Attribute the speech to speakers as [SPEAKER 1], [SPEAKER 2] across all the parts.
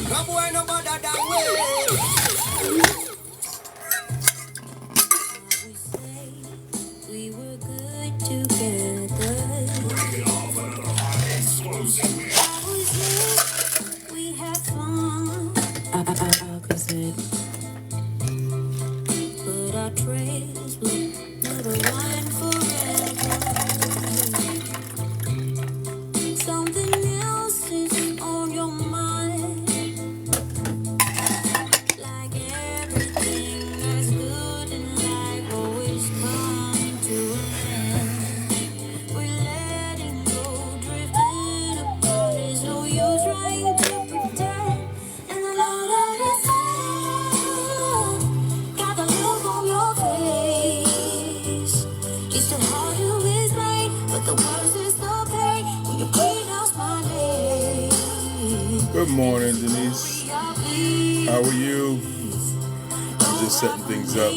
[SPEAKER 1] No boy, no better than we. We were good together. We had fun. Opposite. But our trails will never run forever. Something else is on your mind. Like everything that's good in life always comes to an end. We're letting go, drifting apart. There's no use trying to pretend. And I know that it's all. Got the look on your face. It's still hard to explain, but the worst is the pain when you pronounce my name.
[SPEAKER 2] Good morning, Denise. How are you? I'm just setting things up.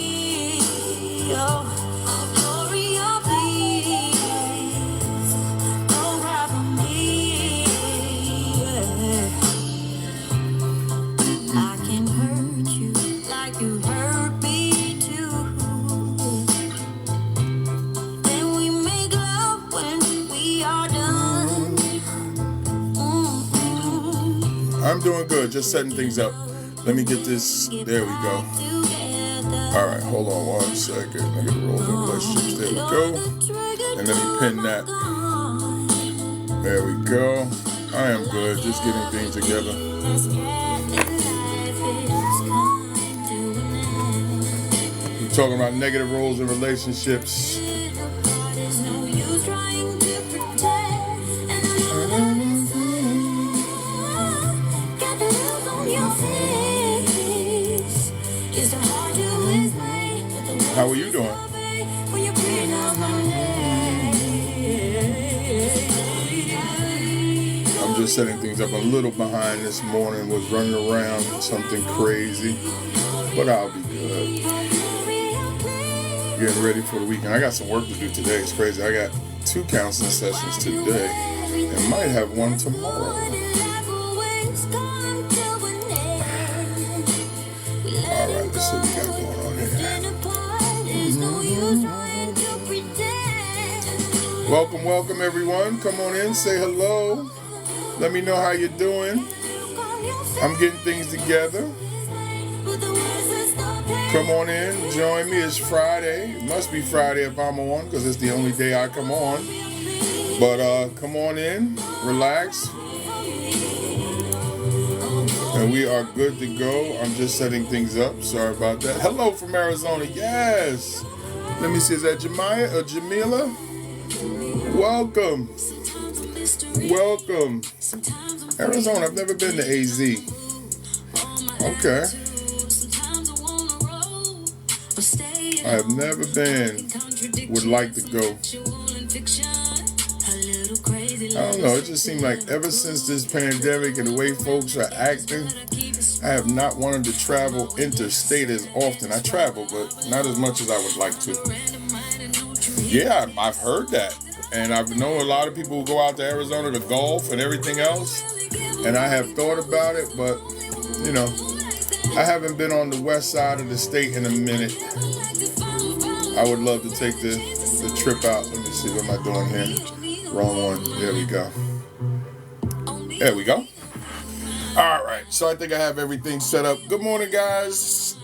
[SPEAKER 1] I can hurt you like you hurt me too. Then we make love when we are done.
[SPEAKER 2] I'm doing good, just setting things up. Let me get this. There we go. All right, hold on 1 second. I get the roles and relationships. There we go. And let me pin that. There we go. I am good, just getting things together. We're talking about negative roles and relationships. How are you doing? I'm just setting things up a little behind this morning. Was running around something crazy, but I'll be good. Getting ready for the weekend. I got some work to do today. It's crazy. I got 2 counseling sessions today and might have one tomorrow. All right, let's see what we got going on here. Welcome everyone. Come on in, say hello. Let me know how you're doing. I'm getting things together. Come on in, join me. It's Friday. It must be Friday if I'm on, because it's the only day I come on. But come on in, relax. And we are good to go. I'm just setting things up. Sorry about that. Hello from Arizona. Yes. Let me see. Is that Jemiah or Jamila? Welcome. Welcome. Arizona. I've never been to AZ. Okay. I have never been. Would like to go. I don't know. It just seemed like ever since this pandemic and the way folks are acting, I have not wanted to travel interstate as often. I travel, but not as much as I would like to. Yeah, I've heard that. And I've known a lot of people who go out to Arizona to golf and everything else. And I have thought about it, but, you know, I haven't been on the west side of the state in a minute. I would love to take the trip out. Let me see, what am I doing here? Wrong one. There we go. There we go. All right. So I think I have everything set up. Good morning, guys.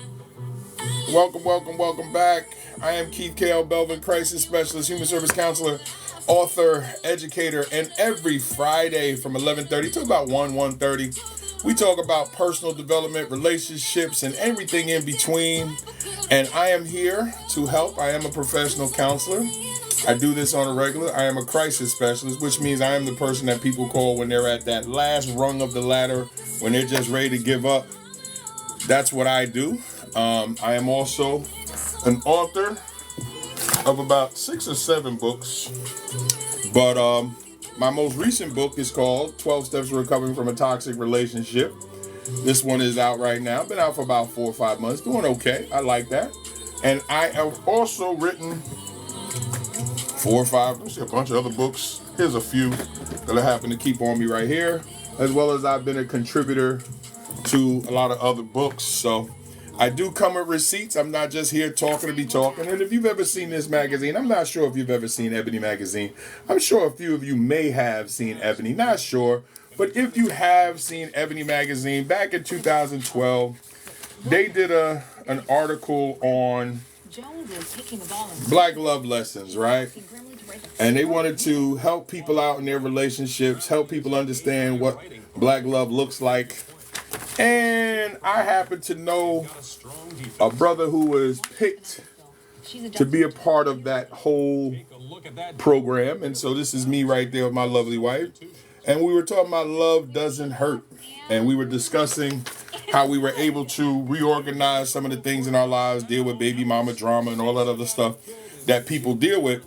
[SPEAKER 2] Welcome back. I am Keith K.L. Belvin, crisis specialist, human service counselor, author, educator, and every Friday from 11:30 to about 1:30, we talk about personal development, relationships, and everything in between. And I am here to help. I am a professional counselor. I do this on a regular. I am a crisis specialist, which means I am the person that people call when they're at that last rung of the ladder, when they're just ready to give up. That's what I do. I am also an author of about 6 or 7 books. But my most recent book is called 12 Steps to Recovering from a Toxic Relationship. This one is out right now. Been out for about 4 or 5 months. Doing okay. I like that. And I have also written 4 or 5, a bunch of other books. Here's a few that I happen to keep on me right here. as well as I've been a contributor to a lot of other books. So I do come with receipts. I'm not just here talking to be talking. And if you've ever seen this magazine, I'm not sure if you've ever seen Ebony magazine. I'm sure a few of you may have seen Ebony, not sure. But if you have seen Ebony magazine, back in 2012, they did an article on Black love lessons, right? And they wanted to help people out in their relationships, help people understand what Black love looks like. And I happen to know a brother who was picked to be a part of that whole program. And so this is me right there with my lovely wife. And we were talking about love doesn't hurt. And we were discussing how we were able to reorganize some of the things in our lives, deal with baby mama drama and all that other stuff that people deal with.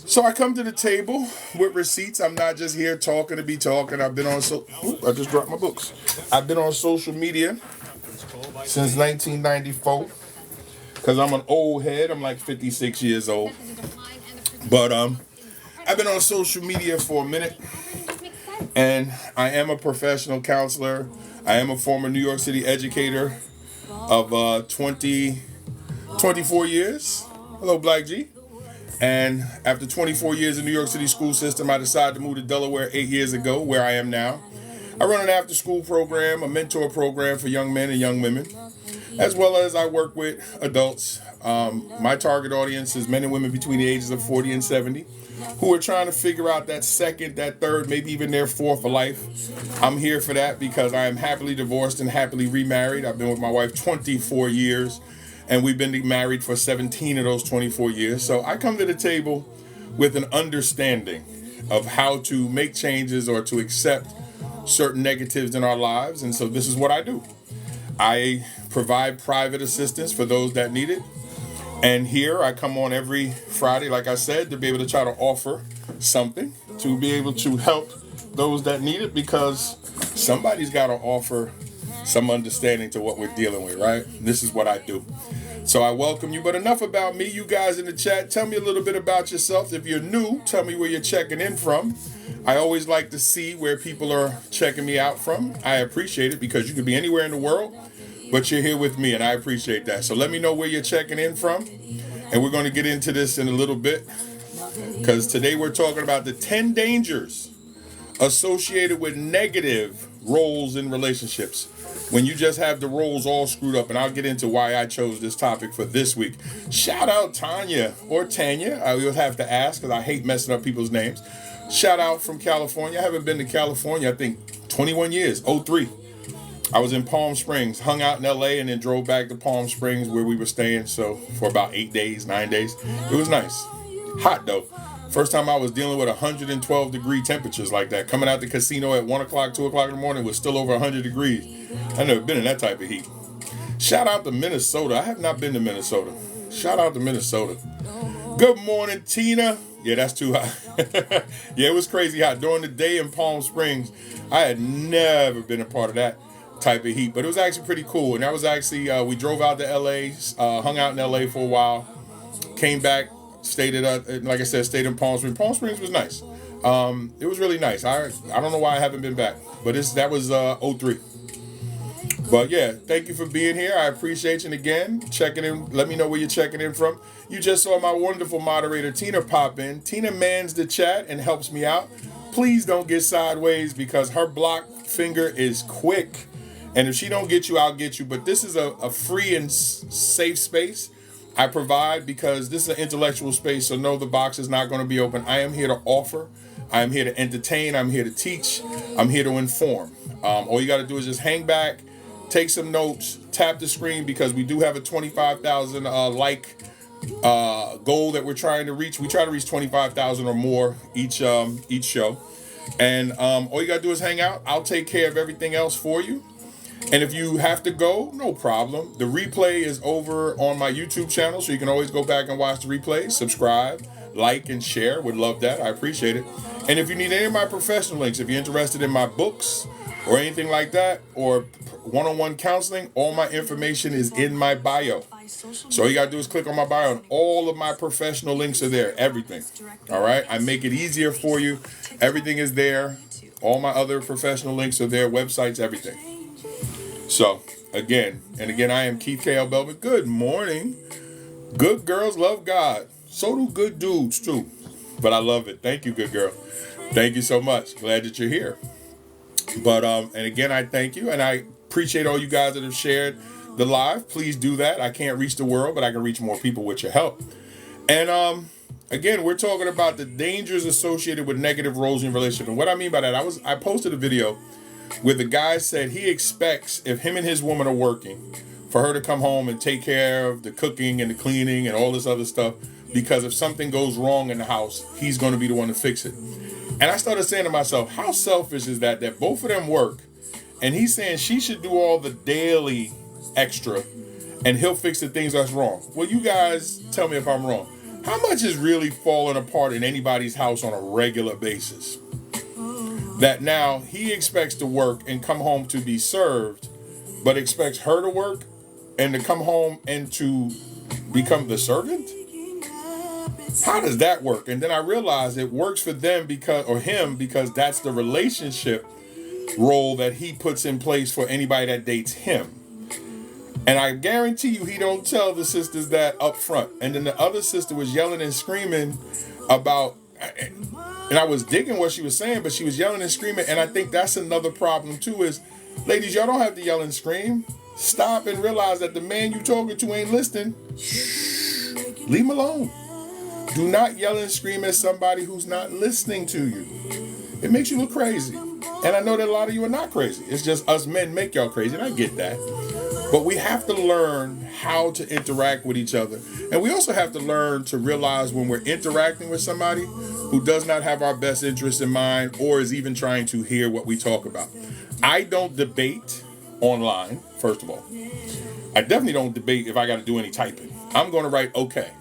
[SPEAKER 2] So I come to the table with receipts. I'm not just here talking to be talking. I've been on I just dropped my books. I've been on social media since 1994 because I'm an old head. I'm like 56 years old. But I've been on social media for a minute, and I am a professional counselor. I am a former New York City educator of 24 years. Hello, Black G. And after 24 years in the New York City school system, I decided to move to Delaware 8 years ago, where I am now. I run an after-school program, a mentor program for young men and young women, as well as I work with adults. My target audience is men and women between the ages of 40 and 70 who are trying to figure out that second, that third, maybe even their fourth of life. I'm here for that because I am happily divorced and happily remarried. I've been with my wife 24 years. And we've been married for 17 of those 24 years. So I come to the table with an understanding of how to make changes or to accept certain negatives in our lives. And so this is what I do. I provide private assistance for those that need it. And here I come on every Friday, like I said, to be able to try to offer something, to be able to help those that need it, because somebody's got to offer some understanding to what we're dealing with, right? This is what I do. So I welcome you. But enough about me. You guys in the chat, tell me a little bit about yourself. If you're new, tell me where you're checking in from. I always like to see where people are checking me out from. I appreciate it because you could be anywhere in the world, but you're here with me, and I appreciate that. So let me know where you're checking in from. And we're going to get into this in a little bit, because today we're talking about the 10 dangers associated with negative roles in relationships, when you just have the roles all screwed up. And I'll get into why I chose this topic for this week. Shout out Tanya, or Tanya. I will have to ask because I hate messing up people's names. Shout out from California. I haven't been to California, I think, 21 years, 03. I was in Palm Springs, hung out in LA, and then drove back to Palm Springs where we were staying. So for about 8 days, 9 days. It was nice. Hot though. First time I was dealing with 112 degree temperatures like that. Coming out the casino at 1 o'clock, 2 o'clock in the morning was still over 100 degrees. I've never been in that type of heat. Shout out to Minnesota. I have not been to Minnesota. Shout out to Minnesota. Good morning, Tina. Yeah, that's too hot. Yeah, it was crazy hot. During the day in Palm Springs, I had never been a part of that type of heat. But it was actually pretty cool. And that was actually, we drove out to LA, hung out in LA for a while, came back, stayed at, like I said, stayed in Palm Springs. Palm Springs was nice. It was really nice. I don't know why I haven't been back, but that was 03. But yeah, thank you for being here. I appreciate you. And again, checking in. Let me know where you're checking in from. You just saw my wonderful moderator, Tina, pop in. Tina mans the chat and helps me out. Please don't get sideways because her block finger is quick. And if she don't get you, I'll get you. But this is a free and safe space I provide because this is an intellectual space. So no, the box is not going to be open. I am here to offer. I am here to entertain. I'm here to teach. I'm here to inform. All you got to do is just hang back, take some notes, tap the screen, because we do have a 25,000 like goal that we're trying to reach. We try to reach 25,000 or more each show. And all you got to do is hang out. I'll take care of everything else for you. And if you have to go, no problem. The replay is over on my YouTube channel, so you can always go back and watch the replay. Subscribe, like, and share. Would love that. I appreciate it. And if you need any of my professional links, if you're interested in my books or anything like that, or one-on-one counseling, all my information is in my bio. So all you gotta do is click on my bio, and all of my professional links are there. Everything. All right? I make it easier for you. Everything is there. All my other professional links are there, websites, everything. So, again, I am Keith K.L. Belvin. Good morning. Good girls love God. So do good dudes, too. But I love it. Thank you, good girl. Thank you so much. Glad that you're here. But, and again, I thank you. And I appreciate all you guys that have shared the live. Please do that. I can't reach the world, but I can reach more people with your help. And, again, we're talking about the dangers associated with negative roles in relationship. And what I mean by that, I posted a video where the guy said he expects, if him and his woman are working, for her to come home and take care of the cooking and the cleaning and all this other stuff, because if something goes wrong in the house, he's going to be the one to fix it. And I started saying to myself, how selfish is that both of them work, and he's saying she should do all the daily extra, and he'll fix the things that's wrong. Well, you guys tell me if I'm wrong. How much is really falling apart in anybody's house on a regular basis? That now he expects to work and come home to be served, but expects her to work and to come home and to become the servant? How does that work? And then I realized it works for them because that's the relationship role that he puts in place for anybody that dates him. And I guarantee you he don't tell the sisters that up front. And then the other sister was yelling and screaming about, and I was digging what she was saying, but she was yelling and screaming. And I think that's another problem too is, ladies, y'all don't have to yell and scream. Stop and realize that the man you talking to ain't listening. Shh, leave him alone. Do not yell and scream at somebody who's not listening to you. It makes you look crazy. And I know that a lot of you are not crazy. It's just us men make y'all crazy, and I get that. But we have to learn how to interact with each other. And we also have to learn to realize when we're interacting with somebody who does not have our best interest in mind or is even trying to hear what we talk about. I don't debate online, first of all. I definitely don't debate if I got to do any typing. I'm going to write okay,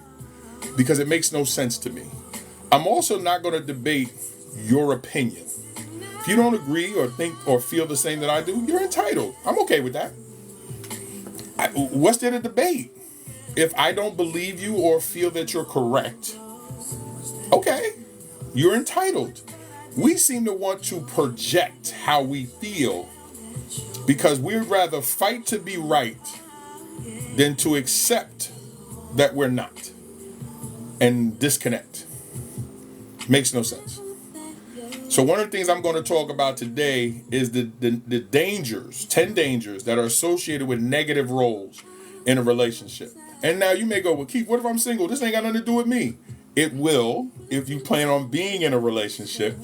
[SPEAKER 2] because it makes no sense to me. I'm also not going to debate your opinion. If you don't agree or think or feel the same that I do, you're entitled. I'm okay with that. What's there to debate? If I don't believe you or feel that you're correct, okay, you're entitled. We seem to want to project how we feel because we'd rather fight to be right than to accept that we're not and disconnect. Makes no sense. So one of the things I'm going to talk about today is the dangers, 10 dangers that are associated with negative roles in a relationship. And now you may go, well, Keith, what if I'm single? This ain't got nothing to do with me. It will if you plan on being in a relationship,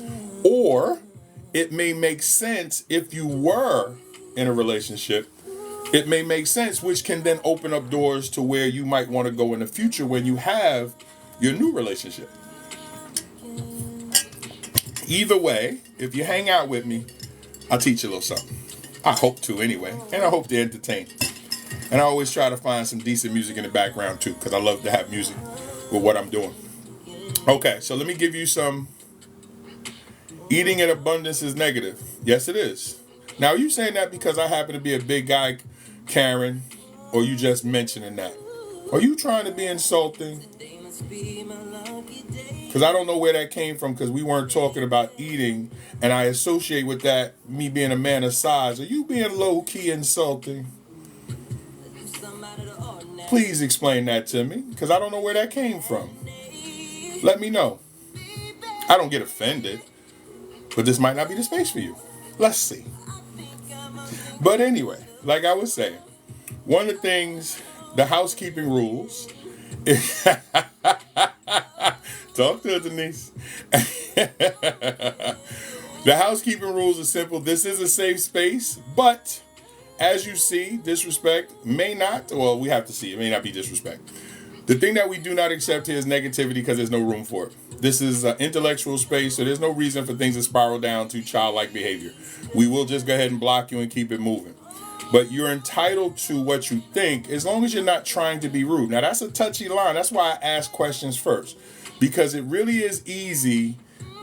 [SPEAKER 2] or it may make sense if you were in a relationship. It may make sense, which can then open up doors to where you might want to go in the future when you have your new relationship. Either way, if you hang out with me, I'll teach you a little something. I hope to anyway, and I hope to entertain. And I always try to find some decent music in the background too, because I love to have music with what I'm doing. Okay, so let me give you some. Eating in abundance is negative. Yes, it is. Now, are you saying that because I happen to be a big guy, Karen, or you just mentioning that? Are you trying to be insulting? Because I don't know where that came from, because we weren't talking about eating, and I associate with that me being a man of size. Are you being low-key insulting? Please explain that to me, because I don't know where that came from. Let me know. I don't get offended, but this might not be the space for you. Let's see. But anyway, like I was saying, one of the things, the housekeeping rules, talk to her, Denise. The housekeeping rules are simple. This is a safe space, but as you see, disrespect may not, well, we have to see. It may not be disrespect. The thing that we do not accept here is negativity, because there's no room for it. This is an intellectual space, so there's no reason for things to spiral down to childlike behavior. We will just go ahead and block you and keep it moving. But you're entitled to what you think, as long as you're not trying to be rude. Now, that's a touchy line. That's why I ask questions first, because it really is easy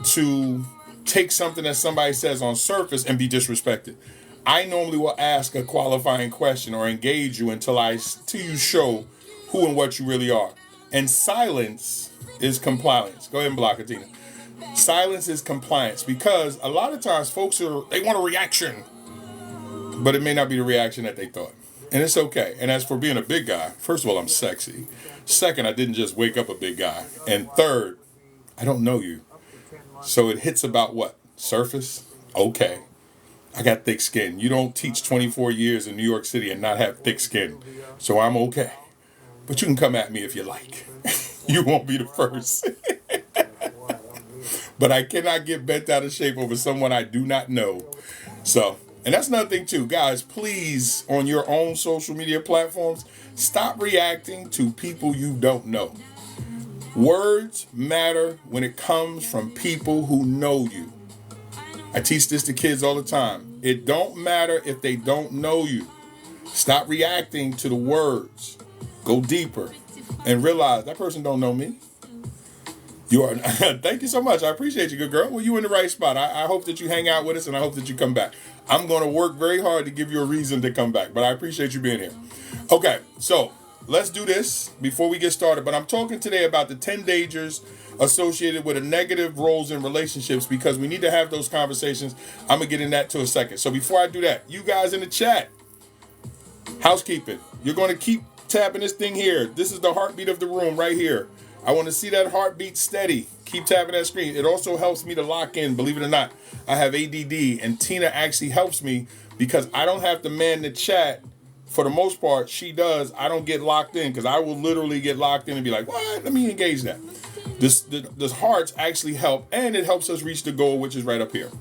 [SPEAKER 2] to take something that somebody says on surface and be disrespected. I normally will ask a qualifying question or engage you until you show who and what you really are. And silence is compliance. Go ahead and block it, Tina. Silence is compliance, because a lot of times they want a reaction, but it may not be the reaction that they thought. And it's okay. And as for being a big guy, first of all, I'm sexy. Second, I didn't just wake up a big guy. And third, I don't know you. So it hits about what? Surface? Okay. I got thick skin. You don't teach 24 years in New York City and not have thick skin. So I'm okay. But you can come at me if you like. You won't be the first. But I cannot get bent out of shape over someone I do not know. So, and that's another thing too. Guys, please, on your own social media platforms, stop reacting to people you don't know. Words matter when it comes from people who know you. I teach this to kids all the time. It don't matter if they don't know you. Stop reacting to the words. Go deeper and realize that person don't know me. You are. Thank you so much. I appreciate you, good girl. Well, you in the right spot. I hope that you hang out with us, and I hope that you come back. I'm going to work very hard to give you a reason to come back, but I appreciate you being here. Okay, so let's do this before we get started. But I'm talking today about the 10 dangers associated with a negative roles in relationships, because we need to have those conversations. I'm going to get in that to a second. So before I do that, you guys in the chat, housekeeping, you're going to keep tapping this thing here. This is the heartbeat of the room right here. I want to see that heartbeat steady. Keep tapping that screen. It also helps me to lock in. Believe it or not, I have ADD, and Tina actually helps me because I don't have to man the chat. For the most part, she does. I don't get locked in, because I will literally get locked in and be like, what? Let me engage that. This hearts actually help, and it helps us reach the goal, which is right up here.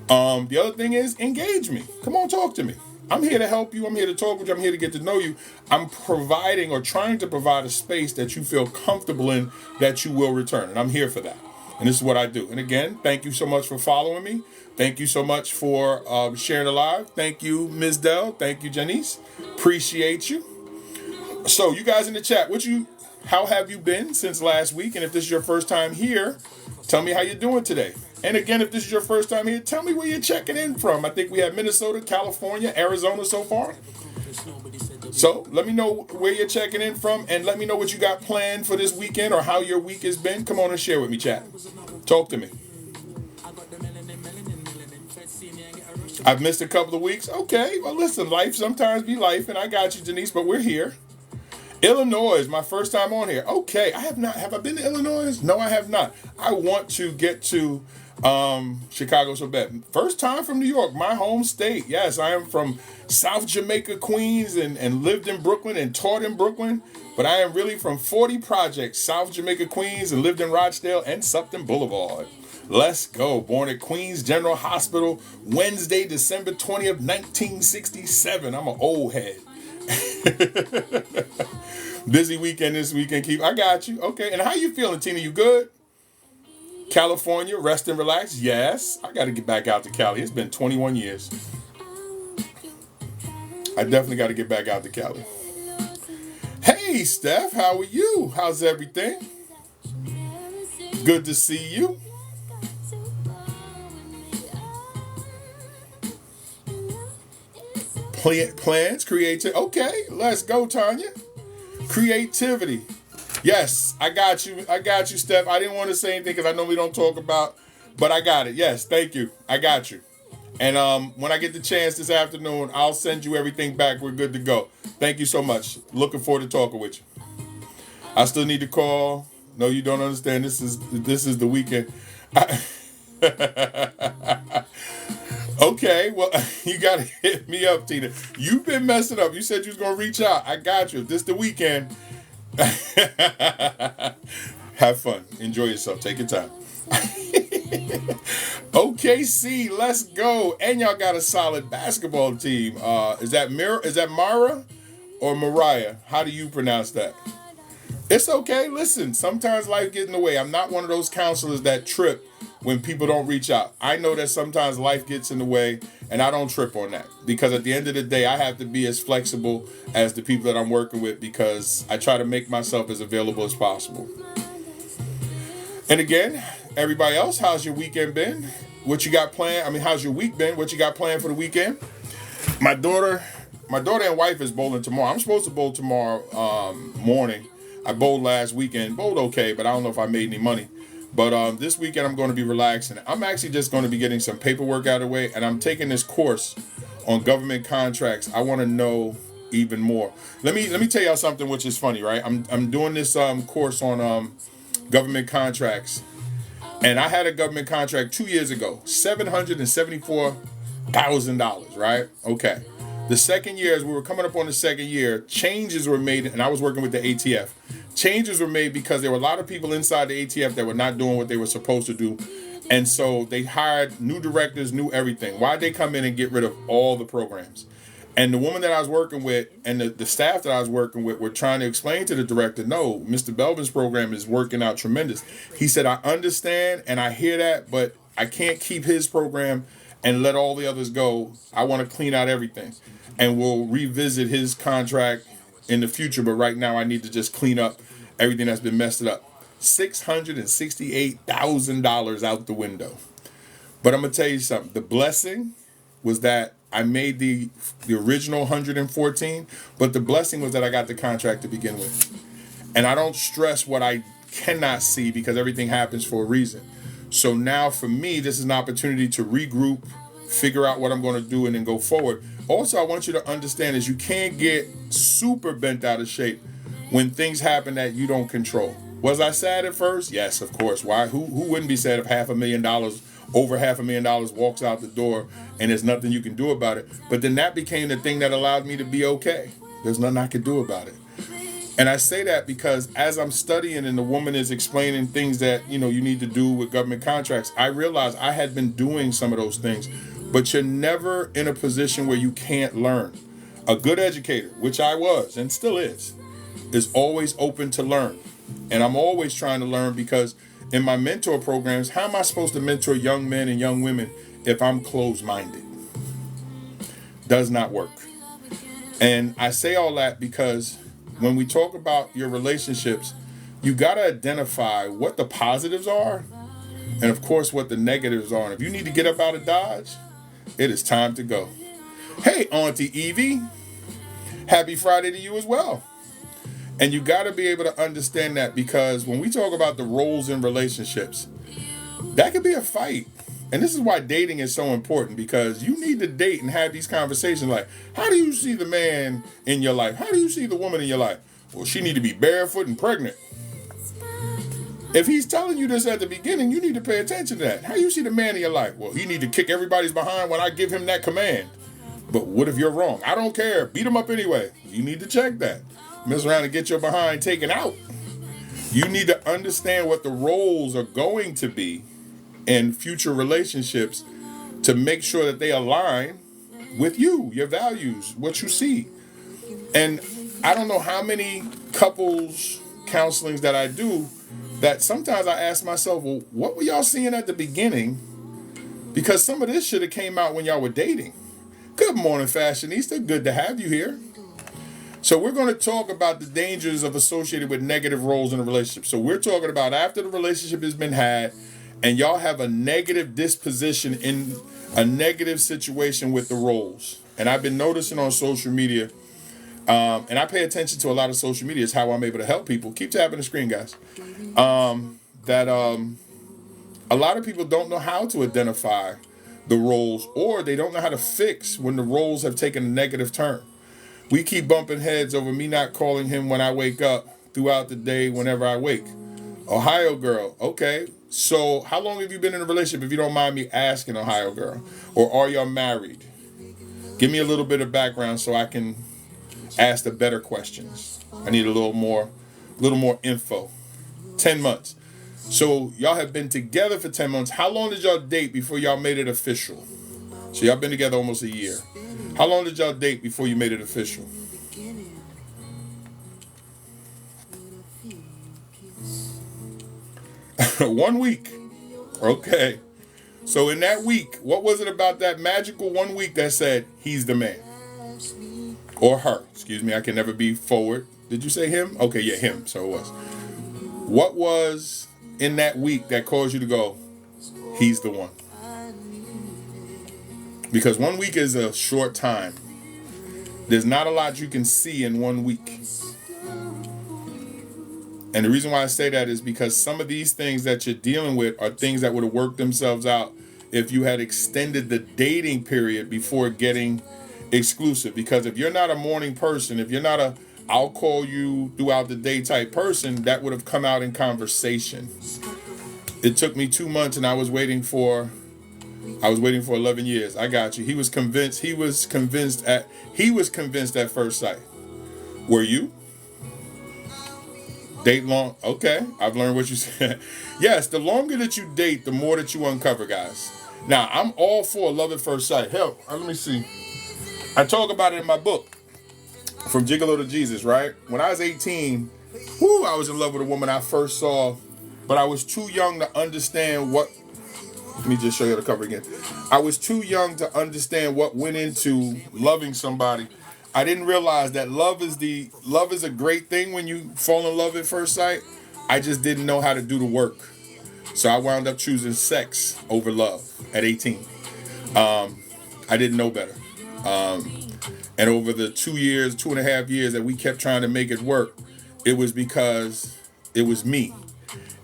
[SPEAKER 2] The other thing is engage me. Come on, talk to me. I'm here to help you. I'm here to talk with you. I'm here to get to know you. I'm providing or trying to provide a space that you feel comfortable in, that you will return. And I'm here for that. And this is what I do. And again, thank you so much for following me. Thank you so much for sharing the live. Thank you, Ms. Dell. Thank you, Janice. Appreciate you. So you guys in the chat, how have you been since last week? And if this is your first time here, tell me how you're doing today. And again, if this is your first time here, tell me where you're checking in from. I think we have Minnesota, California, Arizona so far. So let me know where you're checking in from, and let me know what you got planned for this weekend or how your week has been. Come on and share with me, chat. Talk to me. I've missed a couple of weeks. Okay, well, listen, life sometimes be life, and I got you, Denise, but we're here. Illinois, my first time on here. Okay, I have not. Have I been to Illinois? No, I have not. I want to get to Chicago so bad. First time from New York, my home state. Yes, I am from South Jamaica, Queens, and lived in Brooklyn and taught in Brooklyn. But I am really from 40 Projects, South Jamaica, Queens, and lived in Rochdale and Supton Boulevard. Let's go. Born at Queens General Hospital, Wednesday, December 20th, 1967. I'm an old head. Busy weekend this weekend, Keith. I got you. Okay, and how you feeling, Tina? You good? California, rest and relax? Yes. I got to get back out to Cali. It's been 21 years. I definitely got to get back out to Cali. Hey, Steph, how are you? How's everything? Good to see you. Plans, creativity. Okay, let's go, Tanya. Creativity. Yes, I got you. I got you, Steph. I didn't want to say anything because I know we don't talk about, but I got it. Yes, thank you. I got you. And when I get the chance this afternoon, I'll send you everything back. We're good to go. Thank you so much. Looking forward to talking with you. I still need to call. No, you don't understand. This is the weekend. Okay, well, you got to hit me up, Tina. You've been messing up. You said you was going to reach out. I got you. This the weekend. Have fun. Enjoy yourself. Take your time. OKC, let's go. And y'all got a solid basketball team. Is that Mara or Mariah? How do you pronounce that? It's okay. Listen, sometimes life gets in the way. I'm not one of those counselors that trip when people don't reach out. I know that sometimes life gets in the way, and I don't trip on that. Because at the end of the day, I have to be as flexible as the people that I'm working with, because I try to make myself as available as possible. And again, everybody else, how's your weekend been? What you got planned? I mean, how's your week been? What you got planned for the weekend? My daughter and wife is bowling tomorrow. I'm supposed to bowl tomorrow morning. I bowled last weekend. Bowled okay, but I don't know if I made any money. But this weekend I'm going to be relaxing. I'm actually just going to be getting some paperwork out of the way, and I'm taking this course on government contracts. I want to know even more. Let me tell y'all something which is funny, right? I'm doing this course on government contracts, and I had a government contract 2 years ago, $774,000, right? Okay. The second year, as we were coming up on the second year, changes were made, and I was working with the ATF. Changes were made because there were a lot of people inside the ATF that were not doing what they were supposed to do. And so they hired new directors, new everything. Why'd they come in and get rid of all the programs? And the woman that I was working with and the staff that I was working with were trying to explain to the director, no, Mr. Belvin's program is working out tremendous. He said, I understand and I hear that, but I can't keep his program and let all the others go. I want to clean out everything. And we'll revisit his contract in the future, but right now I need to just clean up everything that's been messed up. $668,000 out the window. But I'm going to tell you something. The blessing was that I made the original 114, but the blessing was that I got the contract to begin with. And I don't stress what I cannot see because everything happens for a reason. So now for me, this is an opportunity to regroup, figure out what I'm going to do, and then go forward. Also, I want you to understand is you can't get super bent out of shape when things happen that you don't control. Was I sad at first? Yes, of course. Why? Who wouldn't be sad if $500,000, over $500,000 walks out the door and there's nothing you can do about it? But then that became the thing that allowed me to be okay. There's nothing I could do about it. And I say that because as I'm studying and the woman is explaining things that, you need to do with government contracts, I realized I had been doing some of those things, but you're never in a position where you can't learn. A good educator, which I was and still is always open to learn. And I'm always trying to learn because in my mentor programs, how am I supposed to mentor young men and young women if I'm closed-minded? Does not work. And I say all that because when we talk about your relationships, you got to identify what the positives are and, of course, what the negatives are. And if you need to get up out of Dodge, it is time to go. Hey, Auntie Evie, happy Friday to you as well. And you got to be able to understand that because when we talk about the roles in relationships, that could be a fight. And this is why dating is so important because you need to date and have these conversations like, how do you see the man in your life? How do you see the woman in your life? Well, she need to be barefoot and pregnant. If he's telling you this at the beginning, you need to pay attention to that. How do you see the man in your life? Well, he need to kick everybody's behind when I give him that command. But what if you're wrong? I don't care. Beat him up anyway. You need to check that. Mess around and get your behind taken out. You need to understand what the roles are going to be in future relationships to make sure that they align with you, your values, what you see. And I don't know how many couples counselings that I do that sometimes I ask myself, well, what were y'all seeing at the beginning? Because some of this should have came out when y'all were dating. Good morning, Fashionista. Good to have you here. So we're going to talk about the dangers of associated with negative roles in a relationship. So we're talking about after the relationship has been had and y'all have a negative disposition in a negative situation with the roles. And I've been noticing on social media, and I pay attention to a lot of social media is how I'm able to help people. Keep tapping the screen, guys. That a lot of people don't know how to identify the roles or they don't know how to fix when the roles have taken a negative turn. We keep bumping heads over me not calling him when I wake up throughout the day whenever I wake. Ohio girl. Okay. So how long have you been in a relationship if you don't mind me asking, Ohio girl? Or are y'all married? Give me a little bit of background so I can ask the better questions. I need a little more info. 10 months. So y'all have been together for 10 months. How long did y'all date before y'all made it official? So y'all been together almost a year. How long did y'all date before you made it official? One week. Okay. So in that week, what was it about that magical 1 week that said he's the man? Or her. Excuse me, I can never be forward. Did you say him? Okay, yeah, him. So it was. What was in that week that caused you to go, he's the one? Because 1 week is a short time. There's not a lot you can see in 1 week. And the reason why I say that is because some of these things that you're dealing with are things that would have worked themselves out if you had extended the dating period before getting exclusive. Because if you're not a morning person, if you're not a I'll call you throughout the day type person, that would have come out in conversation. It took me 2 months and I was waiting for 11 years. I got you. He was convinced at first sight. Were you? Date long? Okay, I've learned what you said. Yes, the longer that you date, the more that you uncover, guys. Now, I'm all for love at first sight. Hell, let me see. I talk about it in my book, From Gigolo to Jesus, right? When I was 18, I was in love with a woman I first saw, but I was too young to understand what... Let me just show you the cover again. I was too young to understand what went into loving somebody. I didn't realize that love is a great thing when you fall in love at first sight. I just didn't know how to do the work. So I wound up choosing sex over love at 18. I didn't know better. And over the 2.5 years that we kept trying to make it work, it was because it was me.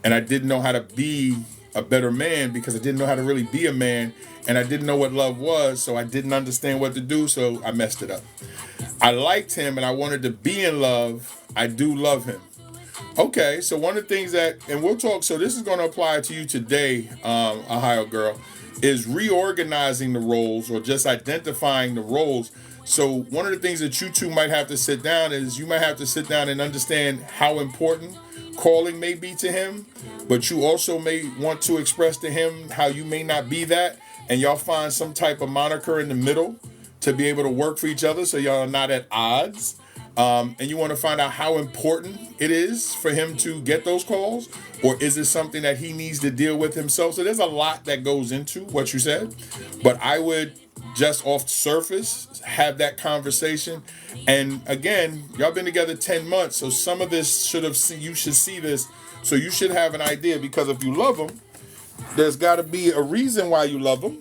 [SPEAKER 2] And I didn't know how to be a better man because I didn't know how to really be a man. And I didn't know what love was, so I didn't understand what to do, so I messed it up. I liked him and I wanted to be in love. I do love him. Okay, so one of the things and we'll talk, so this is going to apply to you today, Ohio girl, is reorganizing the roles or just identifying the roles. So one of the things that you two might have to sit down is you might have to sit down and understand how important calling may be to him, but you also may want to express to him how you may not be that, and y'all find some type of moniker in the middle to be able to work for each other so y'all are not at odds. And you want to find out how important it is for him to get those calls, or is it something that he needs to deal with himself? So there's a lot that goes into what you said, but I would just off the surface have that conversation. And again, y'all been together 10 months, so some of this you should see this, so you should have an idea, because if you love him, there's got to be a reason why you love him,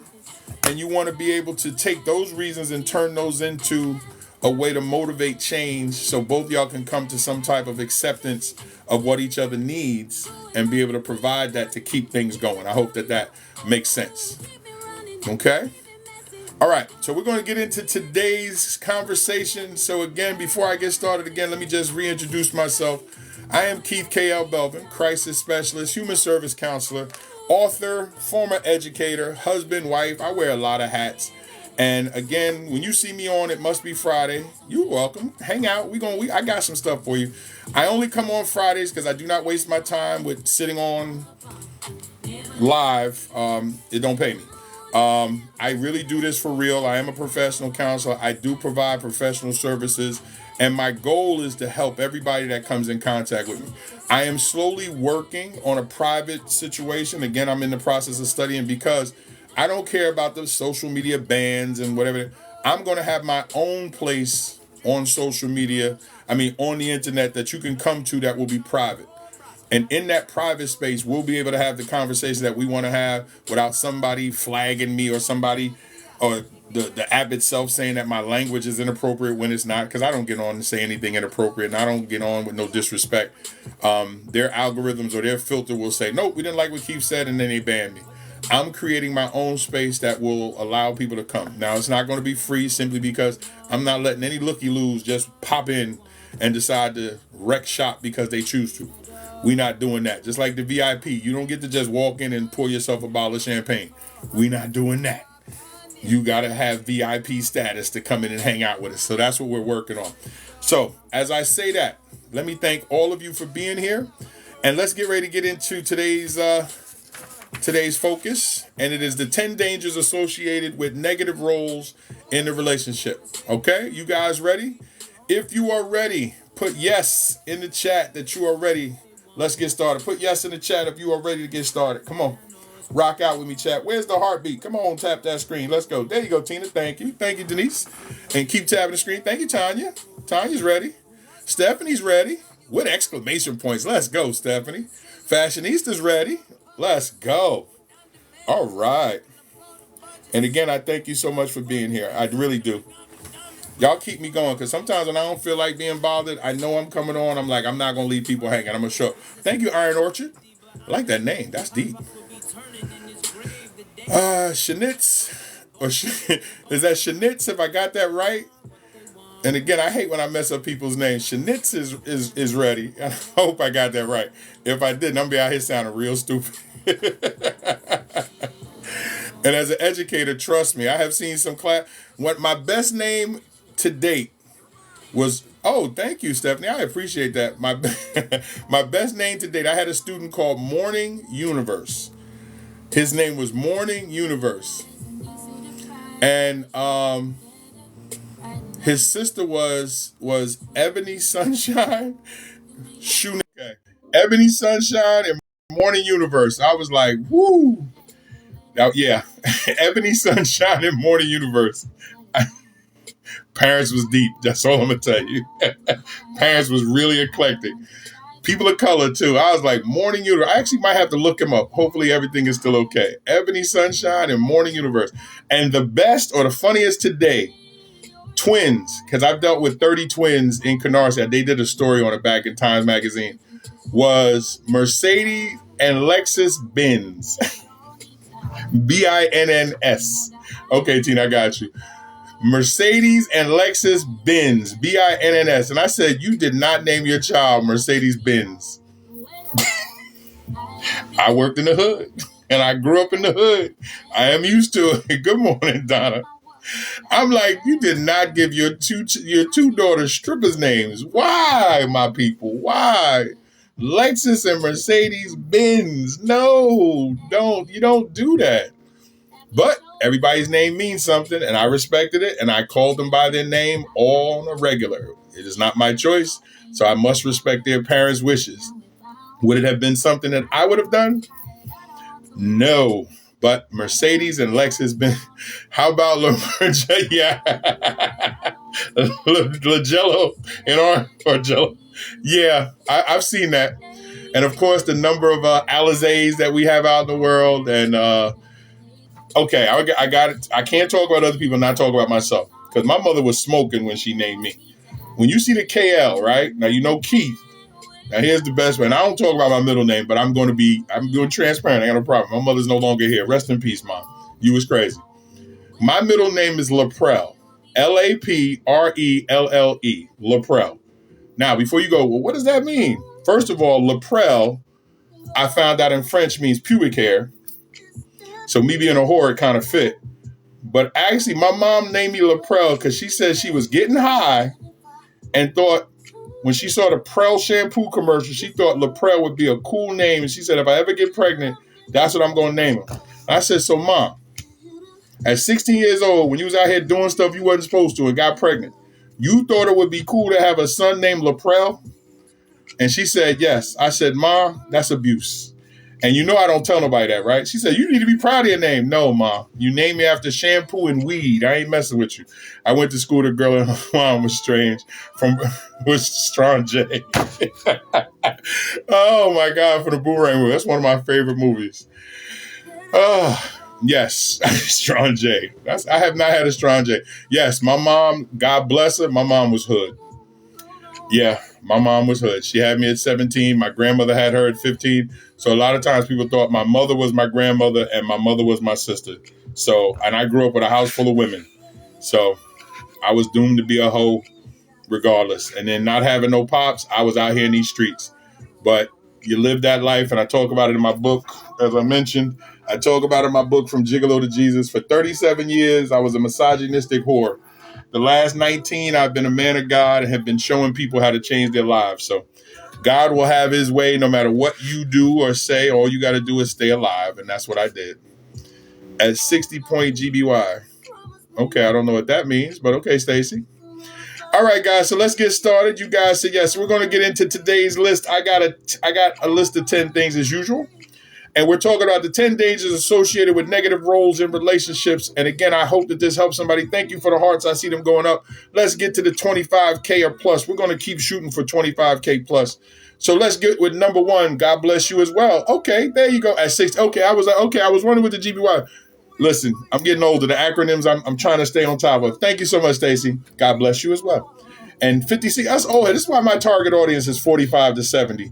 [SPEAKER 2] and you want to be able to take those reasons and turn those into a way to motivate change, so both y'all can come to some type of acceptance of what each other needs and be able to provide that to keep things going. I hope that makes sense. Okay? All right, so we're going to get into today's conversation. So again, before I get started again, let me just reintroduce myself. I am Keith K.L. Belvin, crisis specialist, human service counselor, author, former educator, husband, wife. I wear a lot of hats. And again, when you see me on It Must Be Friday, you're welcome. Hang out. I got some stuff for you. I only come on Fridays because I do not waste my time with sitting on live. It don't pay me. I really do this for real. I am a professional counselor. I do provide professional services, and my goal is to help everybody that comes in contact with me. I am slowly working on a private situation. Again, I'm in the process of studying, because I don't care about the social media bans and whatever. I'm going to have my own place on social media, on the internet, that you can come to that will be private. And in that private space, we'll be able to have the conversation that we want to have without somebody flagging me, or somebody, or the app itself saying that my language is inappropriate when it's not, because I don't get on and say anything inappropriate, and I don't get on with no disrespect. Their algorithms or their filter will say, nope, we didn't like what Keith said, and then they ban me. I'm creating my own space that will allow people to come. Now, it's not going to be free, simply because I'm not letting any looky-loos just pop in and decide to wreck shop because they choose to. We're not doing that. Just like the VIP, you don't get to just walk in and pour yourself a bottle of champagne. We're not doing that. You got to have VIP status to come in and hang out with us. So that's what we're working on. So as I say that, let me thank all of you for being here. And let's get ready to get into today's focus. And it is the 10 dangers associated with negative roles in the relationship. Okay, you guys ready? If you are ready, put yes in the chat that you are ready. Let's get started. Put yes in the chat if you are ready to get started. Come on. Rock out with me, chat. Where's the heartbeat? Come on, tap that screen. Let's go. There you go, Tina. Thank you. Thank you, Denise. And keep tapping the screen. Thank you, Tanya. Tanya's ready. Stephanie's ready. With exclamation points. Let's go, Stephanie. Fashionista's ready. Let's go. All right. And again, I thank you so much for being here. I really do. Y'all keep me going, because sometimes when I don't feel like being bothered, I know I'm coming on. I'm like, I'm not gonna leave people hanging. I'm gonna show up. Thank you, Iron Orchard. I like that name. That's deep. Shanitz, or is that Shanitz? If I got that right. And again, I hate when I mess up people's names. Shanitz is ready. I hope I got that right. If I didn't, I'm gonna be out here sounding real stupid. And as an educator, trust me, I have seen some class. What my best name to date was. Oh, thank you, Stephanie. I appreciate that. My my best name to date. I had a student called Morning Universe. His name was Morning Universe, and his sister was Ebony Sunshine. Okay. Ebony Sunshine and Morning Universe. I was like, whoo. Now, yeah, Ebony Sunshine and Morning Universe. Parents was deep. That's all I'm gonna tell you. Parents was really eclectic. People of color too. I was like, Morning Universe. I actually might have to look him up. Hopefully everything is still okay. Ebony Sunshine and Morning Universe. And the best or the funniest today, twins, because I've dealt with 30 twins in Canarsie. They did a story on it back in Times Magazine. Was Mercedes and Lexus Benz. Binns. Okay, Tina, I got you. Mercedes and Lexus Benz. Binns. And I said, you did not name your child Mercedes Benz. I worked in the hood and I grew up in the hood. I am used to it. Good morning, Donna. I'm like, you did not give your two daughters strippers names. Why, my people? Why? Lexus and Mercedes Benz. No, don't. You don't do that. But everybody's name means something, and I respected it, and I called them by their name on a regular. It is not my choice, so I must respect their parents' wishes. Would it have been something that I would have done? No. But Mercedes and Lexus been. How about yeah, Lagello and Argello? Yeah, I've seen that, and of course the number of Alizés that we have out in the world. And okay, I got it. I can't talk about other people, and not talk about myself, because my mother was smoking when she named me. When you see the KL, right now, you know Keith. Now here's the best one. I don't talk about my middle name, but I'm doing transparent. I got no problem. My mother's no longer here. Rest in peace, Mom. You was crazy. My middle name is Laprelle. Laprelle. Laprelle. Now, before you go, well, what does that mean? First of all, Laprelle, I found out in French means pubic hair. So me being a whore, it kind of fit. But actually, my mom named me Laprelle because she said she was getting high and thought, when she saw the Prel shampoo commercial, she thought Laprelle would be a cool name. And she said, if I ever get pregnant, that's what I'm going to name him. I said, so Mom, at 16 years old, when you was out here doing stuff you wasn't supposed to and got pregnant, you thought it would be cool to have a son named Laprelle? And she said, yes. I said, Mom, that's abuse. And you know I don't tell nobody that, right? She said, you need to be proud of your name. No, Mom. You named me after shampoo and weed. I ain't messing with you. I went to school with a girl and her mom was strange. Was Strong J. Oh, my God, for the Boomerang movie. That's one of my favorite movies. Yes, Strong J. I have not had a Strong J. Yes, my mom, God bless her, my mom was hood. Yeah, my mom was hood. She had me at 17. My grandmother had her at 15. So a lot of times people thought my mother was my grandmother and my mother was my sister. So, and I grew up with a house full of women. So I was doomed to be a hoe regardless. And then not having no pops, I was out here in these streets. But you live that life, and I talk about it in my book, as I mentioned. I talk about it in my book, From Gigolo to Jesus. For 37 years, I was a misogynistic whore. The last 19, I've been a man of God and have been showing people how to change their lives. So God will have his way no matter what you do or say. All you got to do is stay alive. And that's what I did. At 60 point GBY. Okay, I don't know what that means, but okay, Stacy. All right, guys, so let's get started. You guys said yes. We're going to get into today's list. I got a list of 10 things as usual. And we're talking about the 10 dangers associated with negative roles in relationships. And again, I hope that this helps somebody. Thank you for the hearts. I see them going up. Let's get to the 25K or plus. We're going to keep shooting for 25K plus. So let's get with number one. God bless you as well. Okay, there you go. At 6. Okay, I was wondering with the GBY. Listen, I'm getting older. The acronyms I'm trying to stay on top of. Thank you so much, Stacy. God bless you as well. And 56, us older. This is why my target audience is 45 to 70.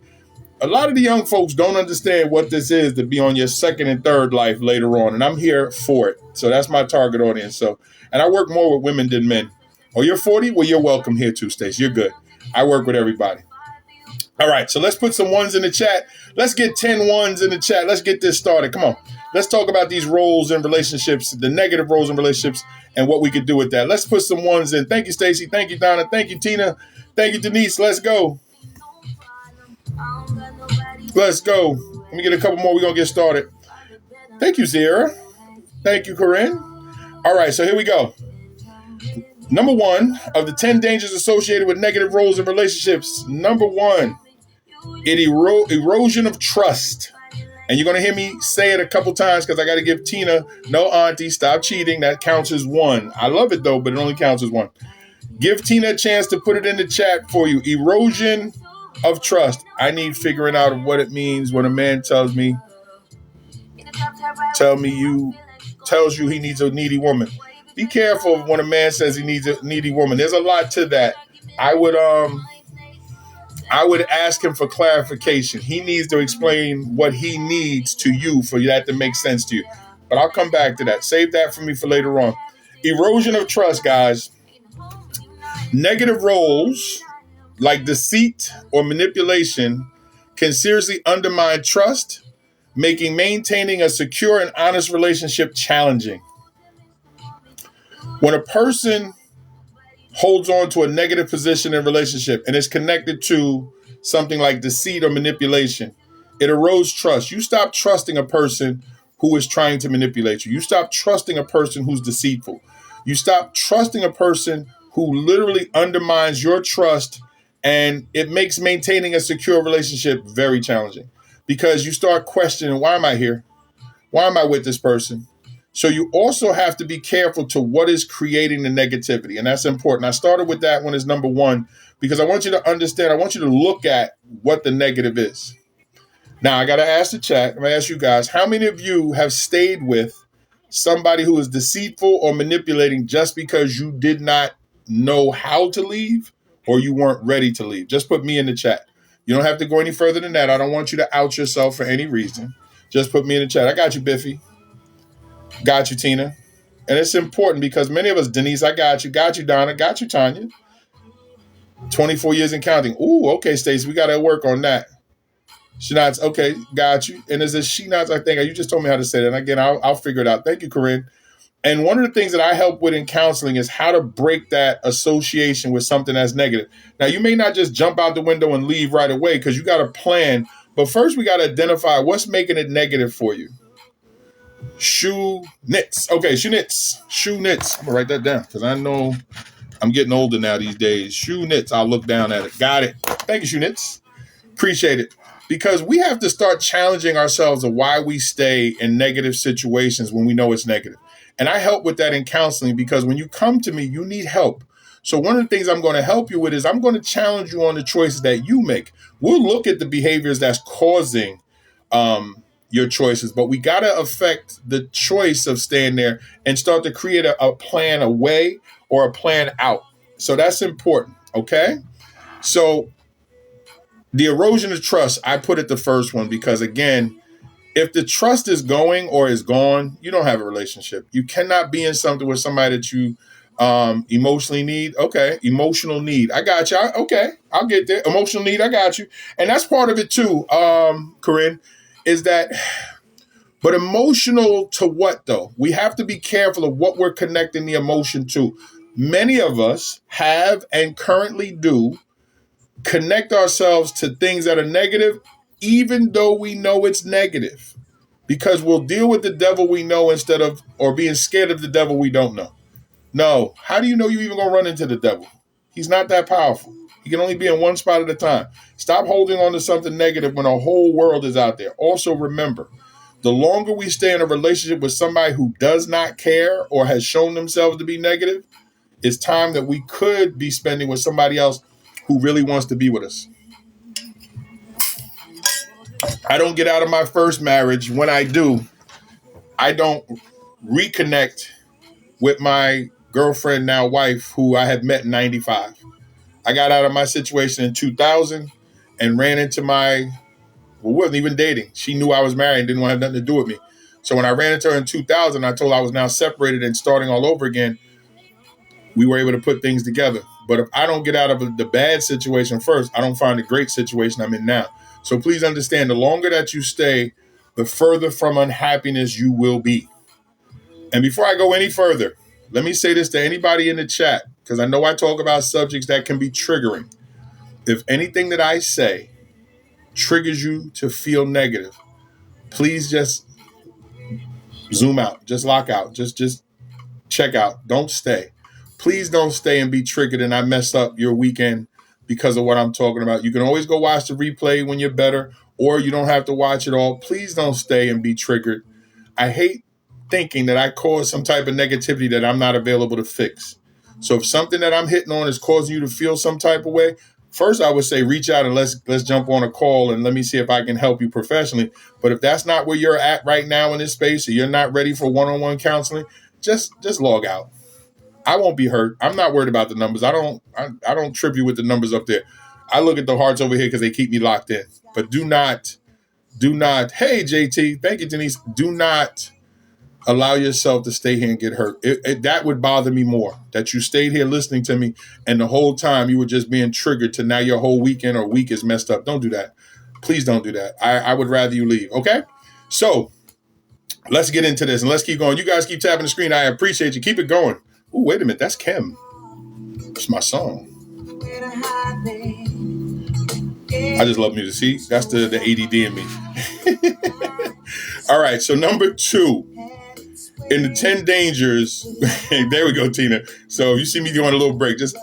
[SPEAKER 2] A lot of the young folks don't understand what this is to be on your second and third life later on. And I'm here for it. So that's my target audience. So, and I work more with women than men. Oh, you're 40? Well, you're welcome here too, Stacey. You're good. I work with everybody. All right, so let's put some ones in the chat. Let's get 10 ones in the chat. Let's get this started. Come on. Let's talk about these roles in relationships, the negative roles in relationships, and what we could do with that. Let's put some ones in. Thank you, Stacey. Thank you, Donna. Thank you, Tina. Thank you, Denise. Let's go. Let's go. Let me get a couple more. We're going to get started. Thank you, Zira. Thank you, Corinne. All right, so here we go. Number one of the 10 dangers associated with negative roles in relationships. Number one, erosion of trust. And you're going to hear me say it a couple times because I got to give Tina, no auntie, stop cheating. That counts as one. I love it though, but it only counts as one. Give Tina a chance to put it in the chat for you. Erosion of trust. I need figuring out what it means when a man tells you he needs a needy woman. Be careful when a man says he needs a needy woman. There's a lot to that. I would ask him for clarification. He needs to explain what he needs to you for that to make sense to you. But I'll come back to that. Save that for me for later on. Erosion of trust, guys. Negative roles like deceit or manipulation can seriously undermine trust, making maintaining a secure and honest relationship challenging. When a person holds on to a negative position in a relationship and is connected to something like deceit or manipulation, it erodes trust. You stop trusting a person who is trying to manipulate you. You stop trusting a person who's deceitful. You stop trusting a person who literally undermines your trust, and it makes maintaining a secure relationship very challenging because you start questioning, why am I here? Why am I with this person? So you also have to be careful to what is creating the negativity. And that's important. I started with that one as number one, because I want you to understand, I want you to look at what the negative is. Now, I got to ask the chat, I'm going to ask you guys, how many of you have stayed with somebody who is deceitful or manipulating just because you did not know how to leave or you weren't ready to leave? Just put me in the chat. You don't have to go any further than that. I don't want you to out yourself for any reason. Just put me in the chat. I got you, Biffy. Got you, Tina. And it's important because many of us, Denise, I got you, Donna, got you, Tanya. 24 years and counting. Ooh, okay, Stacey, we got to work on that. She nods, okay, got you. And there's a she nods, I think. You just told me how to say that. And again, I'll figure it out. Thank you, Corinne. And one of the things that I help with in counseling is how to break that association with something that's negative. Now, you may not just jump out the window and leave right away because you got a plan. But first, we got to identify what's making it negative for you. Shoe knits. Okay, shoe knits. I'm going to write that down because I know I'm getting older now these days. Shoe knits. I'll look down at it. Got it. Thank you, shoe knits. Appreciate it. Because we have to start challenging ourselves of why we stay in negative situations when we know it's negative. And I help with that in counseling because when you come to me, you need help. So one of the things I'm going to help you with is I'm going to challenge you on the choices that you make. We'll look at the behaviors that's causing your choices, but we got to affect the choice of staying there and start to create a plan away or a plan out. So that's important. Okay. So the erosion of trust, I put it the first one because, again, if the trust is going or is gone, you don't have a relationship. You cannot be in something with somebody that you emotionally need. Okay, emotional need. I got you. Okay, I'll get there. Emotional need, I got you. And that's part of it too, Corinne, is that, but emotional to what though? We have to be careful of what we're connecting the emotion to. Many of us have and currently do connect ourselves to things that are negative, even though we know it's negative, because we'll deal with the devil we know instead of, or being scared of the devil we don't know. No, how do you know you even gonna run into the devil? He's not that powerful. He can only be in one spot at a time. Stop holding on to something negative when a whole world is out there. Also remember, the longer we stay in a relationship with somebody who does not care or has shown themselves to be negative, it's time that we could be spending with somebody else who really wants to be with us. I don't get out of my first marriage. When I do, I don't reconnect with my girlfriend, now wife, who I had met in 95. I got out of my situation in 2000 and ran into we wasn't even dating. She knew I was married and didn't want to have nothing to do with me. So when I ran into her in 2000, I told her I was now separated and starting all over again. We were able to put things together. But if I don't get out of the bad situation first, I don't find the great situation I'm in now. So please understand, the longer that you stay, the further from unhappiness you will be. And before I go any further, let me say this to anybody in the chat, because I know I talk about subjects that can be triggering. If anything that I say triggers you to feel negative, please just zoom out, just lock out, just check out. Don't stay. Please don't stay and be triggered and I mess up your weekend because of what I'm talking about. You can always go watch the replay when you're better, or you don't have to watch it all. Please don't stay and be triggered. I hate thinking that I cause some type of negativity that I'm not available to fix. So if something that I'm hitting on is causing you to feel some type of way, first I would say reach out and let's jump on a call and let me see if I can help you professionally. But if that's not where you're at right now in this space, or you're not ready for one-on-one counseling, just log out. I won't be hurt. I'm not worried about the numbers. I don't trip you with the numbers up there. I look at the hearts over here because they keep me locked in. But do not, hey JT, thank you, Denise. Do not allow yourself to stay here and get hurt. That would bother me more, that you stayed here listening to me and the whole time you were just being triggered to now your whole weekend or week is messed up. Don't do that. Please don't do that. I would rather you leave. Okay? So let's get into this and let's keep going. You guys keep tapping the screen. I appreciate you. Keep it going. Oh, wait a minute. That's Kim. That's my song. I just love music. See, that's the ADD in me. All right. So number 2. In the 10 dangers, there we go, Tina. So you see me doing a little break, just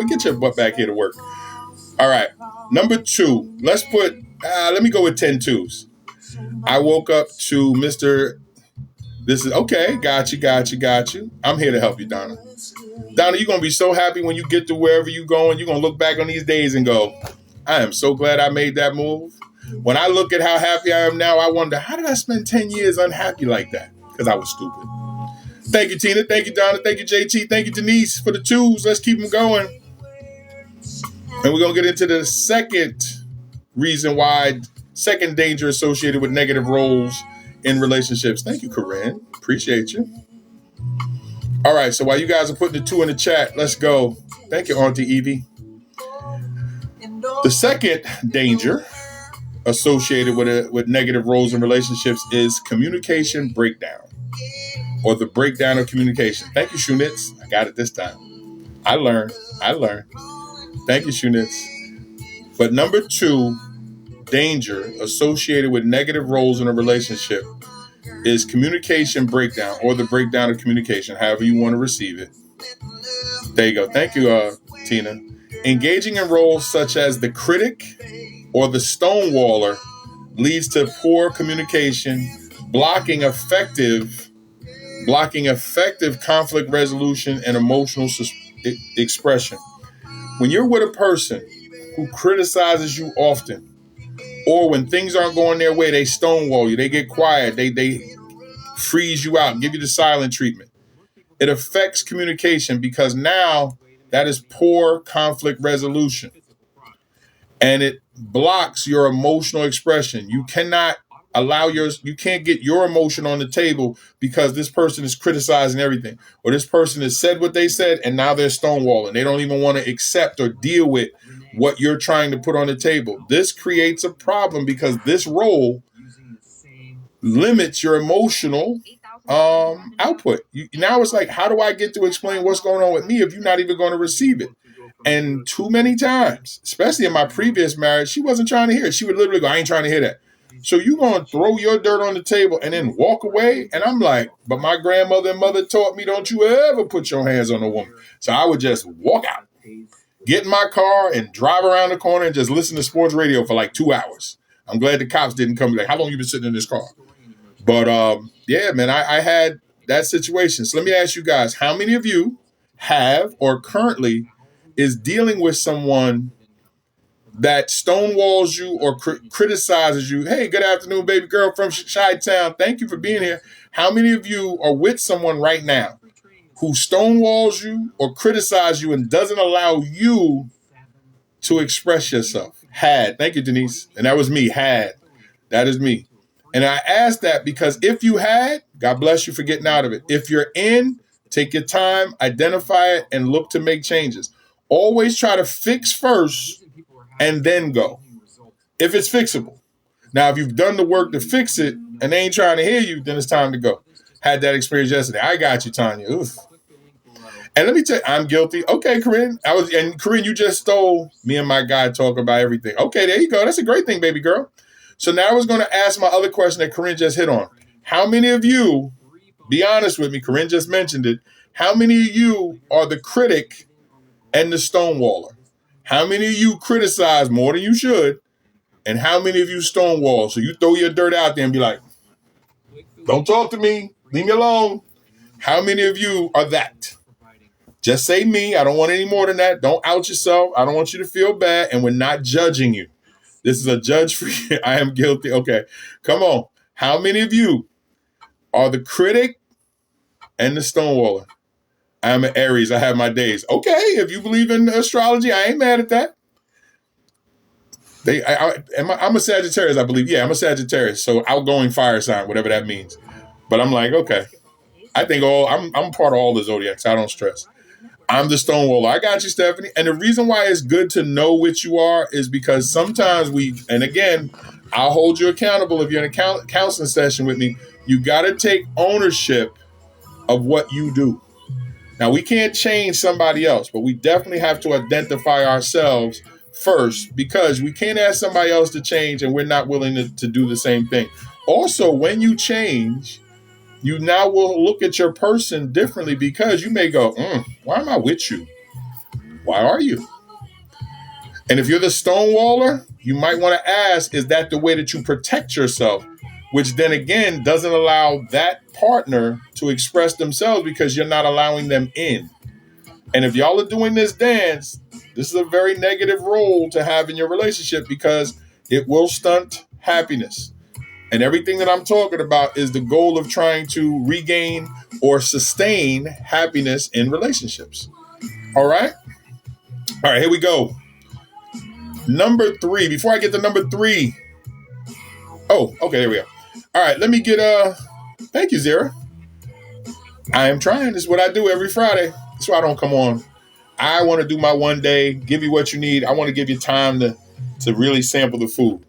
[SPEAKER 2] get your butt back here to work. All right. Number 2, let me go with 10 twos. I woke up to Mr. This is okay. Got you. I'm here to help you, Donna. Donna, you're going to be so happy when you get to wherever you're going. You're going to look back on these days and go, I am so glad I made that move. When I look at how happy I am now, I wonder, how did I spend 10 years unhappy like that? Because I was stupid. Thank you, Tina. Thank you, Donna. Thank you, JT. Thank you, Denise, for the twos. Let's keep them going. And we're going to get into the second danger associated with negative roles in relationships. Thank you, Corinne. Appreciate you. All right, so while you guys are putting the 2 in the chat, let's go. Thank you, Auntie Evie. The second danger associated with negative roles in relationships is communication breakdown, or the breakdown of communication. Thank you, Shunitz. I got it this time. I learned. Thank you, Shunitz. But number 2 danger associated with negative roles in a relationship is communication breakdown, or the breakdown of communication, however you want to receive it. There you go. Thank you, Tina. Engaging in roles such as the critic or the stonewaller leads to poor communication, blocking effective conflict resolution and emotional expression. When you're with a person who criticizes you often, or when things aren't going their way, they stonewall you, they get quiet, they freeze you out, give you the silent treatment. It affects communication because now that is poor conflict resolution. And it blocks your emotional expression. You cannot you can't get your emotion on the table because this person is criticizing everything, or this person has said what they said and now they're stonewalling. They don't even want to accept or deal with what you're trying to put on the table. This creates a problem because this role limits your emotional output. Now it's like, how do I get to explain what's going on with me if you're not even going to receive it? And too many times, especially in my previous marriage, she wasn't trying to hear it. She would literally go, I ain't trying to hear that. So you going to throw your dirt on the table and then walk away? And I'm like, but my grandmother and mother taught me, don't you ever put your hands on a woman. So I would just walk out, get in my car and drive around the corner and just listen to sports radio for like 2 hours. I'm glad the cops didn't come. Like, how long you been sitting in this car? But yeah, man, I had that situation. So let me ask you guys, how many of you have or currently is dealing with someone that stonewalls you or criticizes you, hey, good afternoon, baby girl from Chi-Town. Thank you for being here. How many of you are with someone right now who stonewalls you or criticizes you and doesn't allow you to express yourself? Had. Thank you, Denise. And that was me. Had. That is me. And I asked that because if you had, God bless you for getting out of it. If you're in, take your time, identify it, and look to make changes. Always try to fix first and then go. If it's fixable. Now, if you've done the work to fix it and they ain't trying to hear you, then it's time to go. Had that experience yesterday. I got you, Tanya. Oof. And let me tell you, I'm guilty. Okay, Corinne. Corinne, you just stole me and my guy talk about everything. Okay, there you go. That's a great thing, baby girl. So now I was going to ask my other question that Corinne just hit on. How many of you, be honest with me, Corinne just mentioned it, how many of you are the critic and the stonewaller? How many of you criticize more than you should? And how many of you stonewall? So you throw your dirt out there and be like, don't talk to me. Leave me alone. How many of you are that? Just say me. I don't want any more than that. Don't out yourself. I don't want you to feel bad. And we're not judging you. This is a judge free. I am guilty. Okay. Come on. How many of you are the critic and the stonewaller? I'm an Aries. I have my days. Okay. If you believe in astrology, I ain't mad at that. I'm a Sagittarius, I believe. Yeah, I'm a Sagittarius. So outgoing fire sign, whatever that means. But I'm like, okay. I think I'm part of all the zodiacs. I don't stress. I'm the stonewaller. I got you, Stephanie. And the reason why it's good to know which you are is because sometimes and again, I'll hold you accountable if you're in a counseling session with me. You got to take ownership of what you do. Now, we can't change somebody else, but we definitely have to identify ourselves first because we can't ask somebody else to change and we're not willing to do the same thing. Also, when you change, you now will look at your person differently because you may go, why am I with you? Why are you? And if you're the stonewaller, you might want to ask, is that the way that you protect yourself? Which then again doesn't allow that partner to express themselves because you're not allowing them in. And if y'all are doing this dance, this is a very negative role to have in your relationship because it will stunt happiness. And everything that I'm talking about is the goal of trying to regain or sustain happiness in relationships. All right? All right, here we go. Number 3. Before I get to number 3. Oh, okay, there we go. All right, let me get thank you, Zara. I am trying. This is what I do every Friday. That's why I don't come on. I want to do my one day, give you what you need. I want to give you time to really sample the food.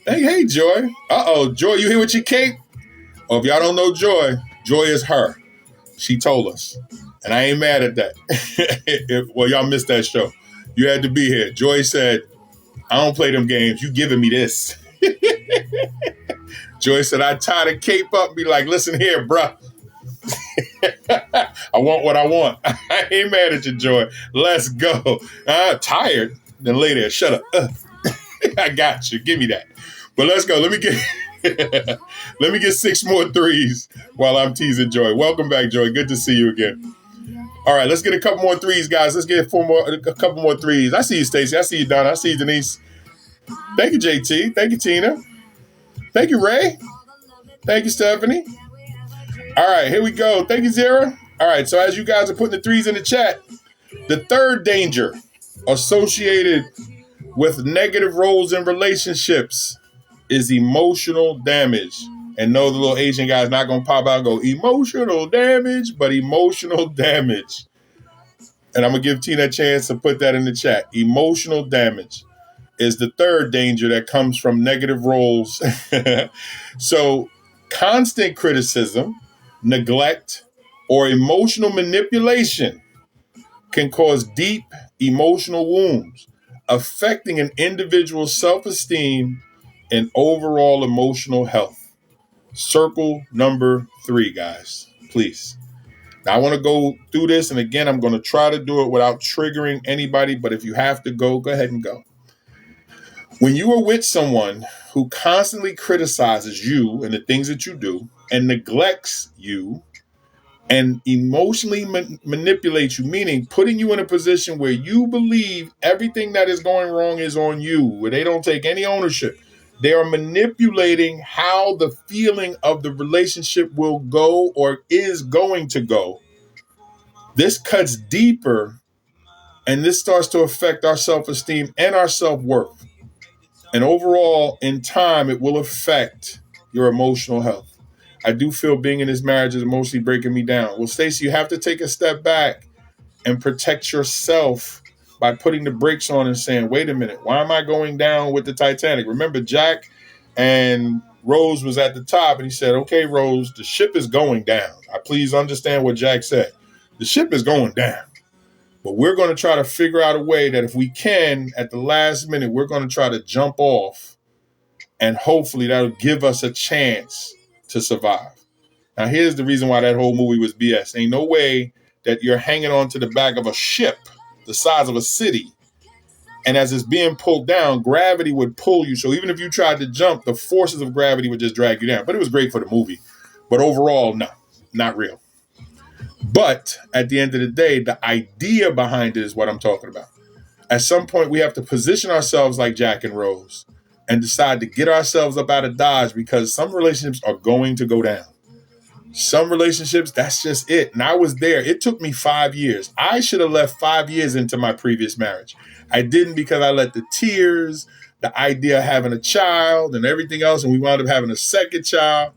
[SPEAKER 2] Hey, Joy. Uh-oh, Joy, you here with your cape? Oh, if y'all don't know Joy, Joy is her. She told us. And I ain't mad at that. Well, y'all missed that show. You had to be here. Joy said, I don't play them games. You giving me this. Joy said, I tie the cape up and be like, listen here, bruh. I want what I want. I ain't mad at you, Joy. Let's go. Tired? Then lay there. Shut up. I got you. Give me that. But let's go. Let me get 6 more threes while I'm teasing Joy. Welcome back, Joy. Good to see you again. All right, let's get a couple more threes, guys. Let's get a couple more threes. I see you, Stacey. I see you, Donna. I see you, Denise. Thank you, JT. Thank you, Tina. Thank you, Ray. Thank you, Stephanie. All right, here we go. Thank you, Zara. All right, so as you guys are putting the threes in the chat, the third danger associated with negative roles in relationships is emotional damage. And no, the little Asian guy's not going to pop out and go, emotional damage, but emotional damage. And I'm going to give Tina a chance to put that in the chat. Emotional damage is the third danger that comes from negative roles. So constant criticism, neglect, or emotional manipulation can cause deep emotional wounds, affecting an individual's self-esteem and overall emotional health. Circle number 3, guys, please. Now, I want to go through this, and again, I'm going to try to do it without triggering anybody, but if you have to go ahead and go. When you are with someone who constantly criticizes you and the things that you do and neglects you, and emotionally manipulate you, meaning putting you in a position where you believe everything that is going wrong is on you, where they don't take any ownership. They are manipulating how the feeling of the relationship will go or is going to go. This cuts deeper, and this starts to affect our self-esteem and our self-worth. And overall, in time, it will affect your emotional health. I do feel being in this marriage is emotionally breaking me down. Well, Stacey, you have to take a step back and protect yourself by putting the brakes on and saying, wait a minute, why am I going down with the Titanic? Remember, Jack and Rose was at the top, and he said, okay, Rose, the ship is going down. Please understand what Jack said. The ship is going down. But we're going to try to figure out a way that if we can, at the last minute, we're going to try to jump off, and hopefully that'll give us a chance to survive. Now, here's the reason why that whole movie was BS. Ain't no way that you're hanging on to the back of a ship the size of a city, and as it's being pulled down, gravity would pull you. So even if you tried to jump, the forces of gravity would just drag you down. But it was great for the movie. But overall, no, not real. But at the end of the day, the idea behind it is what I'm talking about. At some point, we have to position ourselves like Jack and Rose and decide to get ourselves up out of Dodge, because some relationships are going to go down. Some relationships, that's just it. And I was there. It took me 5 years. I should have left 5 years into my previous marriage. I didn't, because I let the tears, the idea of having a child and everything else, and we wound up having a second child.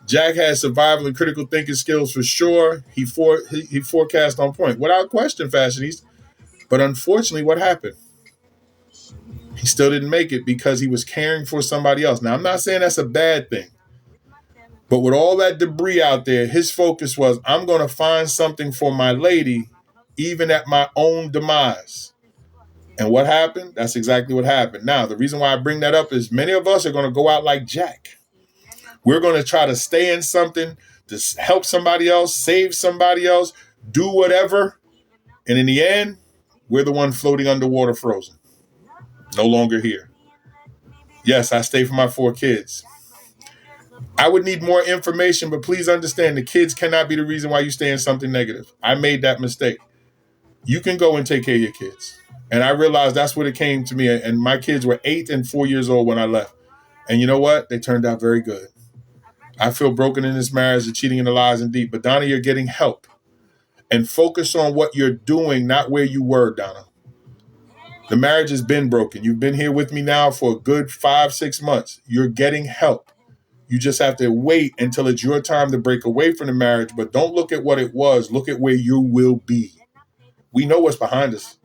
[SPEAKER 2] Jack had survival and critical thinking skills for sure. He forecast on point, without question, fashionista. But unfortunately, what happened? He still didn't make it because he was caring for somebody else. Now, I'm not saying that's a bad thing. But with all that debris out there, his focus was, I'm going to find something for my lady, even at my own demise. And what happened? That's exactly what happened. Now, the reason why I bring that up is many of us are going to go out like Jack. We're going to try to stay in something to help somebody else, save somebody else, do whatever. And in the end, we're the one floating underwater frozen. No longer here. Yes, I stay for my 4 kids. I would need more information, but please understand the kids cannot be the reason why you stay in something negative. I made that mistake. You can go and take care of your kids. And I realized that's what it came to me. And my kids were 8 and 4 years old when I left. And you know what? They turned out very good. I feel broken in this marriage, the cheating and the lies and deep. But Donna, you're getting help. And focus on what you're doing, not where you were, Donna. The marriage has been broken. You've been here with me now for a good 5-6 months. You're getting help. You just have to wait until it's your time to break away from the marriage. But don't look at what it was. Look at where you will be. We know what's behind us.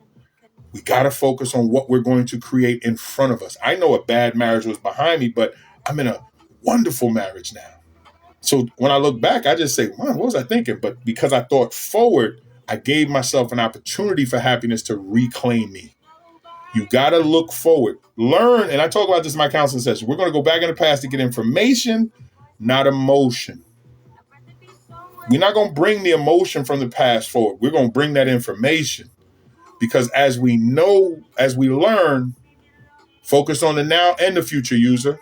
[SPEAKER 2] We got to focus on what we're going to create in front of us. I know a bad marriage was behind me, but I'm in a wonderful marriage now. So when I look back, I just say, man, what was I thinking? But because I thought forward, I gave myself an opportunity for happiness to reclaim me. You got to look forward, learn. And I talk about this in my counseling session. We're going to go back in the past to get information, not emotion. We're not going to bring the emotion from the past forward. We're going to bring that information, because as we know, as we learn, focus on the now and the future, user.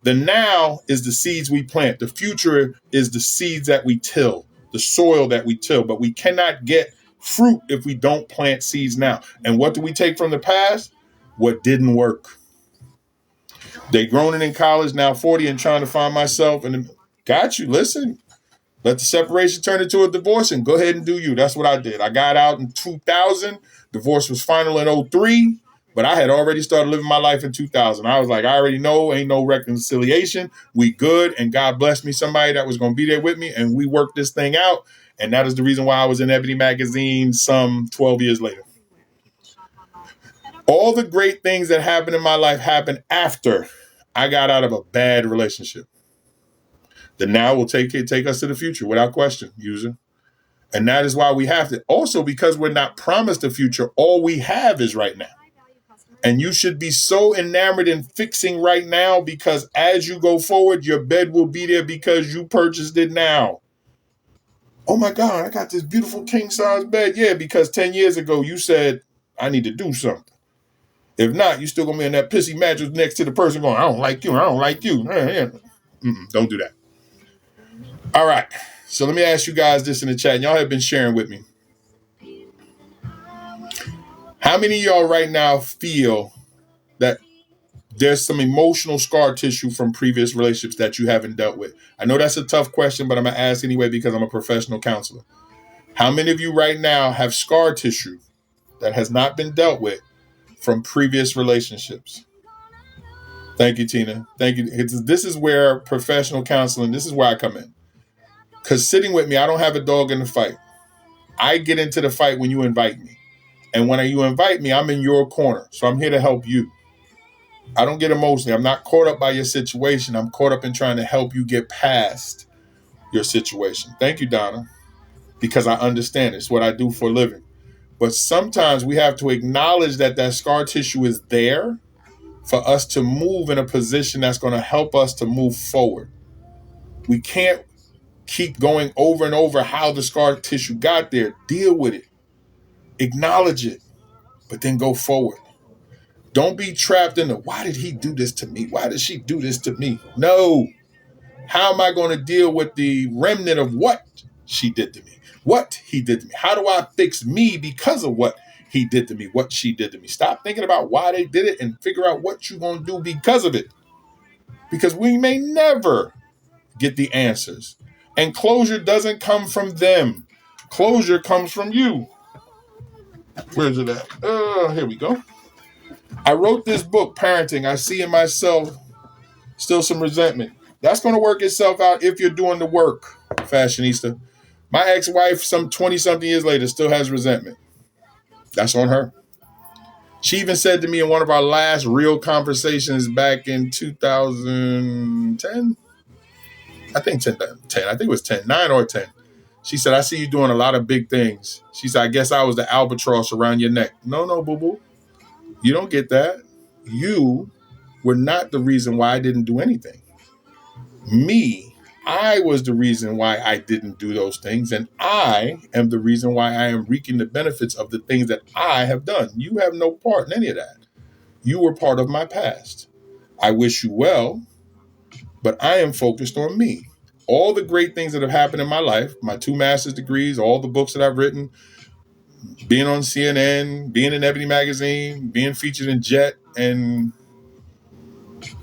[SPEAKER 2] The now is the seeds we plant. The future is the seeds that we till, the soil that we till. But we cannot get fruit if we don't plant seeds now. And what do we take from the past? What didn't work. They grown in college, now 40, and trying to find myself. And got you. Listen, let the separation turn into a divorce and go ahead and do you. That's what I did. I got out in 2000. Divorce was final in 2003. But I had already started living my life in 2000. I was like, I already know ain't no reconciliation. We good. And God blessed me somebody that was going to be there with me. And we worked this thing out. And that is the reason why I was in Ebony Magazine some 12 years later. All the great things that happened in my life happened after I got out of a bad relationship. The now will take us to the future without question, user. And that is why we have to. Also, because we're not promised a future, all we have is right now. And you should be so enamored in fixing right now, because as you go forward, your bed will be there because you purchased it now. Oh my God, I got this beautiful king size bed. Yeah, because 10 years ago you said, I need to do something. If not, you still gonna be in that pissy mattress next to the person going, I don't like you, I don't like you. Don't do that. All right. So let me ask you guys this in the chat. Y'all have been sharing with me. How many of y'all right now feel that there's some emotional scar tissue from previous relationships that you haven't dealt with? I know that's a tough question, but I'm going to ask anyway because I'm a professional counselor. How many of you right now have scar tissue that has not been dealt with from previous relationships? Thank you, Tina. Thank you. This is where professional counseling, this is where I come in. Because sitting with me, I don't have a dog in the fight. I get into the fight when you invite me. And when you invite me, I'm in your corner. So I'm here to help you. I don't get emotional. I'm not caught up by your situation. I'm caught up in trying to help you get past your situation. Thank you, Donna, because I understand it's what I do for a living. But sometimes we have to acknowledge that that scar tissue is there for us to move in a position that's going to help us to move forward. We can't keep going over and over how the scar tissue got there. Deal with it. Acknowledge it, but then go forward. Don't be trapped in the, why did he do this to me? Why did she do this to me? No. How am I going to deal with the remnant of what she did to me? What he did to me? How do I fix me because of what he did to me, what she did to me? Stop thinking about why they did it and figure out what you're going to do because of it. Because we may never get the answers. And closure doesn't come from them. Closure comes from you. Where's it at? Here we go. I wrote this book, Parenting. I see in myself still some resentment. That's going to work itself out if you're doing the work, fashionista. My ex-wife, some 20-something years later, still has resentment. That's on her. She even said to me in one of our last real conversations back in 2010, I think 10, I think it was 10, 9 or 10. She said, I see you doing a lot of big things. She said, I guess I was the albatross around your neck. No, boo-boo. You don't get that. You were not the reason why I didn't do anything. I was the reason why I didn't do those things. And I am the reason why I am reaping the benefits of the things that I have done. You have no part in any of that. You were part of my past. I wish you well, but I am focused on me. All the great things that have happened in my life, my 2 master's degrees, all the books that I've written, being on CNN, being in Ebony magazine, being featured in Jet and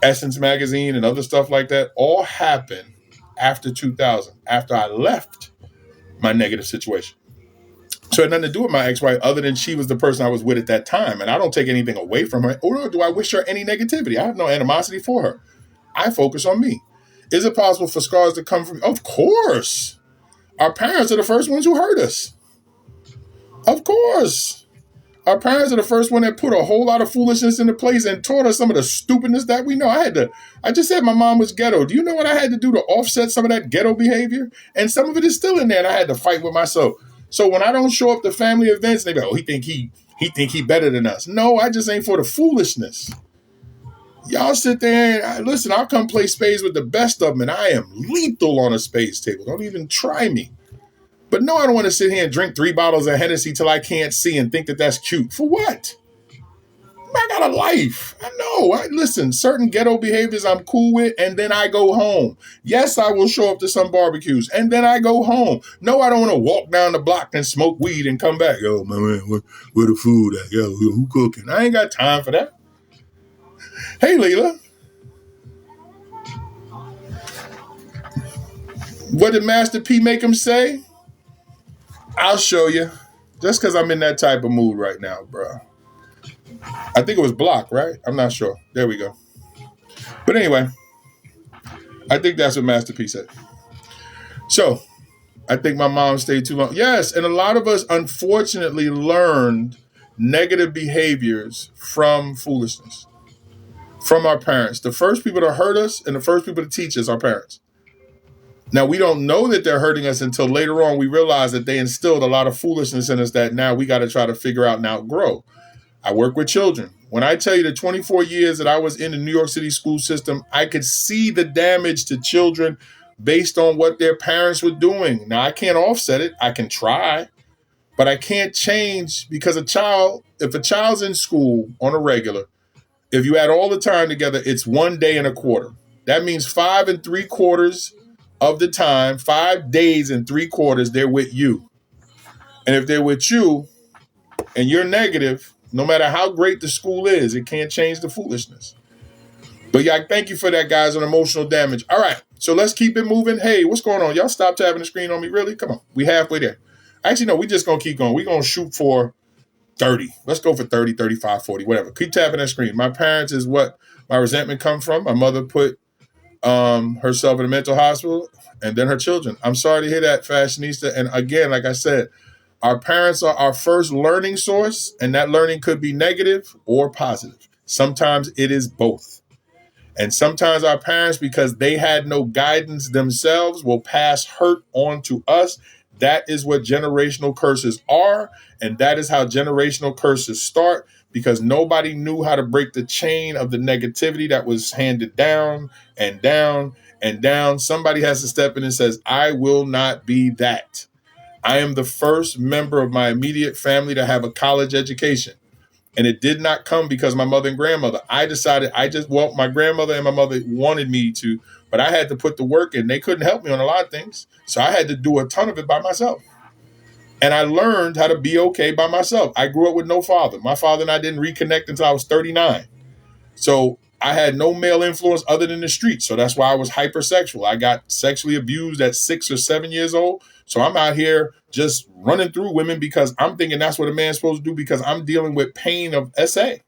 [SPEAKER 2] Essence magazine and other stuff like that, all happened after 2000, after I left my negative situation. So it had nothing to do with my ex-wife other than she was the person I was with at that time. And I don't take anything away from her, or do I wish her any negativity. I have no animosity for her. I focus on me. Is it possible for scars to come from? Of course. Our parents are the first ones who hurt us. Of course. Our parents are the first one that put a whole lot of foolishness into place and taught us some of the stupidness that we know. I just said my mom was ghetto. Do you know what I had to do to offset some of that ghetto behavior? And some of it is still in there, and I had to fight with myself. So when I don't show up to family events, they go, oh, he think he better than us. No, I just ain't for the foolishness. Y'all sit there and listen, I'll come play spades with the best of them, and I am lethal on a spades table. Don't even try me. But no, I don't want to sit here and drink 3 bottles of Hennessy till I can't see and think that that's cute. For what? I got a life. I know. Listen, certain ghetto behaviors I'm cool with, and then I go home. Yes, I will show up to some barbecues, and then I go home. No, I don't want to walk down the block and smoke weed and come back. Yo, my man, where the food at? Yo, who cooking? I ain't got time for that. Hey, Leela. What did Master P make him say? I'll show you. Just because I'm in that type of mood right now, bro. I think it was Block, right? I'm not sure. There we go. But anyway, I think that's what Master P said. So, I think my mom stayed too long. Yes, and a lot of us unfortunately learned negative behaviors from foolishness, from our parents. The first people to hurt us and the first people to teach us are parents. Now, we don't know that they're hurting us until later on we realize that they instilled a lot of foolishness in us that now we got to try to figure out and outgrow. I work with children. When I tell you the 24 years that I was in the New York City school system, I could see the damage to children based on what their parents were doing. Now, I can't offset it. I can try, but I can't change because if a child's in school on a regular, if you add all the time together, it's 1 day and a quarter. That means 5 3/4 of the time, 5 days and 3/4, they're with you. And if they're with you and you're negative, no matter how great the school is, it can't change the foolishness. But yeah, thank you for that, guys, on emotional damage. All right, so let's keep it moving. Hey, what's going on? Y'all stop tapping the screen on me, really? Come on, we halfway there. Actually, no, we just going to keep going. We're going to shoot for 30. Let's go for 30, 35, 40, whatever. Keep tapping that screen. My parents is what my resentment comes from. My mother put herself in a mental hospital, and then her children. I'm sorry to hear that, fashionista. And again, like I said, our parents are our first learning source, and that learning could be negative or positive. Sometimes it is both. And sometimes our parents, because they had no guidance themselves, will pass hurt on to us. That is what generational curses are. And that is how generational curses start, because nobody knew how to break the chain of the negativity that was handed down and down and down. Somebody has to step in and says, I will not be that. I am the first member of my immediate family to have a college education. And it did not come because my mother and grandmother. I decided my grandmother and my mother wanted me to, but I had to put the work in. They couldn't help me on a lot of things. So I had to do a ton of it by myself. And I learned how to be okay by myself. I grew up with no father. My father and I didn't reconnect until I was 39. So I had no male influence other than the streets. So that's why I was hypersexual. I got sexually abused at 6 or 7 years old. So I'm out here just running through women because I'm thinking that's what a man's supposed to do, because I'm dealing with pain of SA.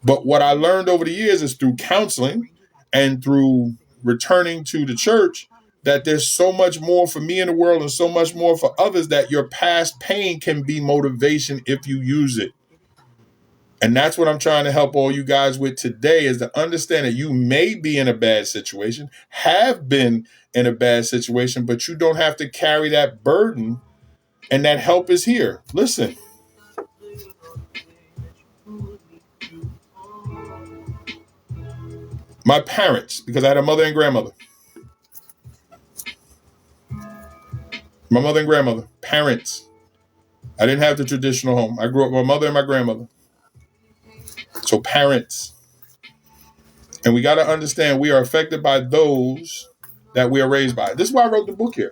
[SPEAKER 2] But what I learned over the years is through counseling and through returning to the church, that there's so much more for me in the world and so much more for others, that your past pain can be motivation if you use it. And that's what I'm trying to help all you guys with today, is to understand that you may be in a bad situation, have been in a bad situation, but you don't have to carry that burden, and that help is here. Listen. My parents, because I had a mother and grandmother. My mother and grandmother, parents. I didn't have the traditional home. I grew up with my mother and my grandmother. So parents. And we got to understand we are affected by those that we are raised by. This is why I wrote the book here.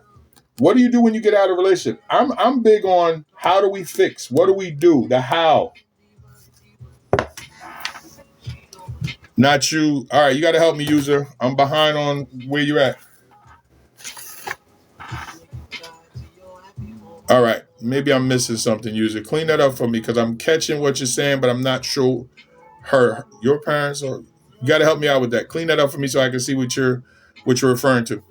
[SPEAKER 2] What do you do when you get out of a relationship? I'm big on how do we fix? What do we do? The how. Not you. All right, you got to help me, user. I'm behind on where you're at. All right, maybe I'm missing something, user. Clean that up for me, because I'm catching what you're saying, but I'm not sure your parents, or you got to help me out with that. Clean that up for me so I can see what you're referring to.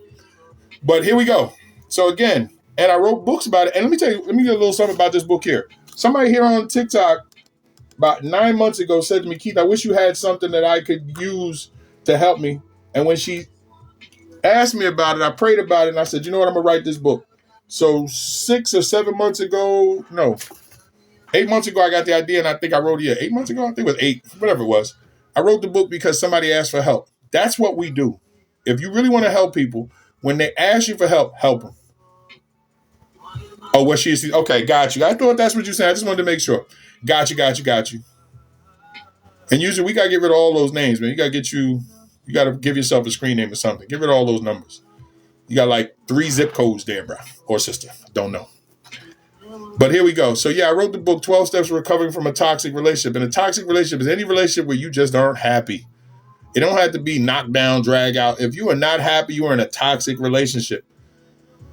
[SPEAKER 2] But here we go. So again, and I wrote books about it. And let me get a little something about this book here. Somebody here on TikTok about 9 months ago said to me, Keith, I wish you had something that I could use to help me. And when she asked me about it, I prayed about it, and I said, you know what, I'm going to write this book. So 6 or 7 months ago, no, 8 months ago, I got the idea, and I think I wrote it. 8 months ago, I think it was 8, whatever it was. I wrote the book because somebody asked for help. That's what we do. If you really want to help people, when they ask you for help, help them. Oh, what she is? Okay, got you. I thought that's what you said. I just wanted to make sure. Got you. And usually we got to get rid of all those names, man. You got to give yourself a screen name or something. Get rid of all those numbers. You got like 3 zip codes there, bro. Or sister. Don't know. But here we go. So yeah, I wrote the book, 12 Steps to Recovering from a Toxic Relationship. And a toxic relationship is any relationship where you just aren't happy. It don't have to be knocked down, drag out. If you are not happy, you are in a toxic relationship.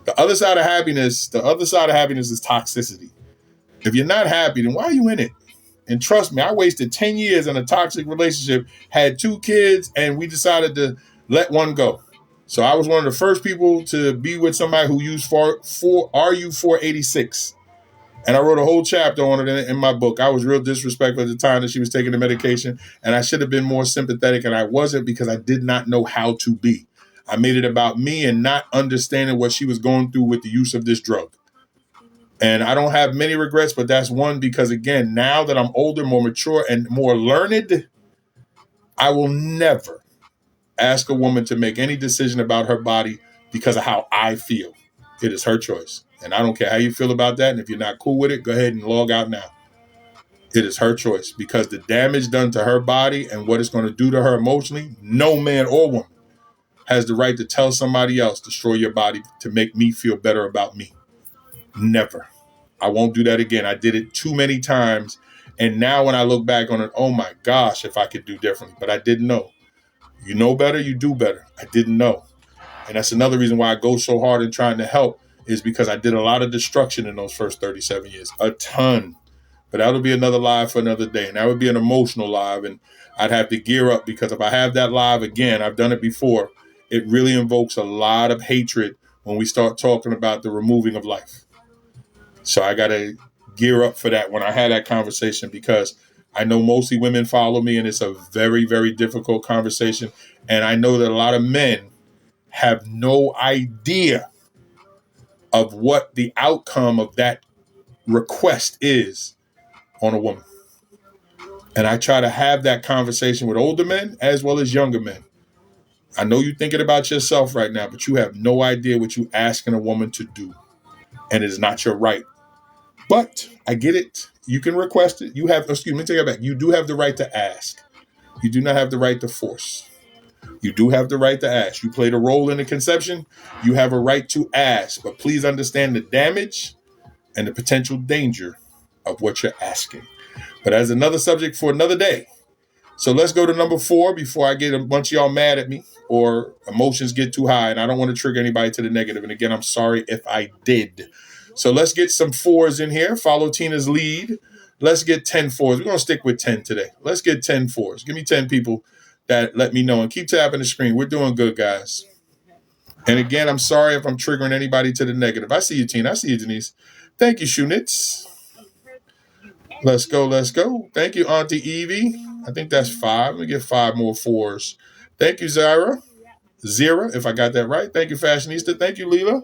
[SPEAKER 2] The other side of happiness is toxicity. If you're not happy, then why are you in it? And trust me, I wasted 10 years in a toxic relationship, had 2 kids, and we decided to let one go. So I was one of the first people to be with somebody who used RU486. And I wrote a whole chapter on it in my book. I was real disrespectful at the time that she was taking the medication, and I should have been more sympathetic, and I wasn't, because I did not know how to be. I made it about me and not understanding what she was going through with the use of this drug. And I don't have many regrets, but that's one, because again, now that I'm older, more mature, and more learned, I will never ask a woman to make any decision about her body because of how I feel. It is her choice. And I don't care how you feel about that. And if you're not cool with it, go ahead and log out now. It is her choice, because the damage done to her body and what it's going to do to her emotionally, no man or woman has the right to tell somebody else, destroy your body to make me feel better about me. Never. I won't do that again. I did it too many times. And now when I look back on it, oh my gosh, if I could do differently. But I didn't know. You know better, you do better. I didn't know. And that's another reason why I go so hard in trying to help, is because I did a lot of destruction in those first 37 years. A ton. But that'll be another live for another day. And that would be an emotional live. And I'd have to gear up, because if I have that live again, I've done it before, it really invokes a lot of hatred when we start talking about the removing of life. So I got to gear up for that when I had that conversation, because I know mostly women follow me, and it's a very, very difficult conversation. And I know that a lot of men have no idea of what the outcome of that request is on a woman. And I try to have that conversation with older men as well as younger men. I know you're thinking about yourself right now, but you have no idea what you're asking a woman to do. And it is not your right. But I get it. You can request it. You have, excuse me, take it back. You do have the right to ask. You do not have the right to force. You do have the right to ask. You played a role in the conception. You have a right to ask. But please understand the damage and the potential danger of what you're asking. But as another subject for another day. So let's go to number 4 before I get a bunch of y'all mad at me or emotions get too high. And I don't want to trigger anybody to the negative. And again, I'm sorry if I did. So let's get some 4s in here. Follow Tina's lead. Let's get 10 4s. We're going to stick with 10 today. Let's get 10 4s. Give me 10 people that let me know. And keep tapping the screen. We're doing good, guys. And again, I'm sorry if I'm triggering anybody to the negative. I see you, Tina. I see you, Denise. Thank you, Shunitz. Let's go. Let's go. Thank you, Auntie Evie. I think that's 5. Let me get 5 more 4s. Thank you, Zara. Zira, if I got that right. Thank you, Fashionista. Thank you, Leela.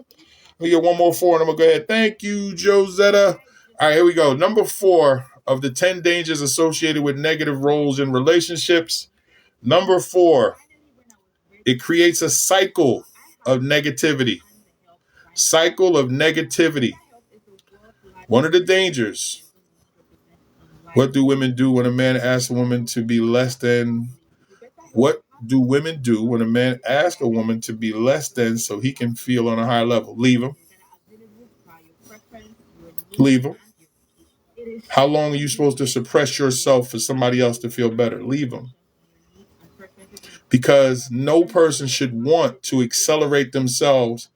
[SPEAKER 2] Let me get 1 more 4, and I'm going to go ahead. Thank you, Josetta. All right, here we go. Number 4 of the 10 dangers associated with negative roles in relationships. Number 4, it creates a cycle of negativity. Cycle of negativity. One of the dangers. What do women do when a man asks a woman to be less than? What do women do when a man asks a woman to be less than so he can feel on a higher level? Leave him. Leave him. How long are you supposed to suppress yourself for somebody else to feel better? Leave them. Because no person should want to accelerate themselves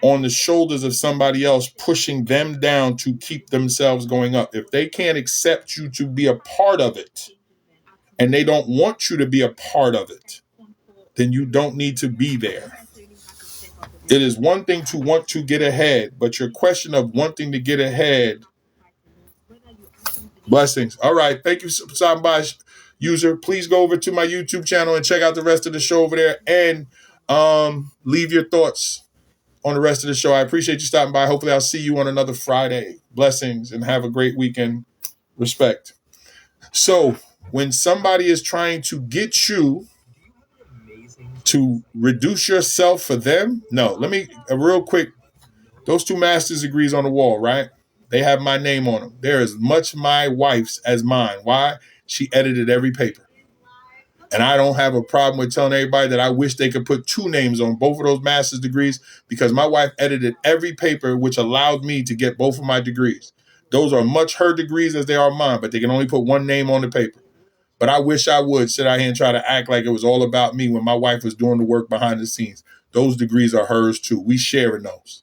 [SPEAKER 2] on the shoulders of somebody else, pushing them down to keep themselves going up. If they can't accept you to be a part of it, and they don't want you to be a part of it, then you don't need to be there. It is one thing to want to get ahead, but your question of wanting to get ahead. Blessings. All right. Thank you, Soundbite user. Please go over to my YouTube channel and check out the rest of the show over there, and leave your thoughts on the rest of the show. I appreciate you stopping by. Hopefully I'll see you on another Friday. Blessings, and have a great weekend. Respect. So when somebody is trying to get you to reduce yourself for them, no, let me, real quick, those 2 master's degrees on the wall, right? They have my name on them. They're as much my wife's as mine. Why? She edited every paper. And I don't have a problem with telling everybody that I wish they could put 2 names on both of those master's degrees, because my wife edited every paper, which allowed me to get both of my degrees. Those are much her degrees as they are mine, but they can only put 1 name on the paper. But I wish I would sit out here and try to act like it was all about me when my wife was doing the work behind the scenes. Those degrees are hers too. We sharing those.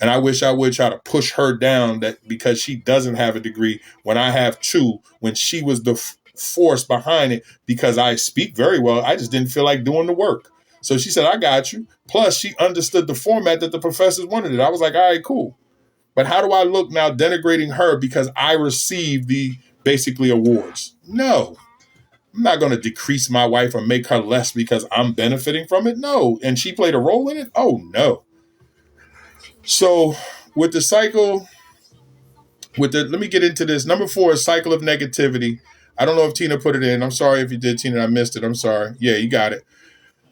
[SPEAKER 2] And I wish I would try to push her down that because she doesn't have a degree when I have 2, when she was the force behind it, because I speak very well. I just didn't feel like doing the work. So she said, I got you. Plus, she understood the format that the professors wanted it. I was like, all right, cool. But how do I look now denigrating her because I received the basically awards? No. I'm not going to decrease my wife or make her less because I'm benefiting from it. No. And she played a role in it? Oh, no. So with the cycle, let me get into this. Number 4 is cycle of negativity. I don't know if Tina put it in. I'm sorry if you did, Tina. I missed it. I'm sorry. Yeah, you got it.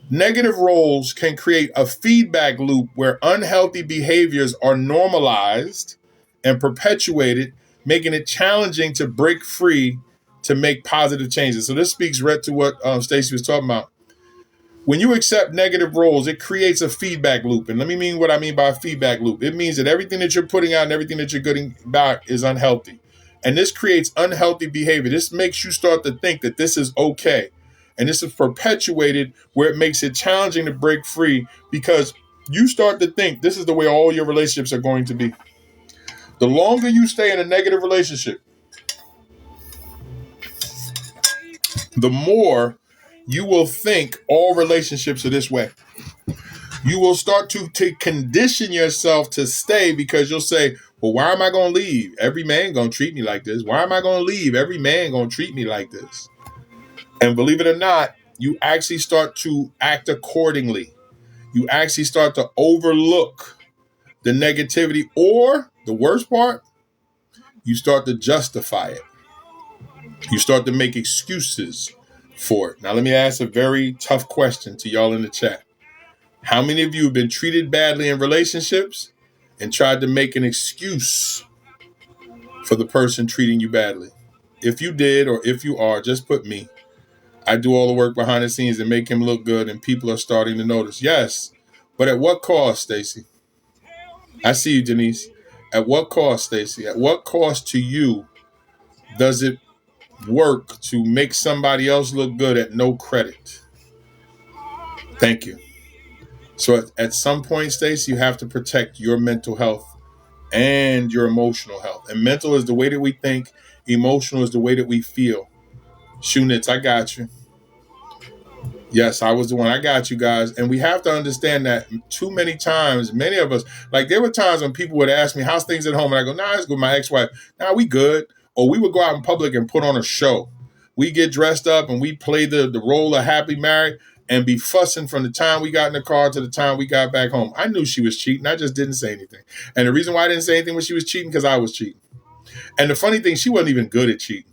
[SPEAKER 2] Negative roles can create a feedback loop where unhealthy behaviors are normalized and perpetuated, making it challenging to break free to make positive changes. So this speaks right to what Stacey was talking about. When you accept negative roles, it creates a feedback loop. And let me mean what I mean by a feedback loop. It means that everything that you're putting out and everything that you're getting back is unhealthy. And this creates unhealthy behavior. This makes you start to think that this is okay. And this is perpetuated where it makes it challenging to break free because you start to think this is the way all your relationships are going to be. The longer you stay in a negative relationship, the more you will think all relationships are this way. You will start to condition yourself to stay because you'll say, well, why am I going to leave? Every man going to treat me like this. Why am I going to leave? Every man going to treat me like this. And believe it or not, you actually start to act accordingly. You actually start to overlook the negativity, or the worst part, you start to justify it. You start to make excuses for it. Now, let me ask a very tough question to y'all in the chat. How many of you have been treated badly in relationships and tried to make an excuse for the person treating you badly? If you did, or if you are, just put me. I do all the work behind the scenes and make him look good, and people are starting to notice. Yes, but at what cost, Stacy? I see you, Denise. At what cost, Stacy? At what cost to you does it work to make somebody else look good at no credit? Thank you. So at some point, Stacy, you have to protect your mental health and your emotional health. And mental is the way that we think. Emotional is the way that we feel. Shunitz, I got you. Yes, I was the one. I got you guys. And we have to understand that too many times, many of us, like there were times when people would ask me, how's things at home? And I go, nah, it's good with my ex-wife. Nah, we good. Or we would go out in public and put on a show. We get dressed up and we play the role of happy married and be fussing from the time we got in the car to the time we got back home. I knew she was cheating. I just didn't say anything. And the reason why I didn't say anything when she was cheating, because I was cheating. And the funny thing, she wasn't even good at cheating.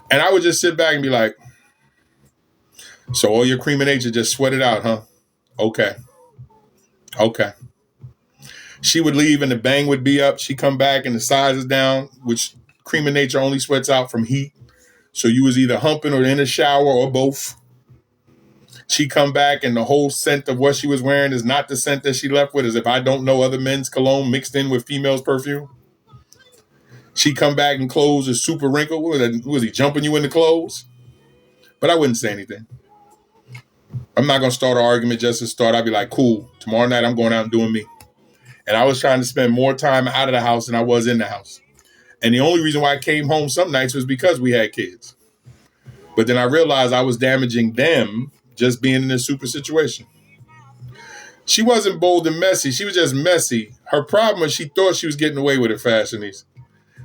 [SPEAKER 2] And I would just sit back and be like, so all your cream of nature just sweat it out, huh? Okay. She would leave and the bang would be up. She'd come back and the size is down, which cream of nature only sweats out from heat. So you was either humping or in a shower or both. She come back and the whole scent of what she was wearing is not the scent that she left with, as if I don't know other men's cologne mixed in with females' perfume. She come back and clothes is super wrinkled. Was he jumping you in the clothes? But I wouldn't say anything. I'm not going to start an argument just to start. I'd be like, cool, tomorrow night I'm going out and doing me. And I was trying to spend more time out of the house than I was in the house. And the only reason why I came home some nights was because we had kids. But then I realized I was damaging them just being in this super situation. She wasn't bold and messy. She was just messy. Her problem was she thought she was getting away with it, fashionista.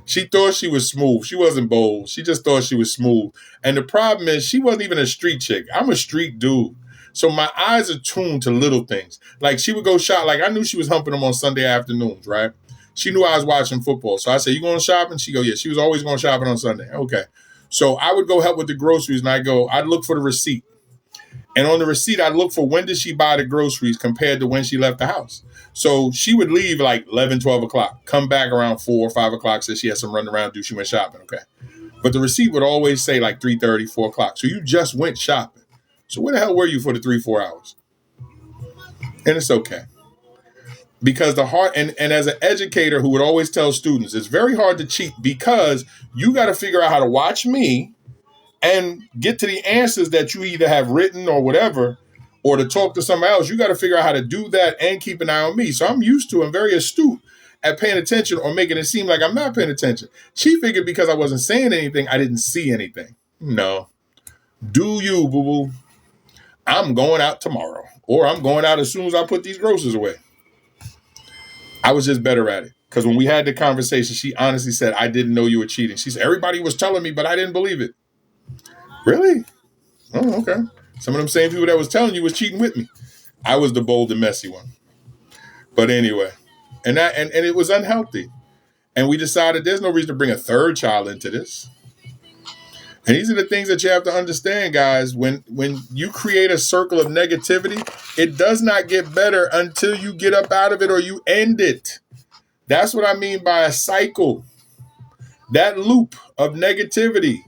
[SPEAKER 2] She thought she was smooth. She wasn't bold. She just thought she was smooth. And the problem is she wasn't even a street chick. I'm a street dude. So my eyes are tuned to little things. Like she would go shop. Like I knew she was humping them on Sunday afternoons, right? She knew I was watching football. So I said, you going shopping? She go, yeah. She was always going shopping on Sunday. Okay. So I would go help with the groceries and I'd look for the receipt. And on the receipt, I'd look for when did she buy the groceries compared to when she left the house. So she would leave like 11, 12 o'clock, come back around 4 or 5 o'clock, said she had some run around, she went shopping, okay? But the receipt would always say like 3:30, 4 o'clock. So you just went shopping. So where the hell were you for the 3-4 hours? And it's okay. Because the heart, and as an educator who would always tell students, it's very hard to cheat because you got to figure out how to watch me and get to the answers that you either have written or whatever, or to talk to somebody else. You got to figure out how to do that and keep an eye on me. So I'm used to and very astute at paying attention or making it seem like I'm not paying attention. She figured because I wasn't saying anything, I didn't see anything. No. Do you, boo-boo. I'm going out tomorrow, or I'm going out as soon as I put these groceries away. I was just better at it. Because when we had the conversation, she honestly said, I didn't know you were cheating. She said, everybody was telling me, but I didn't believe it. Really? Oh, okay. Some of them same people that was telling you was cheating with me. I was the bold and messy one. But anyway, and it was unhealthy. And we decided there's no reason to bring a third child into this. And these are the things that you have to understand, guys. When you create a circle of negativity, it does not get better until you get up out of it or you end it. That's what I mean by a cycle. That loop of negativity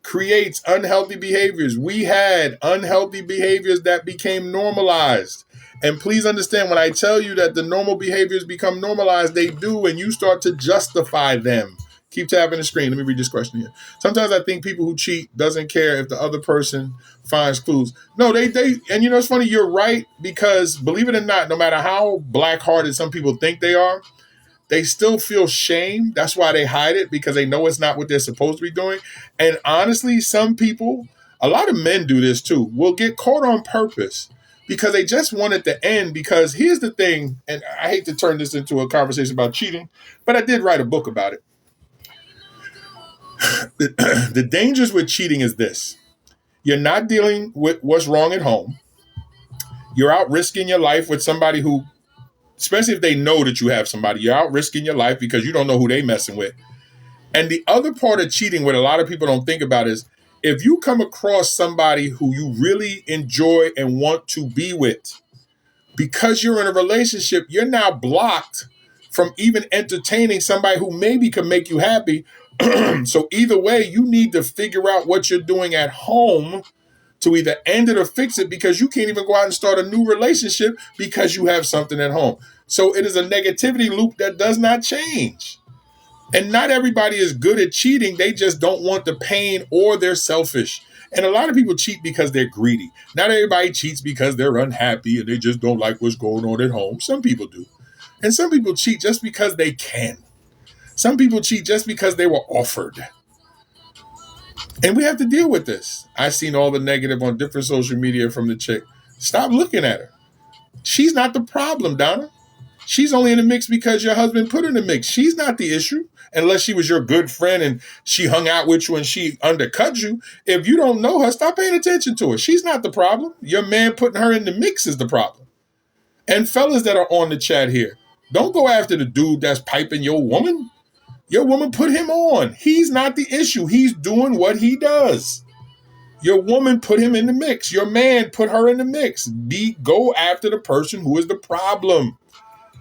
[SPEAKER 2] creates unhealthy behaviors. We had unhealthy behaviors that became normalized. And please understand, when I tell you that the normal behaviors become normalized, they do, and you start to justify them. Keep tapping the screen. Let me read this question here. Sometimes I think people who cheat doesn't care if the other person finds clues. No, they, and you know, it's funny, you're right, because believe it or not, no matter how black-hearted some people think they are, they still feel shame. That's why they hide it, because they know it's not what they're supposed to be doing. And honestly, some people, a lot of men do this too, will get caught on purpose because they just want it to end. Because here's the thing, and I hate to turn this into a conversation about cheating, but I did write a book about it. The dangers with cheating is this. You're not dealing with what's wrong at home. You're out risking your life with somebody who, especially if they know that you have somebody, you're out risking your life because you don't know who they messing with. And the other part of cheating, what a lot of people don't think about, is if you come across somebody who you really enjoy and want to be with, because you're in a relationship, you're now blocked from even entertaining somebody who maybe can make you happy. So either way, you need to figure out what you're doing at home to either end it or fix it, because you can't even go out and start a new relationship because you have something at home. So it is a negativity loop that does not change. And not everybody is good at cheating. They just don't want the pain, or they're selfish. And a lot of people cheat because they're greedy. Not everybody cheats because they're unhappy and they just don't like what's going on at home. Some people do. And some people cheat just because they can. Some people cheat just because they were offered. And we have to deal with this. I've seen all the negative on different social media from the chick. Stop looking at her. She's not the problem, Donna. She's only in the mix because your husband put her in the mix. She's not the issue, unless she was your good friend and she hung out with you and she undercut you. If you don't know her, stop paying attention to her. She's not the problem. Your man putting her in the mix is the problem. And fellas that are on the chat here, don't go after the dude that's piping your woman. Your woman put him on. He's not the issue. He's doing what he does. Your woman put him in the mix. Your man put her in the mix. Go after the person who is the problem.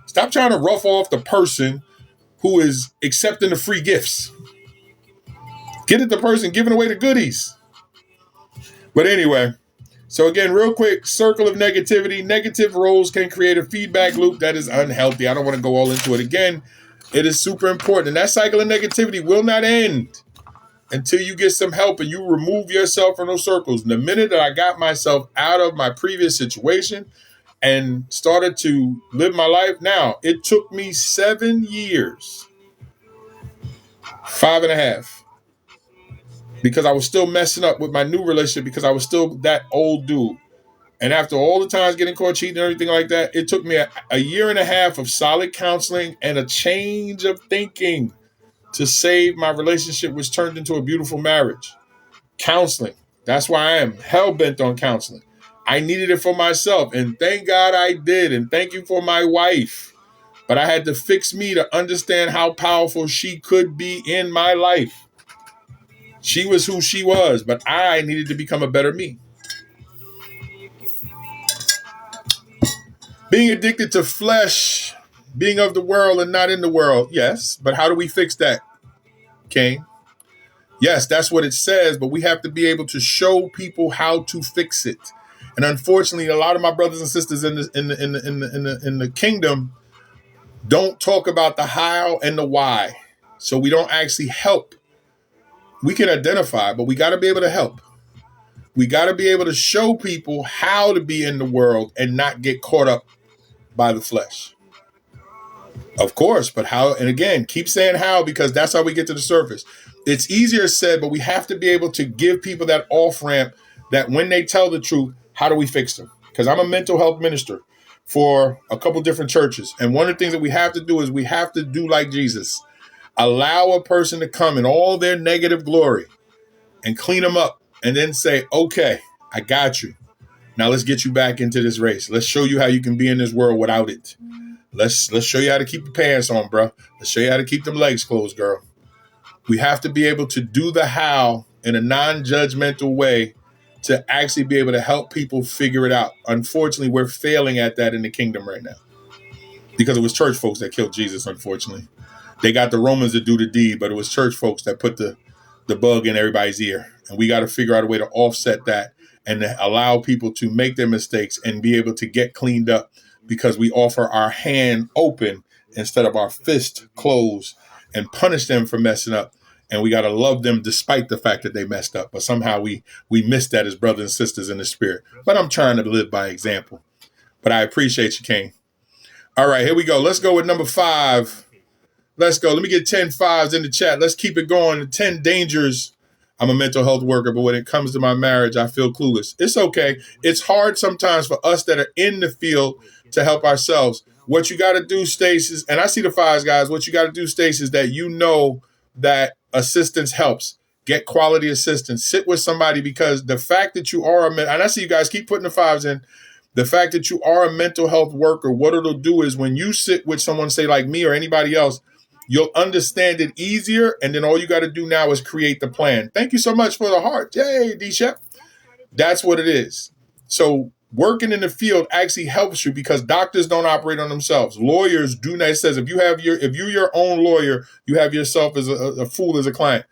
[SPEAKER 2] Stop trying to rough off the person who is accepting the free gifts. Get at the person giving away the goodies. But anyway, so again, real quick, circle of negativity. Negative roles can create a feedback loop that is unhealthy. I don't want to go all into it again. It is super important. And that cycle of negativity will not end until you get some help and you remove yourself from those circles. And the minute that I got myself out of my previous situation and started to live my life now, it took me 7 years, 5.5, because I was still messing up with my new relationship because I was still that old dude. And after all the times getting caught cheating and everything like that, it took me a year and a half of solid counseling and a change of thinking to save my relationship, which turned into a beautiful marriage. Counseling. That's why I am hell-bent on counseling. I needed it for myself, and thank God I did, and thank you for my wife. But I had to fix me to understand how powerful she could be in my life. She was who she was, but I needed to become a better me. Being addicted to flesh, being of the world and not in the world. Yes, but how do we fix that, Kane? Yes, that's what it says, but we have to be able to show people how to fix it. And unfortunately, a lot of my brothers and sisters in the kingdom don't talk about the how and the why. So we don't actually help. We can identify, but we got to be able to help. We got to be able to show people how to be in the world and not get caught up by the flesh. Of course, but how? And again, keep saying how, because that's how we get to the surface. It's easier said, but we have to be able to give people that off ramp that when they tell the truth, how do we fix them? Because I'm a mental health minister for a couple different churches. And one of the things that we have to do is we have to do like Jesus. Allow a person to come in all their negative glory and clean them up and then say, okay, I got you. Now let's get you back into this race. Let's show you how you can be in this world without it. Let's show you how to keep your pants on, bro. Let's show you how to keep them legs closed, girl. We have to be able to do the how in a non-judgmental way to actually be able to help people figure it out. Unfortunately, we're failing at that in the kingdom right now because it was church folks that killed Jesus, unfortunately. They got the Romans to do the deed, but it was church folks that put the bug in everybody's ear. And we got to figure out a way to offset that and to allow people to make their mistakes and be able to get cleaned up, because we offer our hand open instead of our fist closed, and punish them for messing up. And we got to love them despite the fact that they messed up. But somehow we miss that as brothers and sisters in the spirit. But I'm trying to live by example. But I appreciate you, King. All right, here we go. Let's go with number 5. Let's go. Let me get 10 fives in the chat. Let's keep it going. 10 dangers. I'm a mental health worker, but when it comes to my marriage, I feel clueless. It's okay. It's hard sometimes for us that are in the field to help ourselves. What you got to do, Stace, is, and I see the fives, guys. What you got to do, Stace, is that you know that assistance helps. Get quality assistance. Sit with somebody, because the fact that you are and I see you guys keep putting the fives in. The fact that you are a mental health worker, what it'll do is when you sit with someone, say like me or anybody else, you'll understand it easier. And then all you got to do now is create the plan. Thank you so much for the heart. Yay, D-Shep. That's what it is. So working in the field actually helps you, because doctors don't operate on themselves. Lawyers do not. It says if you're your own lawyer, you have yourself as a fool as a client.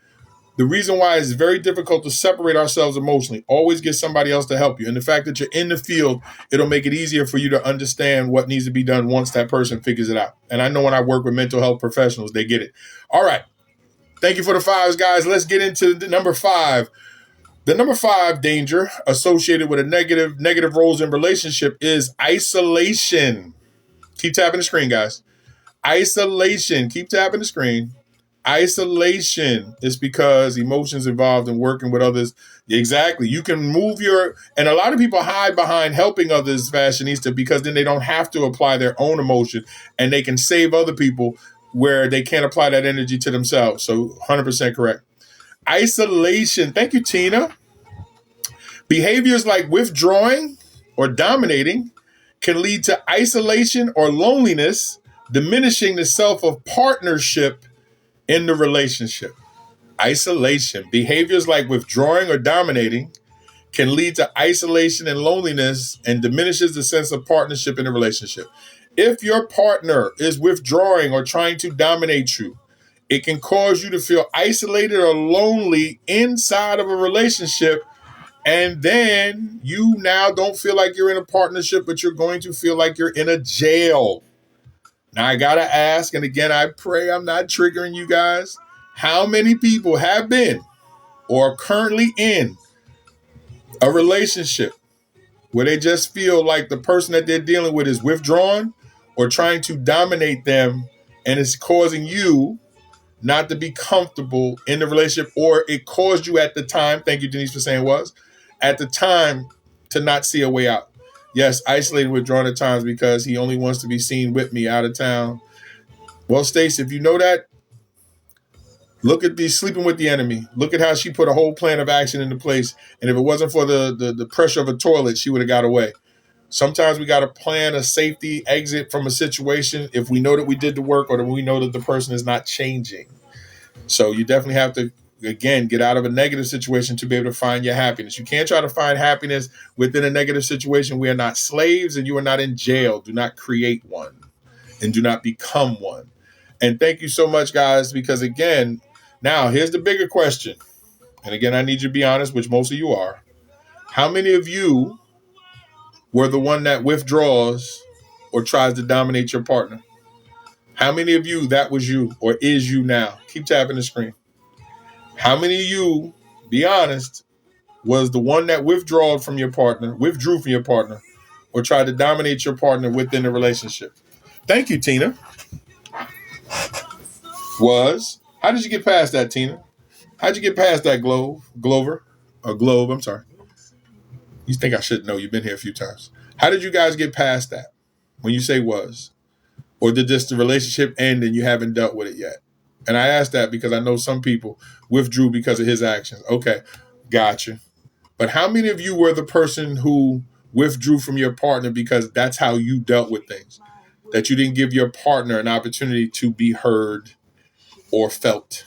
[SPEAKER 2] The reason why it's very difficult to separate ourselves emotionally, always get somebody else to help you. And the fact that you're in the field, it'll make it easier for you to understand what needs to be done once that person figures it out. And I know when I work with mental health professionals, they get it. All right. Thank you for the fives, guys. Let's get into the number 5. The number 5 danger associated with a negative roles in relationship is isolation. Keep tapping the screen, guys. Isolation. Keep tapping the screen. Isolation is because emotions involved in working with others. Exactly. You can move and a lot of people hide behind helping others, fashionista, because then they don't have to apply their own emotion, and they can save other people where they can't apply that energy to themselves. So 100% correct. Isolation. Thank you, Tina. Behaviors like withdrawing or dominating can lead to isolation or loneliness, diminishing the self of partnership in the relationship. Isolation. Behaviors like withdrawing or dominating can lead to isolation and loneliness, and diminishes the sense of partnership in a relationship. If your partner is withdrawing or trying to dominate you, it can cause you to feel isolated or lonely inside of a relationship. And then you now don't feel like you're in a partnership, but you're going to feel like you're in a jail. Now, I got to ask, and again, I pray I'm not triggering you guys, how many people have been or are currently in a relationship where they just feel like the person that they're dealing with is withdrawn or trying to dominate them, and it's causing you not to be comfortable in the relationship, or it caused you at the time, thank you, Denise, for saying at the time, to not see a way out. Yes, isolated, withdrawn at times because he only wants to be seen with me out of town. Well, Stacey, if you know that, look at the sleeping with the enemy. Look at how she put a whole plan of action into place. And if it wasn't for the pressure of a toilet, she would have got away. Sometimes we got to plan a safety exit from a situation if we know that we did the work, or that we know that the person is not changing. So you definitely have to, again, get out of a negative situation to be able to find your happiness. You can't try to find happiness within a negative situation. We are not slaves, and you are not in jail. Do not create one, and do not become one. And thank you so much, guys, because again, now here's the bigger question. And again, I need you to be honest, which most of you are. How many of you were the one that withdraws or tries to dominate your partner? How many of you, that was you or is you now? Keep tapping the screen. How many of you, be honest, was the one that withdrew from your partner, or tried to dominate your partner within the relationship? Thank you, Tina. How did you get past that, Tina? How'd you get past that, Glover? Or Globe, I'm sorry. You think I should know. You've been here a few times. How did you guys get past that when you say was? Or did just the relationship end and you haven't dealt with it yet? And I ask that because I know some people withdrew because of his actions. Okay, gotcha. But how many of you were the person who withdrew from your partner because that's how you dealt with things? That you didn't give your partner an opportunity to be heard or felt?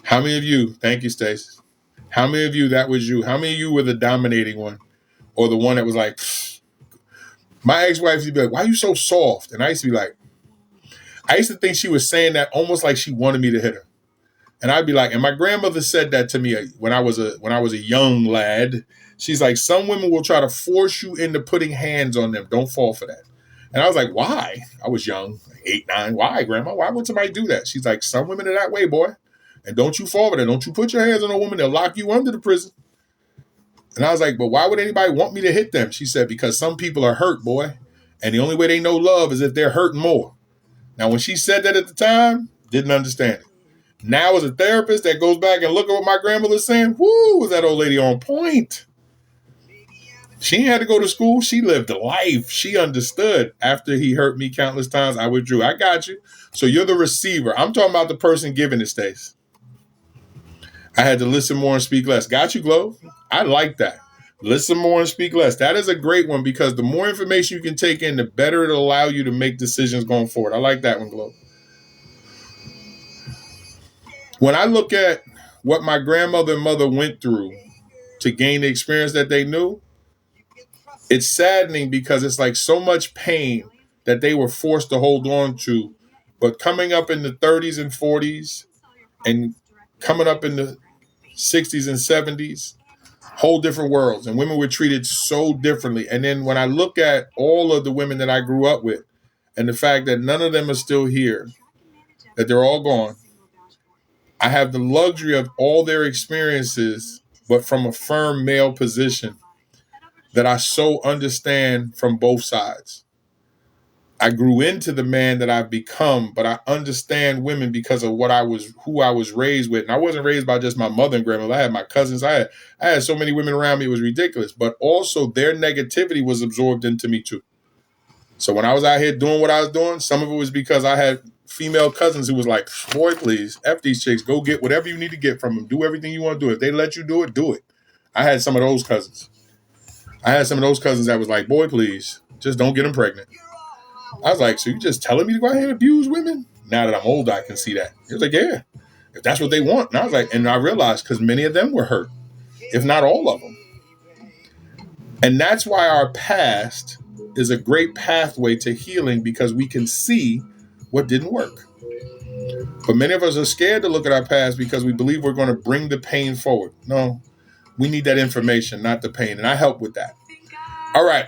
[SPEAKER 2] How many of you, thank you, Stacey. How many of you, that was you? How many of you were the dominating one? Or the one that was like, pfft. My ex-wife used to be like, why are you so soft? And I used to be like, I used to think she was saying that almost like she wanted me to hit her. And I'd be like, and my grandmother said that to me when I was a young lad. She's like, some women will try to force you into putting hands on them. Don't fall for that. And I was like, why? I was young, 8, 9. Why, grandma? Why would somebody do that? She's like, some women are that way, boy. And don't you fall for that. Don't you put your hands on a woman. They'll lock you under the prison. And I was like, but why would anybody want me to hit them? She said, because some people are hurt, boy. And the only way they know love is if they're hurting more. Now, when she said that at the time, didn't understand it. Now, as a therapist that goes back and look at what my grandmother's saying, whoo, was that old lady on point. She ain't had to go to school. She lived a life. She understood. After he hurt me countless times, I withdrew. I got you. So you're the receiver. I'm talking about the person giving it, Stace. I had to listen more and speak less. Got you, Glow. I like that. Listen more and speak less. That is a great one because the more information you can take in, the better it'll allow you to make decisions going forward. I like that one, Glow. When I look at what my grandmother and mother went through to gain the experience that they knew, it's saddening because it's like so much pain that they were forced to hold on to. But coming up in the 30s and 40s and coming up in the 60s and 70s, whole different worlds. And women were treated so differently. And then when I look at all of the women that I grew up with and the fact that none of them are still here, that they're all gone, I have the luxury of all their experiences, but from a firm male position that I so understand from both sides. I grew into the man that I've become, but I understand women because of who I was raised with. And I wasn't raised by just my mother and grandmother. I had my cousins. I had so many women around me, it was ridiculous. But also their negativity was absorbed into me too. So when I was out here doing what I was doing, some of it was because I had female cousins who was like, boy, please, F these chicks, go get whatever you need to get from them. Do everything you want to do. If they let you do it, do it. I had some of those cousins. That was like, boy, please, just don't get them pregnant. I was like, so you just telling me to go ahead and abuse women? Now that I'm older, I can see that. He was like, yeah, if that's what they want. And I was like, and I realized because many of them were hurt, if not all of them. And that's why our past is a great pathway to healing because we can see what didn't work. But many of us are scared to look at our past because we believe we're going to bring the pain forward. No, we need that information, not the pain. And I help with that. All right.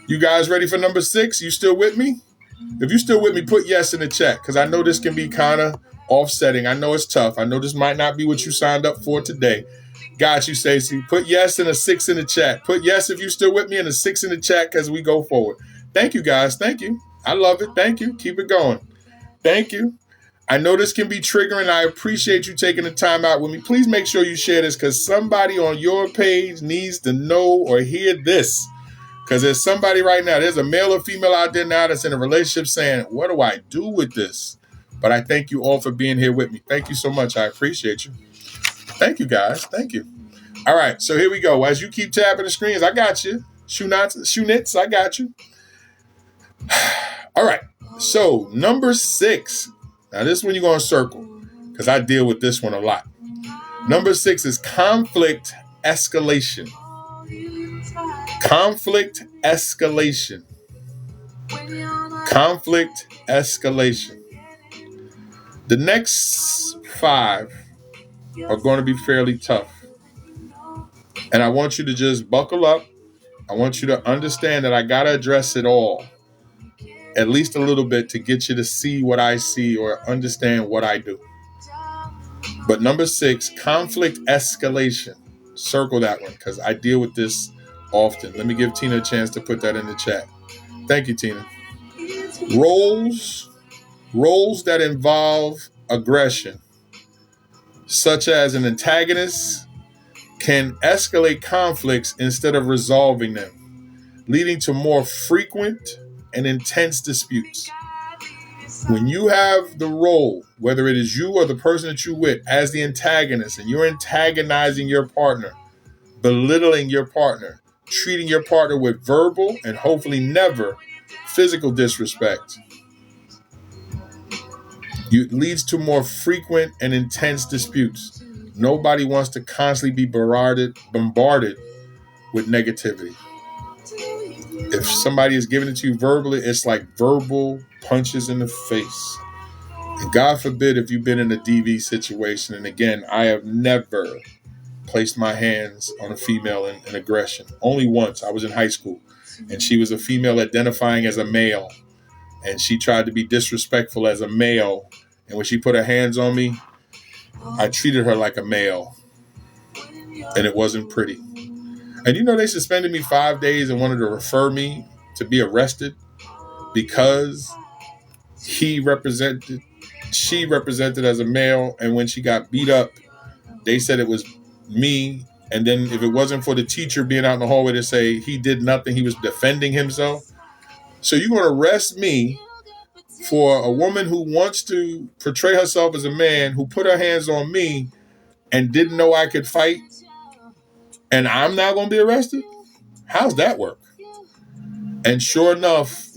[SPEAKER 2] You guys ready for number 6? You still with me? If you're still with me, put yes in the chat because I know this can be kind of offsetting. I know it's tough. I know this might not be what you signed up for today. Got you, Stacey. Put yes and a 6 in the chat. Put yes if you're still with me and a 6 in the chat as we go forward. Thank you, guys. Thank you. I love it. Thank you. Keep it going. Thank you. I know this can be triggering. I appreciate you taking the time out with me. Please make sure you share this because somebody on your page needs to know or hear this. Because there's somebody right now, there's a male or female out there now that's in a relationship saying, what do I do with this? But I thank you all for being here with me. Thank you so much. I appreciate you. Thank you, guys. Thank you. All right. So here we go. As you keep tapping the screens, I got you. Shoe knits, I got you. All right. So number 6. Now this one you're going to circle because I deal with this one a lot. Number 6 is conflict escalation. Conflict escalation. Conflict escalation. The next 5 are going to be fairly tough. And I want you to just buckle up. I want you to understand that I got to address it all. At least a little bit to get you to see what I see or understand what I do. But number 6, conflict escalation. Circle that one because I deal with this often. Let me give Tina a chance to put that in the chat. Thank you, Tina. Roles that involve aggression, such as an antagonist, can escalate conflicts instead of resolving them, leading to more frequent and intense disputes. When you have the role, whether it is you or the person that you're with, as the antagonist, and you're antagonizing your partner, belittling your partner, treating your partner with verbal and hopefully never physical disrespect, it leads to more frequent and intense disputes. Nobody wants to constantly be bombarded with negativity. If somebody is giving it to you verbally, it's like verbal punches in the face. And God forbid if you've been in a DV situation. And again, I have never placed my hands on a female in aggression. Only once. I was in high school, and she was a female identifying as a male, and she tried to be disrespectful as a male. And when she put her hands on me, I treated her like a male, and it wasn't pretty. And they suspended me 5 days and wanted to refer me to be arrested because she represented as a male, and when she got beat up, they said it was me. And then if it wasn't for the teacher being out in the hallway to say he did nothing, he was defending himself. So you're going to arrest me for a woman who wants to portray herself as a man, who put her hands on me and didn't know I could fight, and I'm not going to be arrested? How's that work? And sure enough,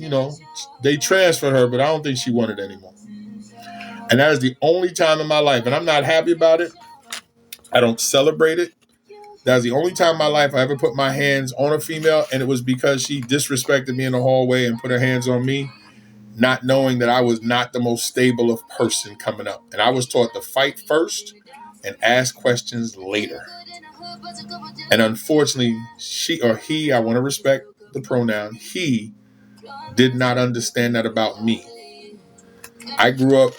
[SPEAKER 2] they transferred her, but I don't think she wanted it anymore. And that is the only time in my life, and I'm not happy about it. I don't celebrate it. That was the only time in my life I ever put my hands on a female, and it was because she disrespected me in the hallway and put her hands on me, not knowing that I was not the most stable of person coming up. And I was taught to fight first and ask questions later. And unfortunately, she or he, I want to respect the pronoun, he did not understand that about me. I grew up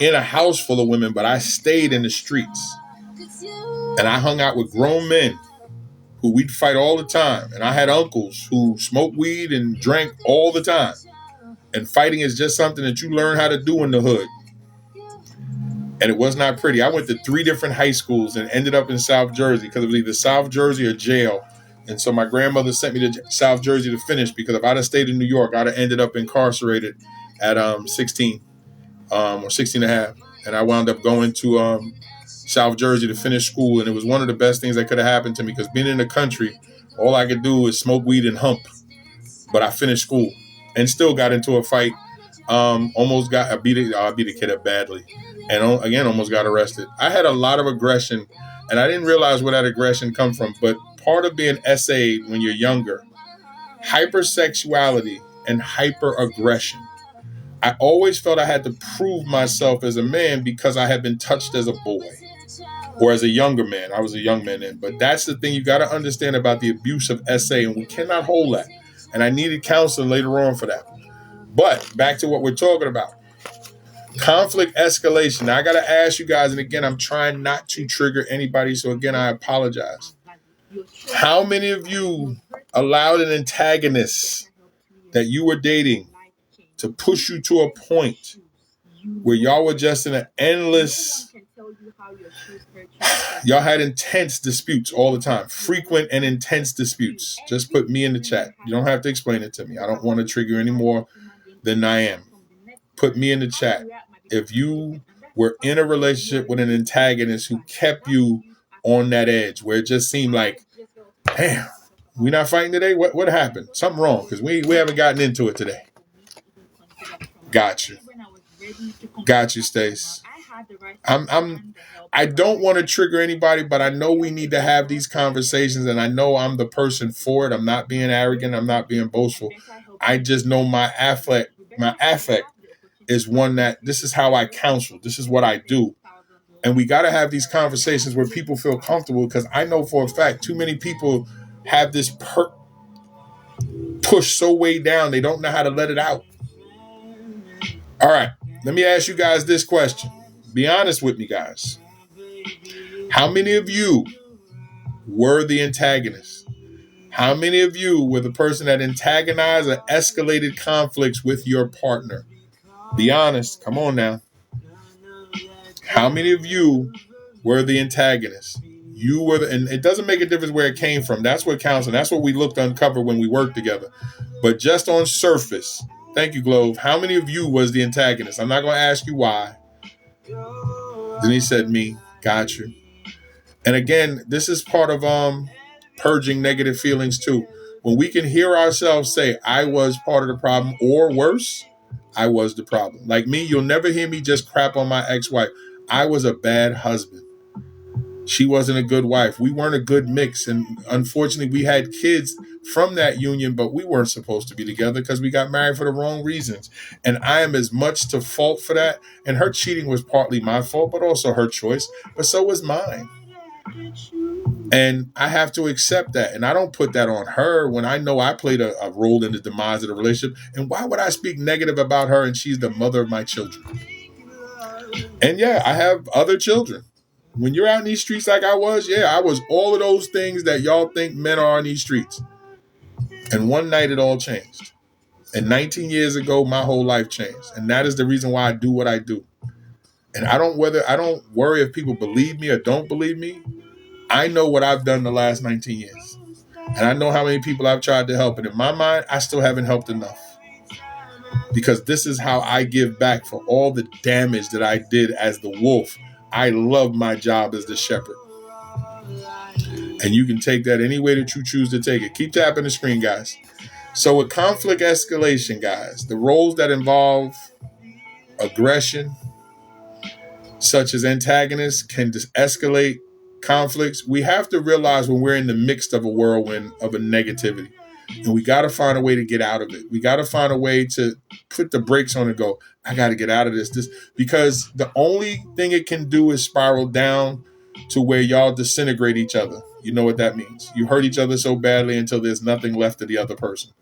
[SPEAKER 2] in a house full of women, but I stayed in the streets. And I hung out with grown men who we'd fight all the time. And I had uncles who smoked weed and drank all the time. And fighting is just something that you learn how to do in the hood. And it was not pretty. I went to 3 different high schools and ended up in South Jersey because it was either South Jersey or jail. And so my grandmother sent me to South Jersey to finish, because if I'd have stayed in New York, I'd have ended up incarcerated at 16 or 16 and a half. And I wound up going to South Jersey to finish school. And it was one of the best things that could have happened to me, because being in the country, all I could do is smoke weed and hump. But I finished school and still got into a fight. Almost got I beat a kid up badly, and again almost got arrested. I had a lot of aggression, and I didn't realize where that aggression come from. But part of being essayed when you're younger, hypersexuality and hyperaggression. I always felt I had to prove myself as a man because I had been touched as a boy or as a younger man. I was a young man then. But that's the thing you got to understand about the abuse of SA, and we cannot hold that. And I needed counseling later on for that. But back to what we're talking about. Conflict escalation. Now, I got to ask you guys, and again, I'm trying not to trigger anybody, so again, I apologize. How many of you allowed an antagonist that you were dating to push you to a point where y'all were just in an endless... Y'all had intense disputes all the time. Frequent and intense disputes. Just put me in the chat. You don't have to explain it to me. I don't want to trigger any more than I am. Put me in the chat. If you were in a relationship with an antagonist who kept you on that edge, where it just seemed like, damn, we not fighting today? What happened? Something wrong, because we haven't gotten into it today. Got you, Stace. I don't want to trigger anybody, but I know we need to have these conversations, and I know I'm the person for it. I'm not being arrogant. I'm not being boastful. I just know my affect is one that this is how I counsel. This is what I do. And we got to have these conversations where people feel comfortable, because I know for a fact too many people have this push so way down they don't know how to let it out. All right, let me ask you guys this question. Be honest with me, guys. How many of you were the antagonist? How many of you were the person that antagonized or escalated conflicts with your partner? Be honest. Come on now. How many of you were the antagonist? You were and it doesn't make a difference where it came from. That's what counts, and that's what we looked to uncover when we worked together. But just on surface, thank you, Glove. How many of you was the antagonist? I'm not going to ask you why. Then he said me. Got you. And again, this is part of purging negative feelings too. When we can hear ourselves say, I was part of the problem, or worse, I was the problem. Like me, you'll never hear me just crap on my ex-wife. I was a bad husband. She wasn't a good wife. We weren't a good mix. And unfortunately, we had kids from that union, but we weren't supposed to be together because we got married for the wrong reasons. And I am as much to fault for that. And her cheating was partly my fault, but also her choice. But so was mine. And I have to accept that. And I don't put that on her when I know I played a role in the demise of the relationship. And why would I speak negative about her and she's the mother of my children? And yeah, I have other children. When you're out in these streets like I was, yeah, I was all of those things that y'all think men are in these streets. And one night it all changed. And 19 years ago, my whole life changed. And that is the reason why I do what I do. And I don't worry if people believe me or don't believe me. I know what I've done the last 19 years. And I know how many people I've tried to help. And in my mind, I still haven't helped enough. Because this is how I give back for all the damage that I did as the wolf. I love my job as the shepherd. And you can take that any way that you choose to take it. Keep tapping the screen, guys. So with conflict escalation, guys, the roles that involve aggression, such as antagonists, can escalate conflicts. We have to realize when we're in the midst of a whirlwind of a negativity. And we got to find a way to get out of it. We got to find a way to put the brakes on and go, I got to get out of this. Because the only thing it can do is spiral down to where y'all disintegrate each other. You know what that means. You hurt each other so badly until there's nothing left of the other person.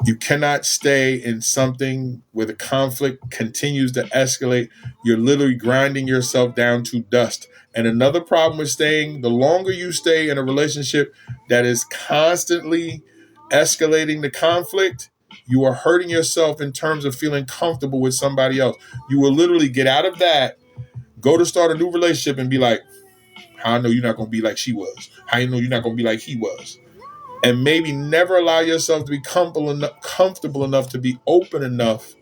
[SPEAKER 2] You cannot stay in something where the conflict continues to escalate. You're literally grinding yourself down to dust. And another problem with staying, the longer you stay in a relationship that is constantly escalating the conflict, you are hurting yourself in terms of feeling comfortable with somebody else. You will literally get out of that, go to start a new relationship and be like, how I know you're not going to be like she was? How you know you're not going to be like he was? And maybe never allow yourself to be comfortable enough to be open enough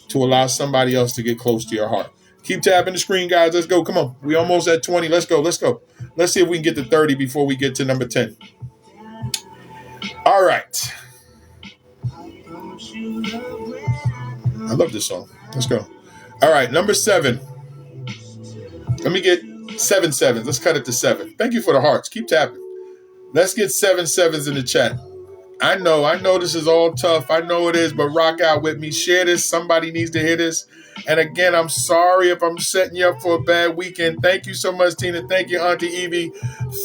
[SPEAKER 2] to allow somebody else to get close to your heart. Keep tapping the screen, guys. Let's go. Come on. We almost at 20. Let's go. Let's see if we can get to 30 before we get to number 10. All right. I love this song. Let's go. All right. Number 7. Let me get 7 sevens. Let's cut it to 7. Thank you for the hearts. Keep tapping. Let's get 7 sevens in the chat. I know this is all tough. I know it is, but rock out with me. Share this. Somebody needs to hear this. And again, I'm sorry if I'm setting you up for a bad weekend. Thank you so much, Tina. Thank you, Auntie Evie.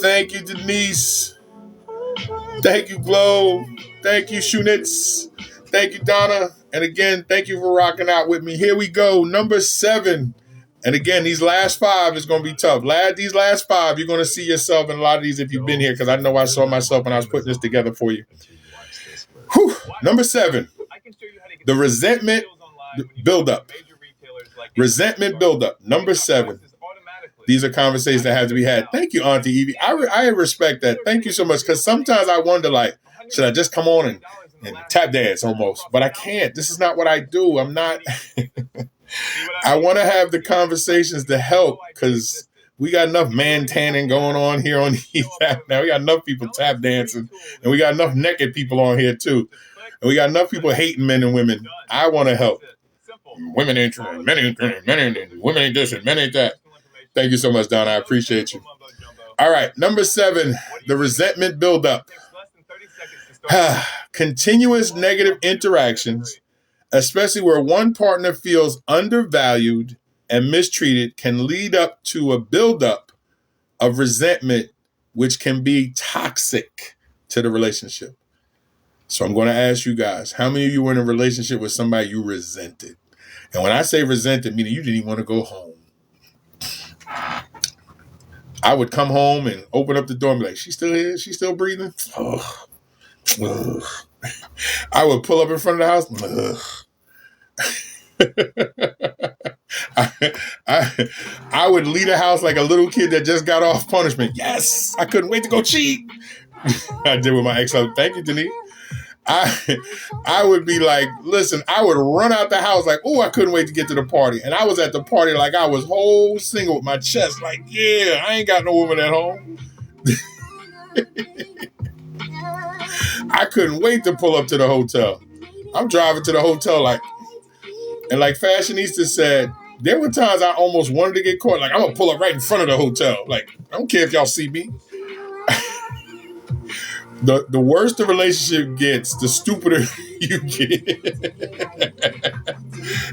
[SPEAKER 2] Thank you, Denise. Thank you, Glow. Thank you, Shunitz. Thank you, Donna. And again, thank you for rocking out with me. Here we go. Number 7. And again, these last 5 is going to be tough. These last 5, you're going to see yourself in a lot of these if you've been here, because I know I saw myself when I was putting this together for you. Whew. Number 7, the resentment buildup. Resentment buildup. Number 7. These are conversations that have to be had. Thank you, Auntie Evie. I respect that. Thank you so much, because sometimes I wonder, like, should I just come on and tap dance almost? But I can't. This is not what I do. I'm not... I want to have the conversations to help, because we got enough man tanning going on here on these apps now. We got enough people tap dancing, and we got enough naked people on here too. And we got enough people hating men and women. I want to help. Women ain't trying, men ain't trying, women ain't this and men ain't that. Thank you so much, Donna. I appreciate you. All right, number 7, the resentment buildup. Continuous negative interactions, especially where one partner feels undervalued and mistreated, can lead up to a buildup of resentment, which can be toxic to the relationship. So I'm going to ask you guys, how many of you were in a relationship with somebody you resented? And when I say resented, meaning you didn't even want to go home. I would come home and open up the door and be like, she's still here? She's still breathing? Ugh. Ugh. I would pull up in front of the house. I would leave the house like a little kid that just got off punishment. Yes, I couldn't wait to go cheat. I did with my ex. Thank you, Denise. I would be like, listen, I would run out the house like, oh, I couldn't wait to get to the party. And I was at the party like I was whole single with my chest like, yeah, I ain't got no woman at home. I couldn't wait to pull up to the hotel. I'm driving to the hotel like Fashionista said, there were times I almost wanted to get caught. Like, I'm going to pull up right in front of the hotel. Like, I don't care if y'all see me. The worse the relationship gets, the stupider you get.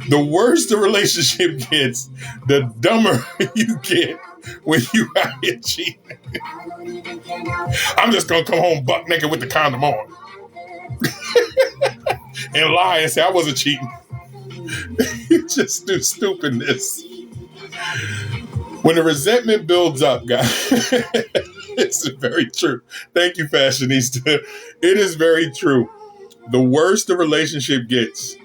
[SPEAKER 2] The worse the relationship gets, the dumber you get when you out here cheating. I'm just gonna come home buck naked with the condom on and lie and say I wasn't cheating. You just do stupidness. When the resentment builds up, guys, it's very true. Thank you, Fashionista. It is very true. The worse the relationship gets,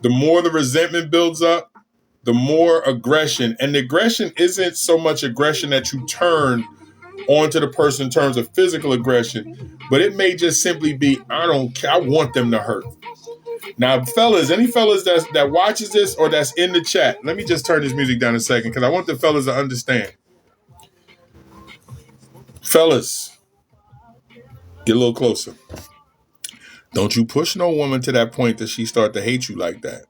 [SPEAKER 2] the more the resentment builds up, the more aggression. And the aggression isn't so much aggression that you turn onto the person in terms of physical aggression, but it may just simply be, I don't care, I want them to hurt. Now, fellas, any fellas that watches this or that's in the chat, let me just turn this music down a second because I want the fellas to understand. Fellas, get a little closer. Don't you push no woman to that point that she start to hate you like that.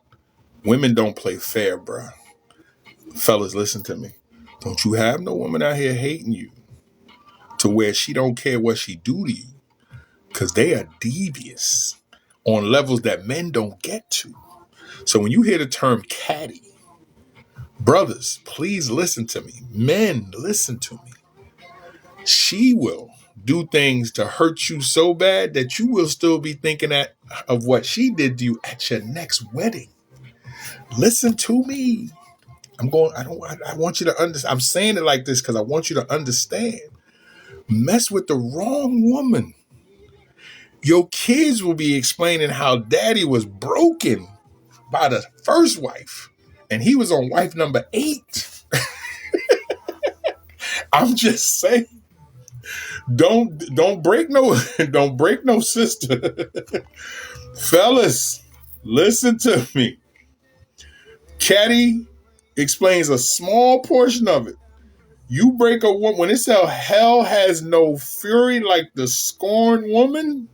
[SPEAKER 2] Women don't play fair, bruh. Fellas, listen to me. Don't you have no woman out here hating you to where she don't care what she do to you, because they are devious on levels that men don't get to. So when you hear the term catty, brothers, please listen to me. Men, listen to me. She will do things to hurt you so bad that you will still be thinking of what she did to you at your next wedding. Listen to me. I want you to understand. I'm saying it like this because I want you to understand. Mess with the wrong woman. Your kids will be explaining how daddy was broken by the first wife and he was on wife number 8. I'm just saying. Don't break no sister. Fellas, listen to me. Caddy explains a small portion of it. You break a woman, when it says hell has no fury like the scorned woman,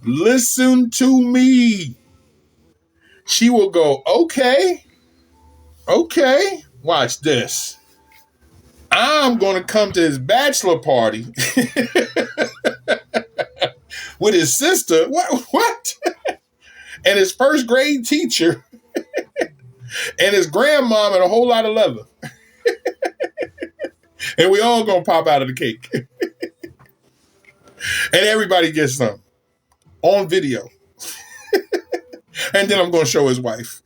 [SPEAKER 2] listen to me. She will go, okay, watch this. I'm going to come to his bachelor party with his sister. What? And his first grade teacher and his grandmom and a whole lot of leather. And we all going to pop out of the cake. And everybody gets some on video. And then I'm going to show his wife.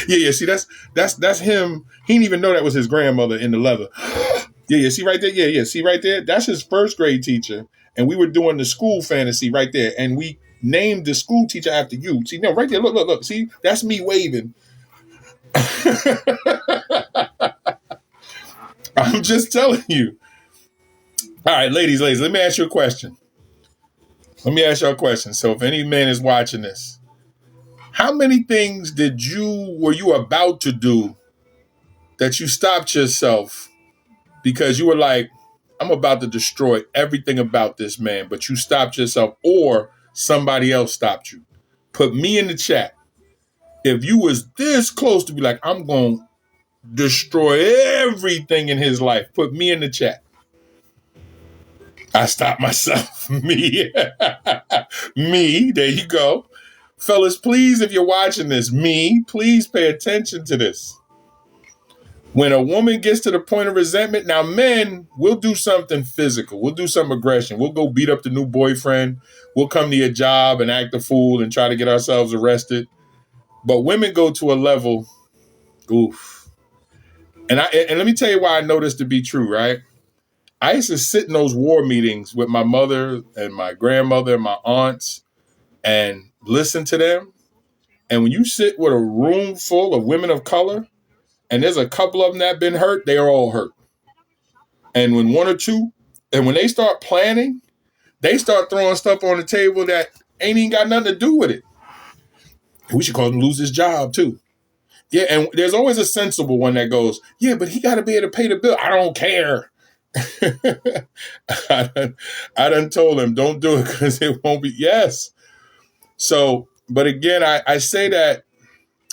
[SPEAKER 2] Yeah. See, that's him. He didn't even know that was his grandmother in the leather. Yeah. See right there. Yeah. See right there. That's his first grade teacher. And we were doing the school fantasy right there. And we named the school teacher after you. See, no, right there. Look. See, that's me waving. I'm just telling you. All right, ladies, let me ask you a question. So if any man is watching this, how many things were you about to do that you stopped yourself because you were like, I'm about to destroy everything about this man, but you stopped yourself or somebody else stopped you? Put me in the chat. If you was this close to be like, I'm going to destroy everything in his life, put me in the chat. I stopped myself. Me. Me. There you go. Fellas, please, if you're watching this, please pay attention to this. When a woman gets to the point of resentment, now men, we'll do something physical. We'll do some aggression. We'll go beat up the new boyfriend. We'll come to your job and act a fool and try to get ourselves arrested. But women go to a level, oof. And let me tell you why I know this to be true, right? I used to sit in those war meetings with my mother and my grandmother and my aunts and listen to them. And when you sit with a room full of women of color, and there's a couple of them that have been hurt, they are all hurt. And when one or two, and when they start planning, they start throwing stuff on the table that ain't even got nothing to do with it. We should call him lose his job too. Yeah, and there's always a sensible one that goes, yeah, but he got to be able to pay the bill. I don't care. I done told him, don't do it because it won't be. Yes. So, but again, I say that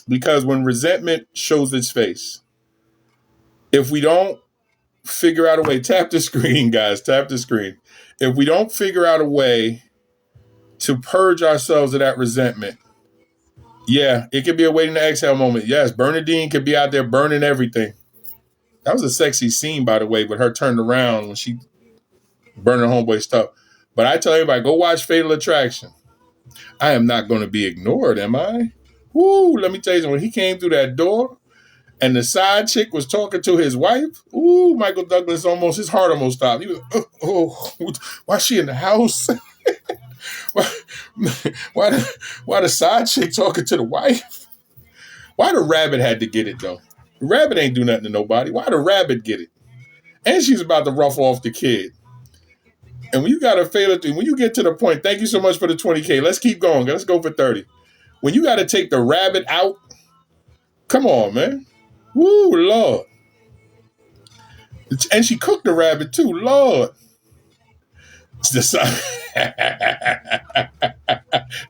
[SPEAKER 2] because when resentment shows its face, if we don't figure out a way, tap the screen, guys, tap the screen. If we don't figure out a way to purge ourselves of that resentment, yeah, it could be a waiting to exhale moment. Yes, Bernadine could be out there burning everything. That was a sexy scene, by the way, with her turned around when she burned her homeboy stuff. But I tell everybody, go watch Fatal Attraction. I am not going to be ignored, am I? Woo, let me tell you something. When he came through that door and the side chick was talking to his wife, ooh, Michael Douglas his heart almost stopped. He was, why is she in the house? why the side chick talking to the wife? Why the rabbit had to get it, though? The rabbit ain't do nothing to nobody. Why the rabbit get it? And she's about to ruffle off the kid. And when you got to fail it, when you get to the point, thank you so much for the 20K. Let's keep going. Let's go for 30. When you got to take the rabbit out, come on, man. Woo, Lord. And she cooked the rabbit too, Lord.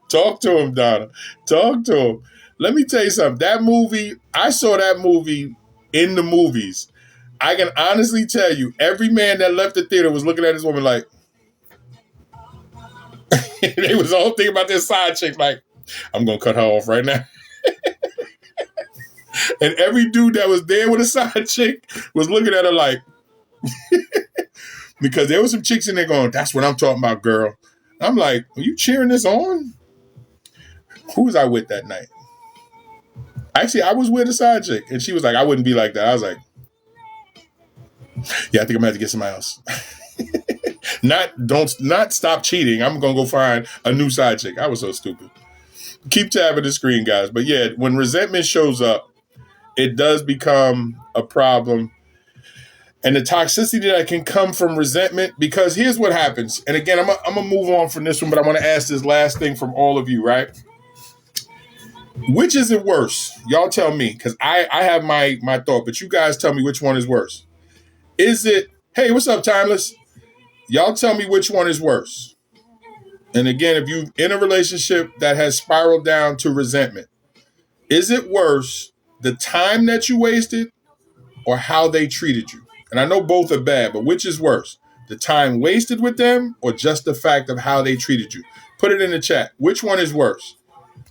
[SPEAKER 2] Talk to him, Donna. Talk to him. Let me tell you something. That movie, I saw that movie in the movies. I can honestly tell you, every man that left the theater was looking at this woman like, they was all thinking about this side chick like, I'm going to cut her off right now. And every dude that was there with a side chick was looking at her like, because there was some chicks in there going, that's what I'm talking about, girl. I'm like, are you cheering this on? Who was I with that night? Actually, I was with a side chick, and she was like, I wouldn't be like that. I was like, yeah, I think I'm going to have to get somebody else. Not stop cheating. I'm going to go find a new side chick. I was so stupid. Keep tabbing the screen, guys. But yeah, when resentment shows up, it does become a problem. And the toxicity that can come from resentment, because here's what happens. And again, I'm going to move on from this one, but I want to ask this last thing from all of you, right? Which is it worse? Y'all tell me, because I have my thought, but you guys tell me which one is worse. Is it, hey, what's up, Timeless? Y'all tell me which one is worse. And again, if you're in a relationship that has spiraled down to resentment, is it worse the time that you wasted or how they treated you? And I know both are bad, but which is worse? The time wasted with them or just the fact of how they treated you? Put it in the chat. Which one is worse?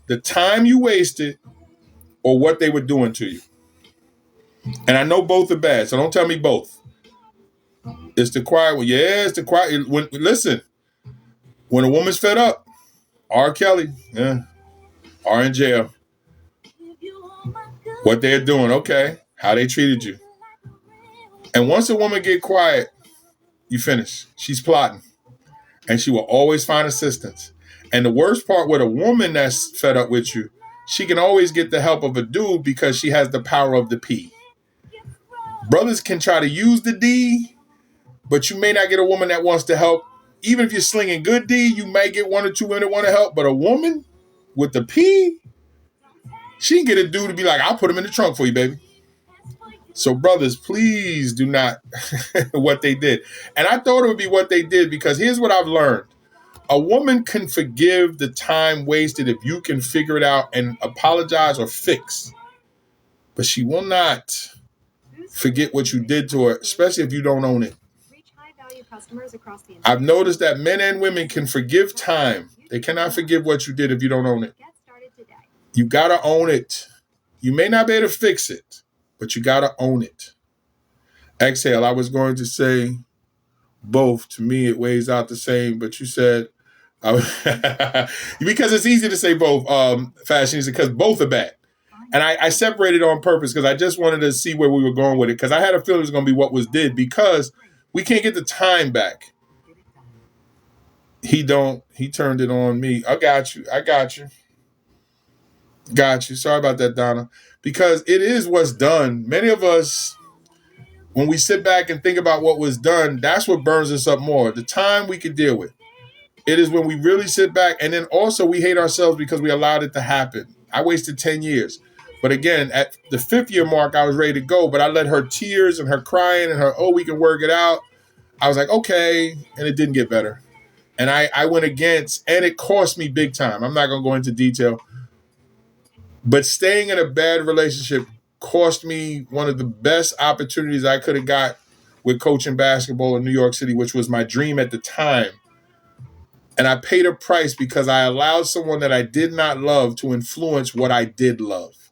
[SPEAKER 2] The time you wasted or what they were doing to you? And I know both are bad, so don't tell me both. It's the quiet one. Yeah, it's the quiet. Listen, when a woman's fed up, R. Kelly, are in jail. What they're doing, okay. How they treated you. And once a woman get quiet, you finish. She's plotting. And she will always find assistance. And the worst part with a woman that's fed up with you, she can always get the help of a dude because she has the power of the P. Brothers can try to use the D, but you may not get a woman that wants to help. Even if you're slinging good D, you may get one or two women that want to help. But a woman with the P, she can get a dude to be like, I'll put him in the trunk for you, baby. So brothers, please do not what they did. And I thought it would be what they did because here's what I've learned. A woman can forgive the time wasted if you can figure it out and apologize or fix. But she will not forget what you did to her, especially if you don't own it. I've noticed that men and women can forgive time. They cannot forgive what you did if you don't own it. You got to own it. You may not be able to fix it, but you got to own it. Exhale. I was going to say both. To me, it weighs out the same, but you said, because it's easy to say both, Fashion, because both are bad. And I separated on purpose because I just wanted to see where we were going with it because I had a feeling it was going to be what was did because we can't get the time back. He turned it on me. I got you. Sorry about that, Donna. Because it is what's done. Many of us, when we sit back and think about what was done, that's what burns us up more. The time we could deal with. It is when we really sit back. And then also we hate ourselves because we allowed it to happen. I wasted 10 years. But again, at the 5th year mark, I was ready to go. But I let her tears and her crying and her, we can work it out. I was like, okay. And it didn't get better. And I went against, and it cost me big time. I'm not going to go into detail. But staying in a bad relationship cost me one of the best opportunities I could have got with coaching basketball in New York City, which was my dream at the time. And I paid a price because I allowed someone that I did not love to influence what I did love.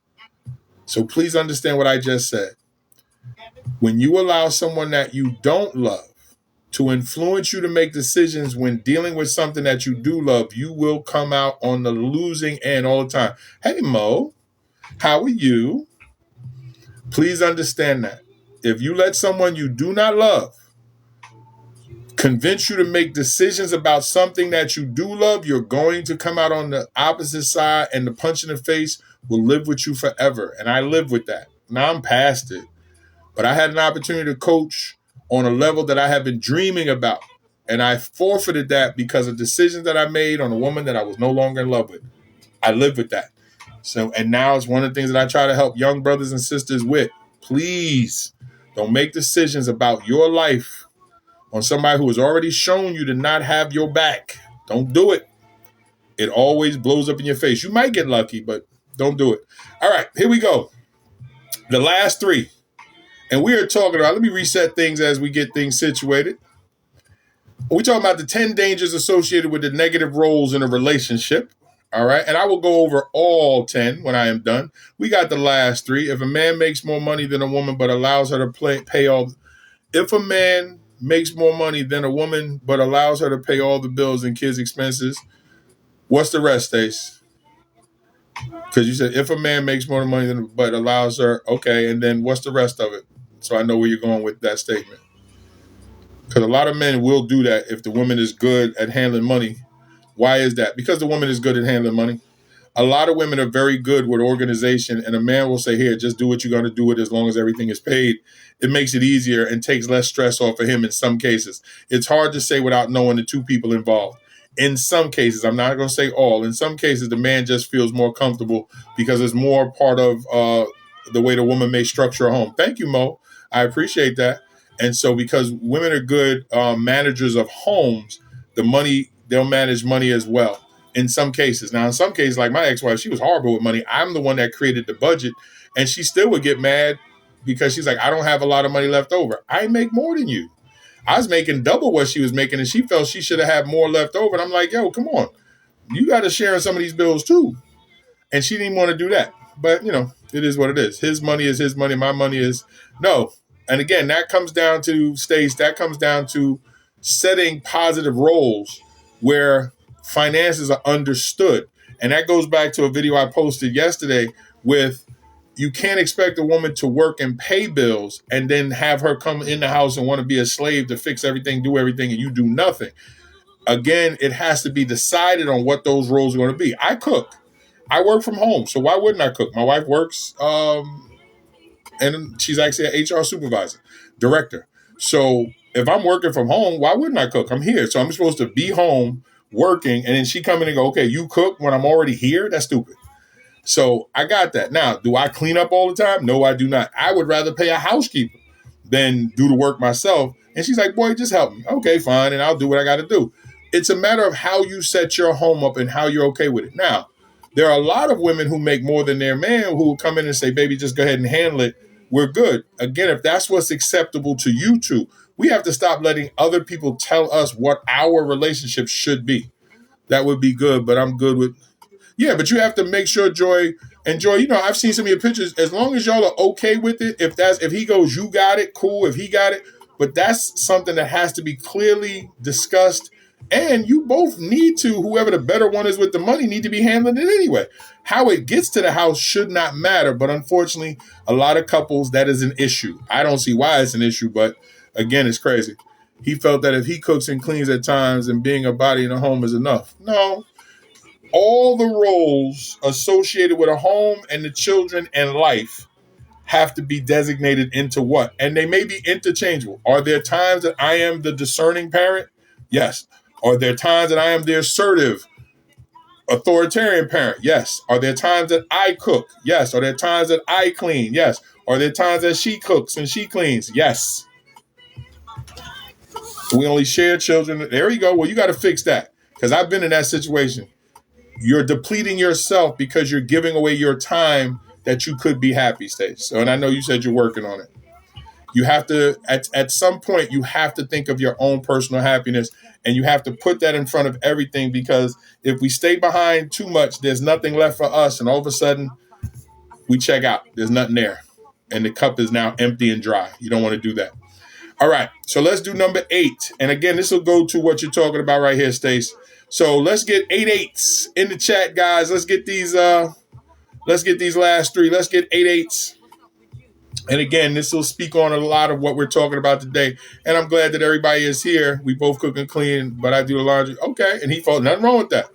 [SPEAKER 2] So please understand what I just said. When you allow someone that you don't love to influence you to make decisions when dealing with something that you do love, you will come out on the losing end all the time. Hey, Mo, how are you? Please understand that. If you let someone you do not love convince you to make decisions about something that you do love, you're going to come out on the opposite side, and the punch in the face will live with you forever. And I live with that. Now I'm past it. But I had an opportunity to coach on a level that I had been dreaming about. And I forfeited that because of decisions that I made on a woman that I was no longer in love with. I live with that. So, and now it's one of the things that I try to help young brothers and sisters with. Please don't make decisions about your life on somebody who has already shown you to not have your back. Don't do it. It always blows up in your face. You might get lucky, but don't do it. All right, here we go. The last three. And we are talking about, let me reset things as we get things situated. We're talking about the 10 dangers associated with the negative roles in a relationship. All right. And I will go over all 10 when I am done. We got the last three. If a man makes more money than a woman, but allows her to pay all. If a man makes more money than a woman, but allows her to pay all the bills and kids' expenses, what's the rest, Stace? Because you said if a man makes more money than, but allows her, okay. And then what's the rest of it? So I know where you're going with that statement. Because a lot of men will do that if the woman is good at handling money. Why is that? Because the woman is good at handling money. A lot of women are very good with organization, and a man will say, here, just do what you're going to do it as long as everything is paid. It makes it easier and takes less stress off of him in some cases. It's hard to say without knowing the two people involved. In some cases, I'm not going to say all. In some cases, the man just feels more comfortable because it's more part of the way the woman may structure a home. Thank you, Mo. I appreciate that. And so because women are good managers of homes, they'll manage money as well in some cases. Now, in some cases, like my ex-wife, she was horrible with money. I'm the one that created the budget, and she still would get mad because she's like, I don't have a lot of money left over. I make more than you. I was making double what she was making, and she felt she should have had more left over. And I'm like, yo, come on. You got to share in some of these bills too. And she didn't want to do that. But, it is what it is. His money is his money. My money is no. And again, that comes down to setting positive roles where finances are understood. And that goes back to a video I posted yesterday with you can't expect a woman to work and pay bills and then have her come in the house and want to be a slave to fix everything, do everything, and you do nothing. Again, it has to be decided on what those roles are going to be. I cook. I work from home, so why wouldn't I cook? My wife works, and she's actually an HR supervisor, director. So if I'm working from home, why wouldn't I cook? I'm here, so I'm supposed to be home working, and then she come in and go, okay, you cook when I'm already here? That's stupid. So I got that. Now, do I clean up all the time? No, I do not. I would rather pay a housekeeper than do the work myself. And she's like, boy, just help me. Okay, fine, and I'll do what I got to do. It's a matter of how you set your home up and how you're okay with it. Now, there are a lot of women who make more than their man who will come in and say, baby, just go ahead and handle it. We're good. Again, if that's what's acceptable to you two, we have to stop letting other people tell us what our relationship should be. That would be good, but I'm good with... Yeah, but you have to make sure, Joy, I've seen some of your pictures. As long as y'all are okay with it, if he goes, you got it, cool, if he got it. But that's something that has to be clearly discussed. And you both need to, whoever the better one is with the money, need to be handling it anyway. How it gets to the house should not matter. But unfortunately, a lot of couples, that is an issue. I don't see why it's an issue, but again, it's crazy. He felt that if he cooks and cleans at times and being a body in a home is enough. No. All the roles associated with a home and the children and life have to be designated into what? And they may be interchangeable. Are there times that I am the discerning parent? Yes. Are there times that I am the assertive, authoritarian parent? Yes. Are there times that I cook? Yes. Are there times that I clean? Yes. Are there times that she cooks and she cleans? Yes. We only share children. There you go. Well, you got to fix that because I've been in that situation. You're depleting yourself because you're giving away your time that you could be happy, Stage. So, and I know you said you're working on it. You have to, at some point, you have to think of your own personal happiness, and you have to put that in front of everything, because if we stay behind too much, there's nothing left for us. And all of a sudden we check out. There's nothing there. And the cup is now empty and dry. You don't want to do that. All right. So let's do number 8. And again, this will go to what you're talking about right here, Stace. So let's get 8 8s in the chat, guys. Let's get these last 3. Let's get 8 8s. And again, this will speak on a lot of what we're talking about today. And I'm glad that everybody is here. We both cook and clean, but I do the laundry. Okay. And he thought, nothing wrong with that.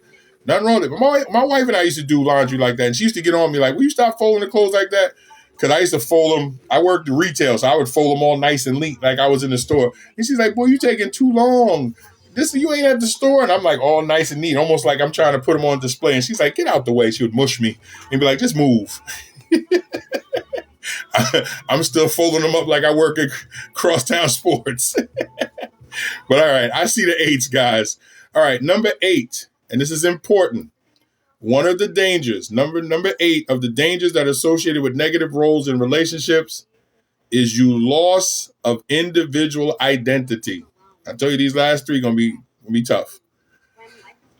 [SPEAKER 2] Nothing wrong with it. But my wife and I used to do laundry like that. And she used to get on me like, will you stop folding the clothes like that? Because I used to fold them. I worked in retail, so I would fold them all nice and neat like I was in the store. And she's like, boy, you taking too long. You ain't at the store. And I'm like, all nice and neat, almost like I'm trying to put them on display. And she's like, get out the way. She would mush me and be like, just move. I'm still folding them up like I work at Crosstown Sports. But all right, I see the 8s, guys. All right, number 8, and this is important. One of the dangers, number 8 of the dangers that are associated with negative roles in relationships is loss of individual identity. I tell you, these last 3 gonna be tough.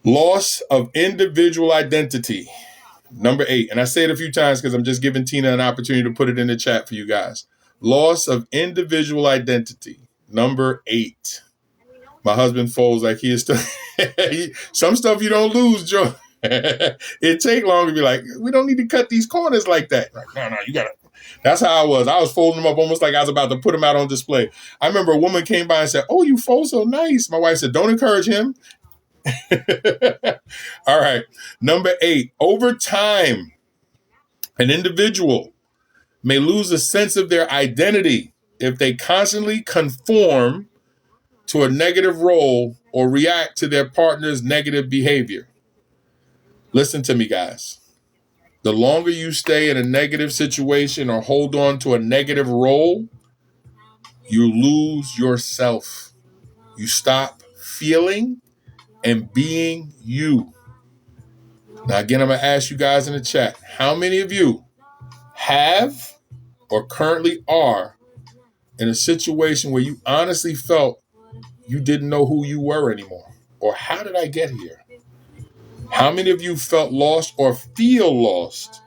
[SPEAKER 2] Loss of individual identity. Number 8, and I say it a few times because I'm just giving Tina an opportunity to put it in the chat for you guys. Loss of individual identity. Number 8. My husband folds like he is still. Some stuff you don't lose, Joe. It take long to be like, we don't need to cut these corners like that. Like, no, you gotta. That's how I was. I was folding them up almost like I was about to put them out on display. I remember a woman came by and said, oh, you fold so nice. My wife said, don't encourage him. All right. Number 8, over time, an individual may lose a sense of their identity if they constantly conform to a negative role or react to their partner's negative behavior. Listen to me, guys. The longer you stay in a negative situation or hold on to a negative role, you lose yourself. You stop feeling and being you. Now, again, I'm going to ask you guys in the chat, how many of you have or currently are in a situation where you honestly felt you didn't know who you were anymore? Or how did I get here? How many of you felt lost or feel lost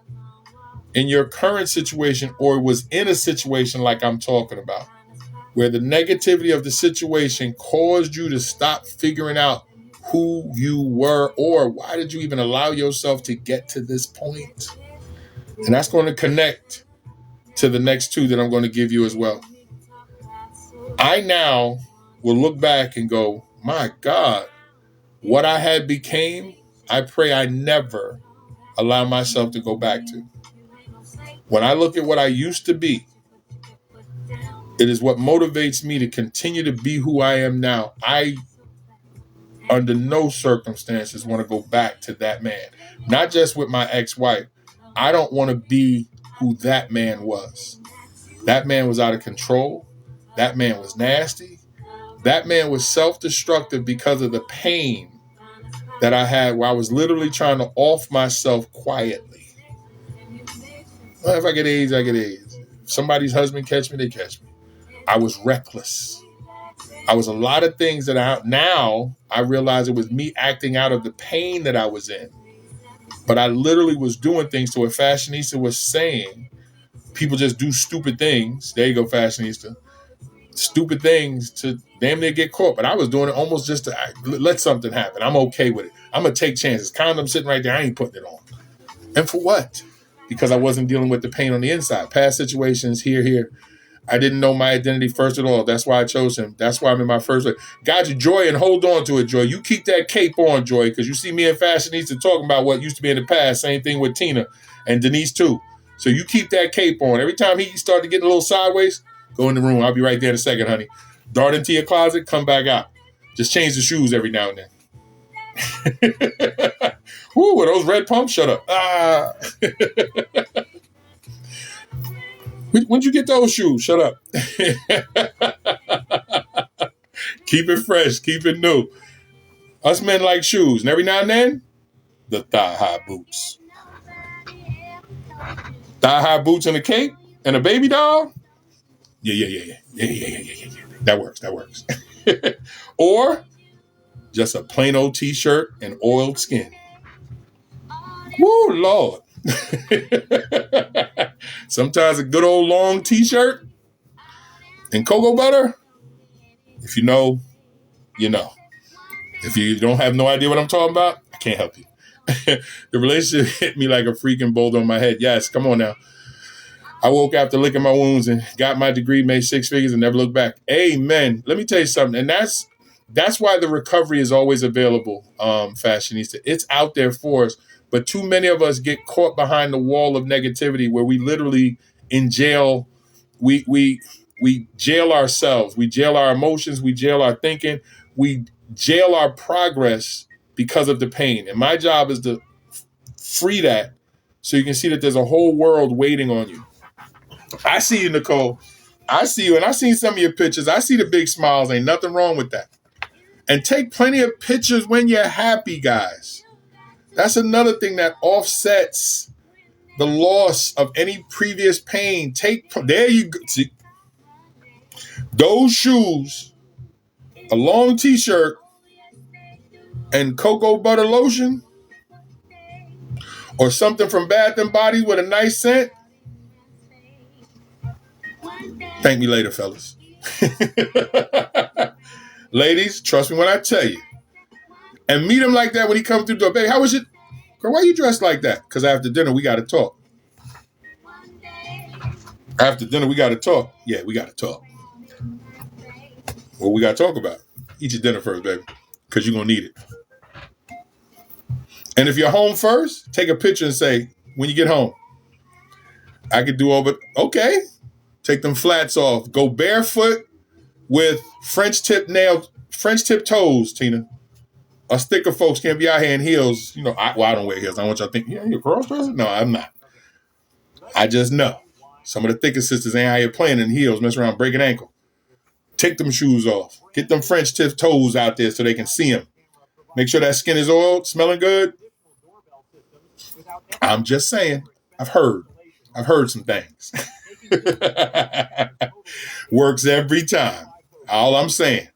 [SPEAKER 2] in your current situation, or was in a situation like I'm talking about, where the negativity of the situation caused you to stop figuring out who you were, or why did you even allow yourself to get to this point? And that's going to connect to the next 2 that I'm going to give you as well. I now will look back and go, my God, what I had became, I pray I never allow myself to go back to. When I look at what I used to be, it is what motivates me to continue to be who I am now. I, under no circumstances, want to go back to that man. Not just with my ex-wife. I don't want to be who that man was. That man was out of control. That man was nasty. That man was self-destructive because of the pain that I had where I was literally trying to off myself quietly. Well, if I get AIDS, I get AIDS. If somebody's husband catch me, they catch me. I was reckless. I was a lot of things that now I realize it was me acting out of the pain that I was in. But I literally was doing things to what Fashionista was saying. People just do stupid things. There you go, Fashionista. Stupid things to damn near get caught. But I was doing it almost just to let something happen. I'm okay with it. I'm going to take chances. Condom sitting right there. I ain't putting it on. And for what? Because I wasn't dealing with the pain on the inside. Past situations here. I didn't know my identity first at all. That's why I chose him. That's why I'm in my first way. Got you, Joy, and hold on to it, Joy. You keep that cape on, Joy, because you see me and Fashionista talking about what used to be in the past. Same thing with Tina and Denise, too. So you keep that cape on. Every time he started getting a little sideways, go in the room. I'll be right there in a second, honey. Dart into your closet, come back out. Just change the shoes every now and then. Whoo, are those red pumps? Shut up. When'd you get those shoes? Shut up. Keep it fresh. Keep it new. Us men like shoes. And every now and then, the thigh-high boots. Thigh-high boots and a cape and a baby doll. Yeah. That works. Or just a plain old t-shirt and oiled skin. Woo, Lord. Sometimes a good old long t-shirt and cocoa butter. If you know, you know. If you don't have no idea what I'm talking about, I can't help you. The relationship hit me like a freaking boulder on my head. Yes, come on now. I woke after licking my wounds and got my degree, made 6 figures, and never looked back. Amen. Let me tell you something, and that's why the recovery is always available, fashionista. It's out there for us, but too many of us get caught behind the wall of negativity where we literally in jail. We jail ourselves. We jail our emotions. We jail our thinking. We jail our progress because of the pain. And my job is to free that so you can see that there's a whole world waiting on you. I see you, Nicole. I see you, and I've seen some of your pictures. I see the big smiles. Ain't nothing wrong with that. And take plenty of pictures when you're happy, guys. That's another thing that offsets the loss of any previous pain. There you go. See, those shoes, a long t-shirt, and cocoa butter lotion, or something from Bath and Body with a nice scent. Thank me later, fellas. Ladies, trust me when I tell you. And meet him like that when he comes through the door. Baby, how was it? Girl, why you dressed like that? Because after dinner, we got to talk. After dinner, we got to talk. Yeah, we got to talk. What we got to talk about? Eat your dinner first, baby, because you're going to need it. And if you're home first, take a picture and say, when you get home, I could do all but, okay. Take them flats off. Go barefoot with French tip toes, Tina. Us thicker folks can't be out here in heels. You know, I don't wear heels. I don't want y'all to think, yeah, you're a cross-dresser? No, I'm not. I just know. Some of the thicker sisters ain't out here playing in heels, messing around, breaking ankle. Take them shoes off. Get them French tip toes out there so they can see them. Make sure that skin is oiled, smelling good. I'm just saying. I've heard some things. Works every time. All I'm saying.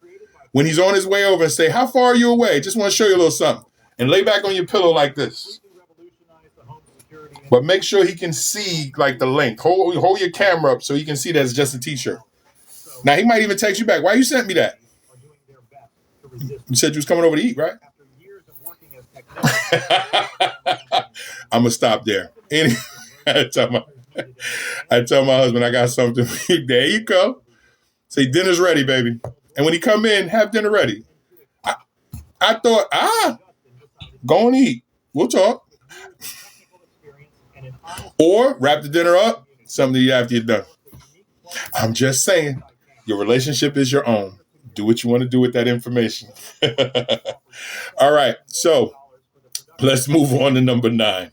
[SPEAKER 2] When he's on his way over and say, how far are you away? Just want to show you a little something. And lay back on your pillow like this. But make sure he can see like the length. Hold your camera up so he can see that it's just a t-shirt. Now he might even text you back. Why you sent me that? You said you was coming over to eat, right? I'm gonna stop there. I tell my husband I got something. There you go. Say dinner's ready, baby. And when he come in, have dinner ready. I thought, go and eat. We'll talk. Or wrap the dinner up, something to eat after you're done. I'm just saying, your relationship is your own. Do what you want to do with that information. All right, so let's move on to number 9.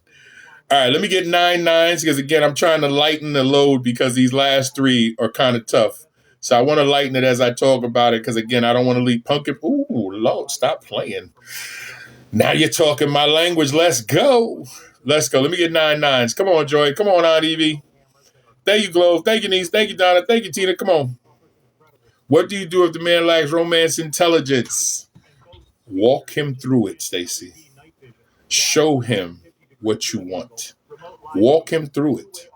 [SPEAKER 2] All right, let me get 9 nines because, again, I'm trying to lighten the load because these last 3 are kind of tough. So I want to lighten it as I talk about it because, again, I don't want to leave pumpkin. Ooh, Lord, stop playing. Now you're talking my language. Let's go. Let's go. Let me get 9 nines. Come on, Joy. Come on, Aunt Evie. Thank you, Glove. Thank you, Niece. Thank you, Donna. Thank you, Tina. Come on. What do you do if the man lacks romance intelligence? Walk him through it, Stacy. Show him what you want. Walk him through it.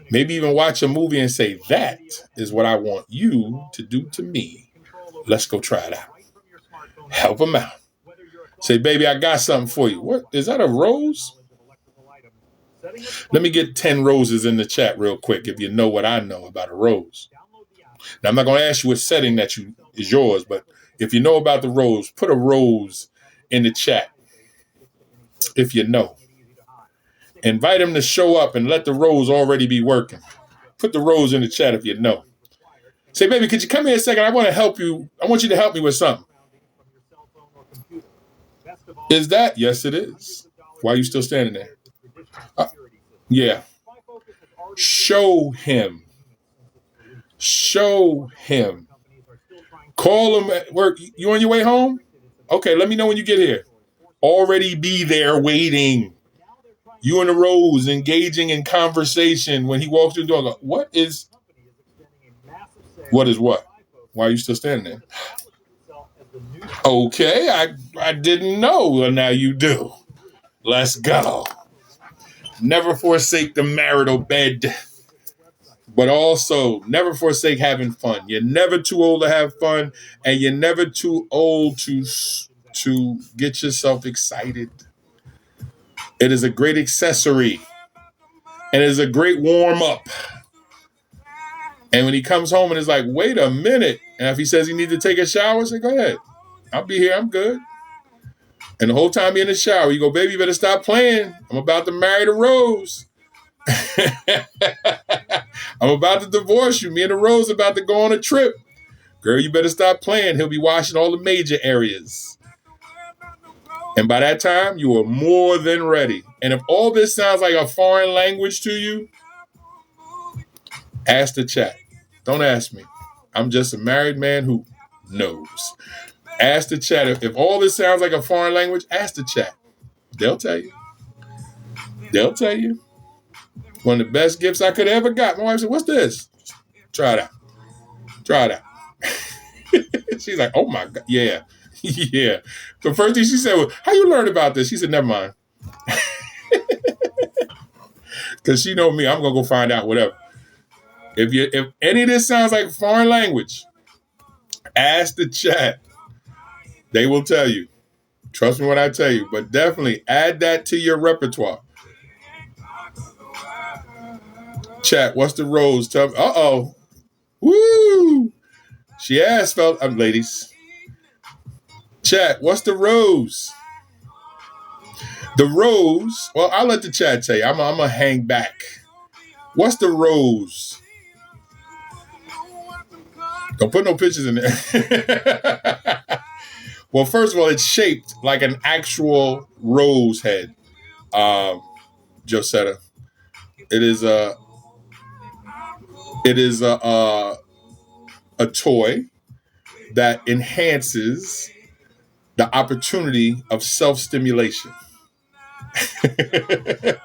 [SPEAKER 2] Maybe even watch a movie and say, that is what I want you to do to me. Let's go try it out. Help him out. Say, baby, I got something for you. What? Is that a rose? Let me get 10 roses in the chat real quick if you know what I know about a rose. Now, I'm not going to ask you what setting that is yours, but if you know about the rose, put a rose in the chat if you know. Invite him to show up and let the rose already be working. Put the rose in the chat if you know. Say, baby, could you come here a second? I want to help you. I want you to help me with something. Is that? Yes, it is. Why are you still standing there? Yeah. Show him. Show him. Call him at work. You on your way home? Okay, let me know when you get here. Already be there waiting. You and the rose engaging in conversation when he walks through the door. What is... What is what? Why are you still standing there? Okay, I didn't know. Well, now you do. Let's go. Never forsake the marital bed, but also never forsake having fun. You're never too old to have fun, and you're never too old to get yourself excited. It is a great accessory, and it is a great warm up. And when he comes home and is like, wait a minute, and if he says he needs to take a shower, say, go ahead. I'll be here. I'm good. And the whole time you're in the shower, you go, baby, you better stop playing. I'm about to marry the Rose. I'm about to divorce you. Me and the Rose are about to go on a trip. Girl, you better stop playing. He'll be washing all the major areas. And by that time, you are more than ready. And if all this sounds like a foreign language to you, ask the chat. Don't ask me. I'm just a married man who knows. Ask the chat. If all this sounds like a foreign language, ask the chat. They'll tell you. They'll tell you. One of the best gifts I could have ever got. My wife said, what's this? Try it out. Try it out. She's like, oh my God. Yeah. Yeah. The first thing she said was, how you learn about this? She said, never mind. Because she know me. I'm going to go find out whatever. If any of this sounds like foreign language, ask the chat. They will tell you. Trust me when I tell you. But definitely add that to your repertoire. Chat, what's the Rose? Tell me. Uh-oh. Woo! She asked, ladies. Chat, what's the Rose? The Rose, well, I'll let the chat tell you. I'm going to hang back. What's the Rose? Don't put no pictures in there. Well, first of all, it's shaped like an actual rose head, Josetta. It is a toy that enhances the opportunity of self-stimulation. It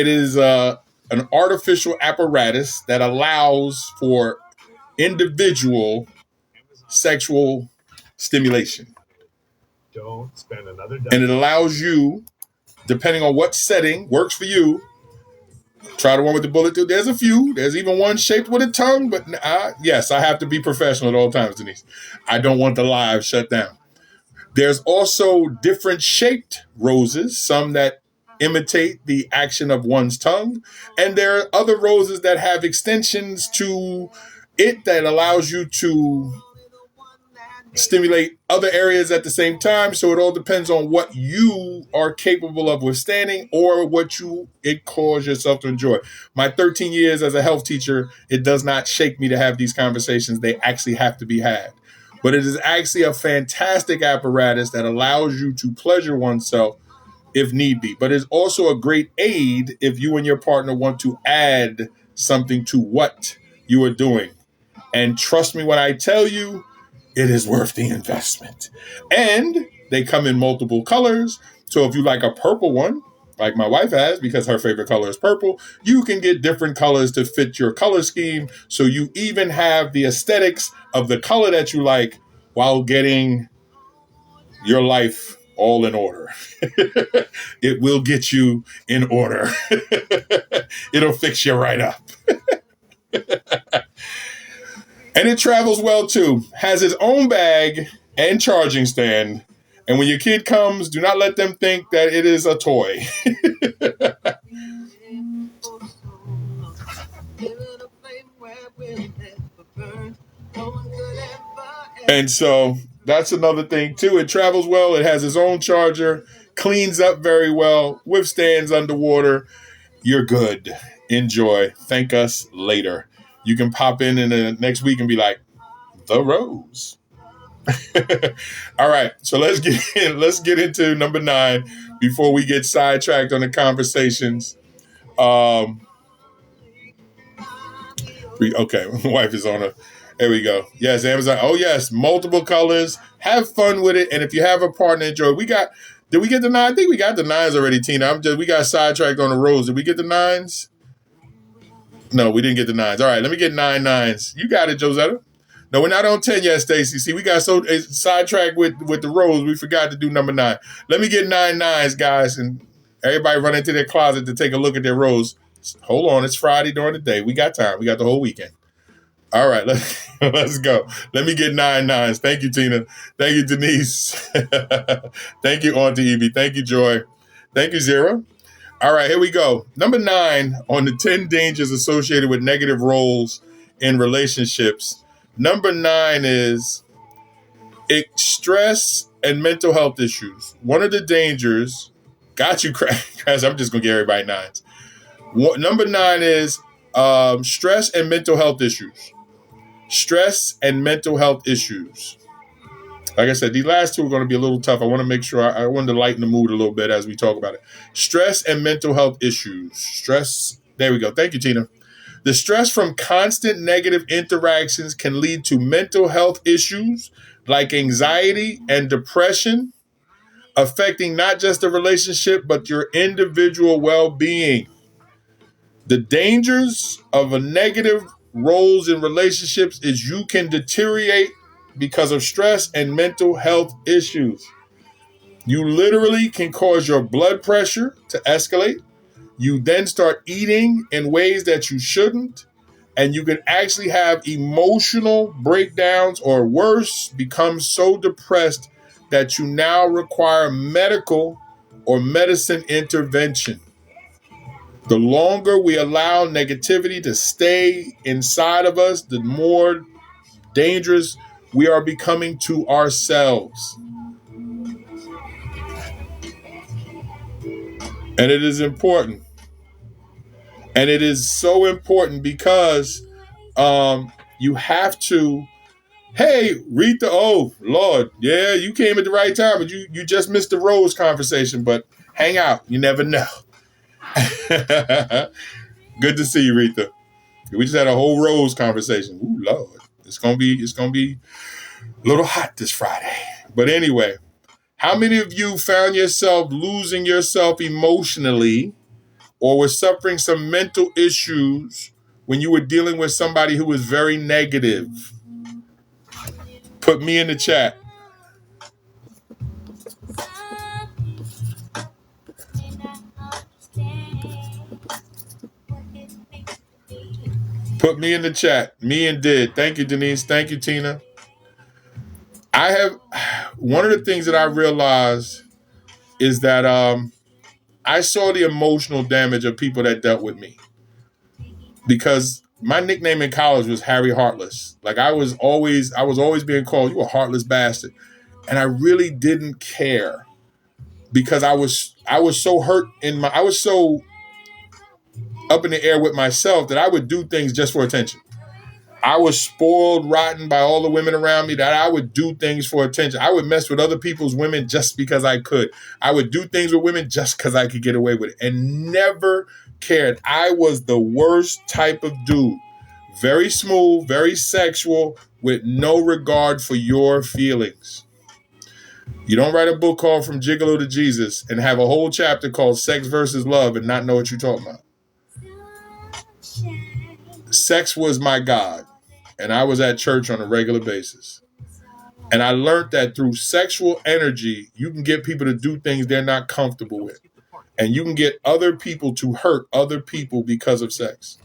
[SPEAKER 2] is an artificial apparatus that allows for individual sexual stimulation.
[SPEAKER 3] Don't spend another day.
[SPEAKER 2] And it allows you, depending on what setting works for you, try the one with the bullet too. There's a few. There's even one shaped with a tongue, but yes, I have to be professional at all times, Denise. I don't want the live shut down. There's also different shaped roses, some that imitate the action of one's tongue. And there are other roses that have extensions to it that allows you to stimulate other areas at the same time. So it all depends on what you are capable of withstanding or what it cause yourself to enjoy. My 13 years as a health teacher, it does not shake me to have these conversations. They actually have to be had. But it is actually a fantastic apparatus that allows you to pleasure oneself if need be. But it's also a great aid if you and your partner want to add something to what you are doing. And trust me when I tell you, it is worth the investment. And they come in multiple colors. So if you like a purple one, like my wife has, because her favorite color is purple, you can get different colors to fit your color scheme. So you even have the aesthetics of the color that you like while getting your life all in order. It will get you in order. It'll fix you right up. And it travels well too. Has its own bag and charging stand. And when your kid comes, do not let them think that it is a toy. And so that's another thing too. It travels well. It has its own charger, cleans up very well, withstands underwater. You're good. Enjoy. Thank us later. You can pop in the next week and be like, the Rose. All right. So let's get into number 9 before we get sidetracked on the conversations. Okay. My wife is on there we go. Yes, Amazon. Oh yes. Multiple colors. Have fun with it. And if you have a partner, enjoy. Did we get the 9? I think we got the 9s already, Tina. We got sidetracked on the Rose. Did we get the 9s? No, we didn't get the 9s. All right, let me get 9 9s. You got it, Josetta. No, we're not on 10 yet, Stacy. See, we got so sidetracked with the rows, we forgot to do number 9. Let me get 9 nines, guys, and everybody run into their closet to take a look at their rows. Hold on, it's Friday during the day. We got time. We got the whole weekend. All right, let's go. Let me get 9 nines. Thank you, Tina. Thank you, Denise. Thank you, Auntie Evie. Thank you, Joy. Thank you, Zero. All right, here we go. Number 9 on the 10 dangers associated with negative roles in relationships. Number 9 is stress and mental health issues. One of the dangers, got you, Crash. I'm just going to give everybody 9s. Number 9 is stress and mental health issues. Stress and mental health issues. Like I said, these last 2 are going to be a little tough. I want to make sure I want to lighten the mood a little bit as we talk about it. Stress and mental health issues. Stress. There we go. Thank you, Tina. The stress from constant negative interactions can lead to mental health issues like anxiety and depression, affecting not just the relationship, but your individual well-being. The dangers of a negative roles in relationships is you can deteriorate because of stress and mental health issues. You literally can cause your blood pressure to escalate. You then start eating in ways that you shouldn't. And you can actually have emotional breakdowns or worse, become so depressed that you now require medical or medicine intervention. The longer we allow negativity to stay inside of us, the more dangerous we are becoming to ourselves. And it is important. And it is so important because you have to, hey, Rita, oh, Lord, yeah, you came at the right time, but you just missed the Rose conversation, but hang out. You never know. Good to see you, Rita. We just had a whole Rose conversation. Ooh, Lord. It's gonna be a little hot this Friday. But anyway, how many of you found yourself losing yourself emotionally or were suffering some mental issues when you were dealing with somebody who was very negative? Put me in the chat. Put me in the chat. Me and did. Thank you, Denise. Thank you, Tina. One of the things that I realized is that I saw the emotional damage of people that dealt with me. Because my nickname in college was Harry Heartless. Like I was always being called, you a heartless bastard. And I really didn't care because I was so hurt I was so up in the air with myself that I would do things just for attention. I was spoiled rotten by all the women around me that I would do things for attention. I would mess with other people's women just because I could. I would do things with women just because I could get away with it and never cared. I was the worst type of dude. Very smooth, very sexual, with no regard for your feelings. You don't write a book called From Gigolo to Jesus and have a whole chapter called Sex versus Love and not know what you're talking about. Sex was my God, and I was at church on a regular basis. And I learned that through sexual energy, you can get people to do things they're not comfortable with. And you can get other people to hurt other people because of sex.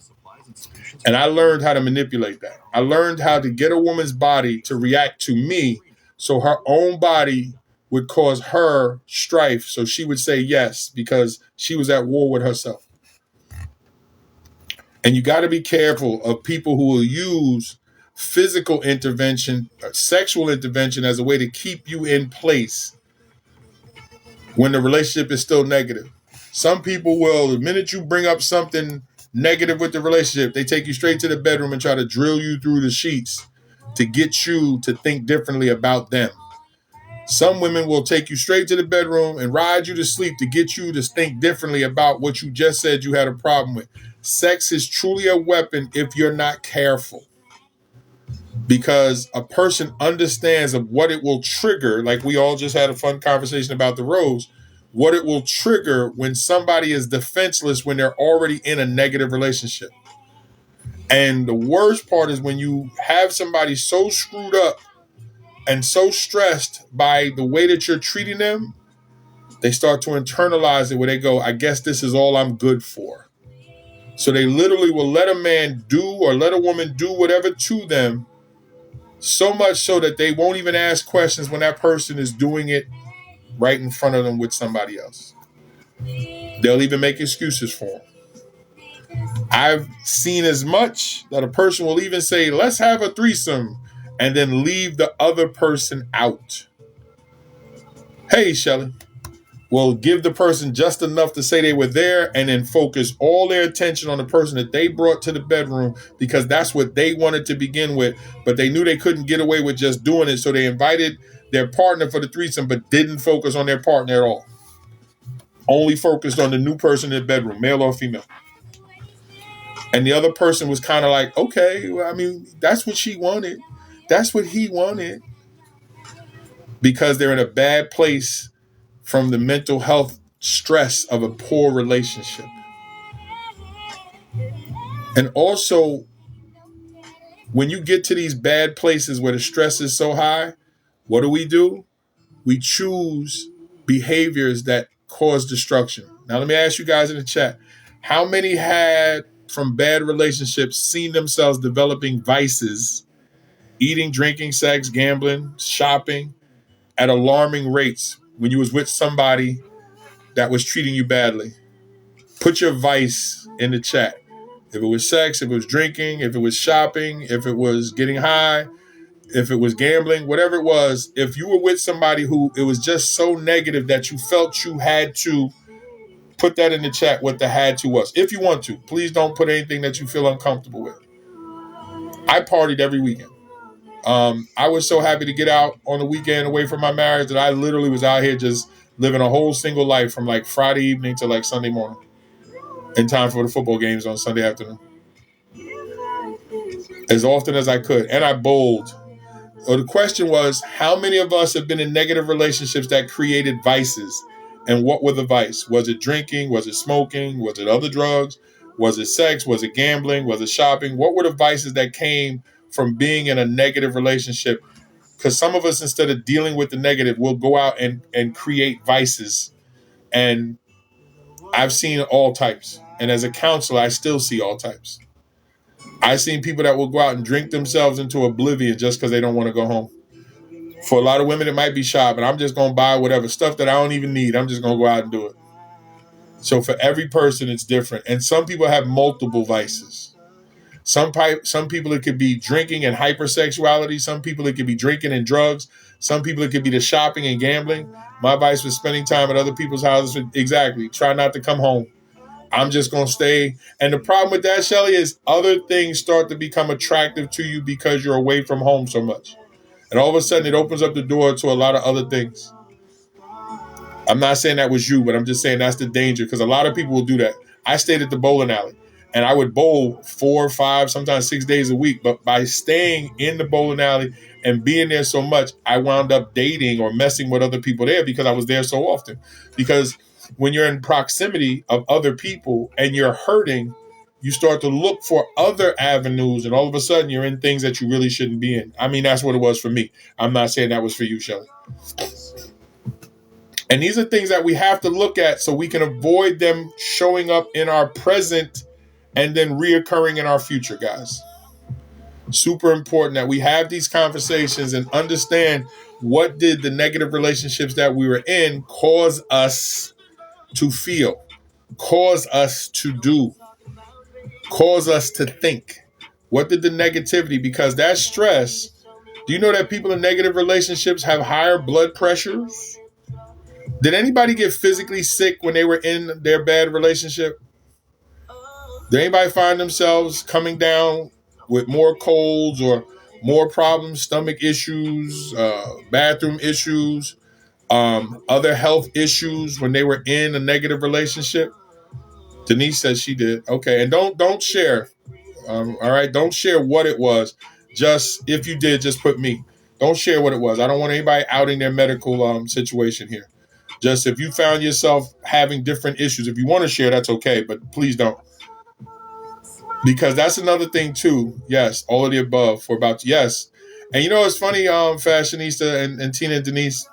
[SPEAKER 2] And I learned how to manipulate that. I learned how to get a woman's body to react to me so her own body would cause her strife. So she would say yes because she was at war with herself. And you got to be careful of people who will use physical intervention, sexual intervention as a way to keep you in place when the relationship is still negative. Some people will, the minute you bring up something negative with the relationship, they take you straight to the bedroom and try to drill you through the sheets to get you to think differently about them. Some women will take you straight to the bedroom and ride you to sleep to get you to think differently about what you just said you had a problem with. Sex is truly a weapon if you're not careful. Because a person understands of what it will trigger, like we all just had a fun conversation about the rose, what it will trigger when somebody is defenseless when they're already in a negative relationship. And the worst part is when you have somebody so screwed up and so stressed by the way that you're treating them, they start to internalize it where they go, I guess this is all I'm good for. So they literally will let a man do or let a woman do whatever to them, so much so that they won't even ask questions when that person is doing it right in front of them with somebody else. They'll even make excuses for them. I've seen as much that a person will even say, let's have a threesome, and then leave the other person out. Hey, Shelly. Will give the person just enough to say they were there and then focus all their attention on the person that they brought to the bedroom because that's what they wanted to begin with, but they knew they couldn't get away with just doing it, so they invited their partner for the threesome but didn't focus on their partner at all. Only focused on the new person in the bedroom, male or female. And the other person was kind of like, okay, well, I mean, that's what she wanted. That's what he wanted. Because they're in a bad place from the mental health stress of a poor relationship. And also, when you get to these bad places where the stress is so high, what do? We choose behaviors that cause destruction. Now, let me ask you guys in the chat, how many had from bad relationships seen themselves developing vices, eating, drinking, sex, gambling, shopping at alarming rates when you was with somebody that was treating you badly? Put your vice in the chat. If it was sex, if it was drinking, if it was shopping, if it was getting high, if it was gambling, whatever it was, if you were with somebody who it was just so negative that you felt you had to, put that in the chat what the had to was. If you want to, please don't put anything that you feel uncomfortable with. I partied every weekend. I was so happy to get out on the weekend away from my marriage that I literally was out here just living a whole single life from like Friday evening to like Sunday morning in time for the football games on Sunday afternoon. As often as I could. And I bowled. So the question was, how many of us have been in negative relationships that created vices? And what were the vice? Was it drinking? Was it smoking? Was it other drugs? Was it sex? Was it gambling? Was it shopping? What were the vices that came from being in a negative relationship? Because some of us, instead of dealing with the negative, will go out and create vices. And I've seen all types. And as a counselor, I still see all types. I've seen people that will go out and drink themselves into oblivion just because they don't want to go home. For a lot of women, it might be shopping. I'm just going to buy whatever stuff that I don't even need. I'm just going to go out and do it. So for every person, it's different. And some people have multiple vices. Some people, it could be drinking and hypersexuality. Some people, it could be drinking and drugs. Some people, it could be the shopping and gambling. My vice was spending time at other people's houses. Exactly. Try not to come home. I'm just going to stay. And the problem with that, Shelly, is other things start to become attractive to you because you're away from home so much. And all of a sudden, it opens up the door to a lot of other things. I'm not saying that was you, but I'm just saying that's the danger because a lot of people will do that. I stayed at the bowling alley, and I would bowl 4, 5, sometimes 6 days a week. But by staying in the bowling alley and being there so much, I wound up dating or messing with other people there because I was there so often. Because when you're in proximity of other people and you're hurting, you start to look for other avenues, and all of a sudden you're in things that you really shouldn't be in. I mean, that's what it was for me. I'm not saying that was for you, Shelly. And these are things that we have to look at so we can avoid them showing up in our present and then reoccurring in our future, guys. Super important that we have these conversations and understand what did the negative relationships that we were in cause us to feel, cause us to do, cause us to think. What did the negativity, because that stress, do you know that people in negative relationships have higher blood pressures? Did anybody get physically sick when they were in their bad relationship? Did anybody find themselves coming down with more colds or more problems, stomach issues, bathroom issues, other health issues when they were in a negative relationship? Denise says she did. Okay, and don't share. All right, don't share what it was. Just if you did, just put me. Don't share what it was. I don't want anybody outing their medical situation here. Just if you found yourself having different issues, if you want to share, that's okay, but please don't. Because that's another thing too. Yes, all of the above for about yes. And you know it's funny, Fashionista and Tina and Denise.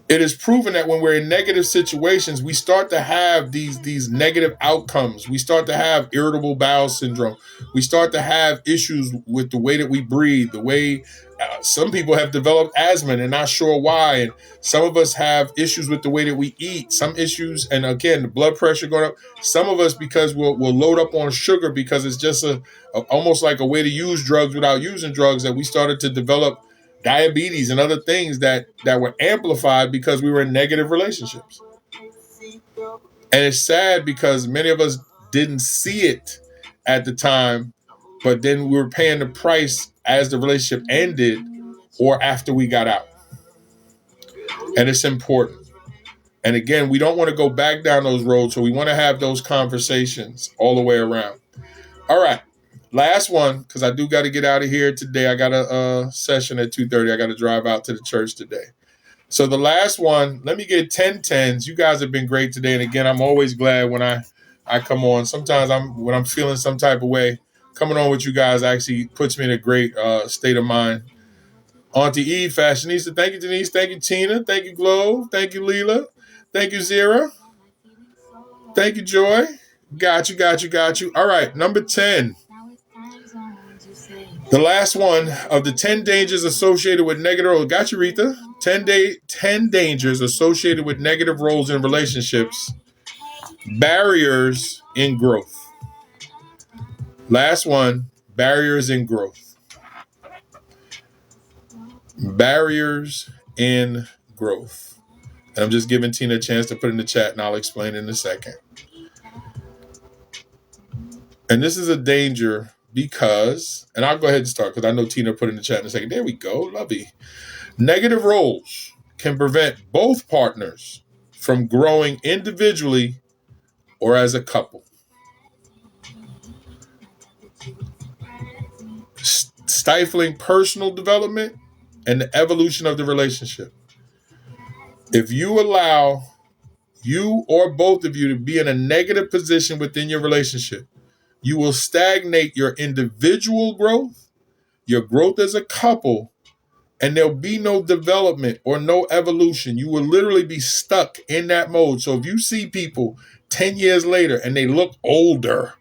[SPEAKER 2] It is proven that when we're in negative situations, we start to have these negative outcomes. We start to have irritable bowel syndrome. We start to have issues with the way that we breathe, the way some people have developed asthma and they're not sure why. And some of us have issues with the way that we eat, some issues. And again, the blood pressure going up. Some of us, because we'll load up on sugar because it's just almost like a way to use drugs without using drugs, that we started to develop diabetes and other things that were amplified because we were in negative relationships. And it's sad because many of us didn't see it at the time, but then we were paying the price as the relationship ended or after we got out. And it's important. And again, we don't want to go back down those roads, so we want to have those conversations all the way around. All right. Last one, because I do got to get out of here today. I got a session at 2:30. I got to drive out to the church today. So the last one, let me get 10 10s. You guys have been great today. And again, I'm always glad when I come on. Sometimes when I'm feeling some type of way, coming on with you guys actually puts me in a great state of mind. Auntie Eve, Fashionista. Thank you, Denise. Thank you, Tina. Thank you, Glow. Thank you, Leela. Thank you, Zira. Thank you, Joy. Got you. All right, number 10. The last one of the 10 dangers associated with negative roles. Got you, Rita. 10 dangers associated with negative roles in relationships. Barriers in growth. Last one, barriers in growth. Barriers in growth. And I'm just giving Tina a chance to put in the chat, and I'll explain in a second. And this is a danger because, and I'll go ahead and start because I know Tina put in the chat in a second. There we go. Lovey. Negative roles can prevent both partners from growing individually or as a couple. Stifling personal development and the evolution of the relationship. If you allow you or both of you to be in a negative position within your relationship, you will stagnate your individual growth, your growth as a couple, and there'll be no development or no evolution. You will literally be stuck in that mode. So if you see people 10 years later and they look older,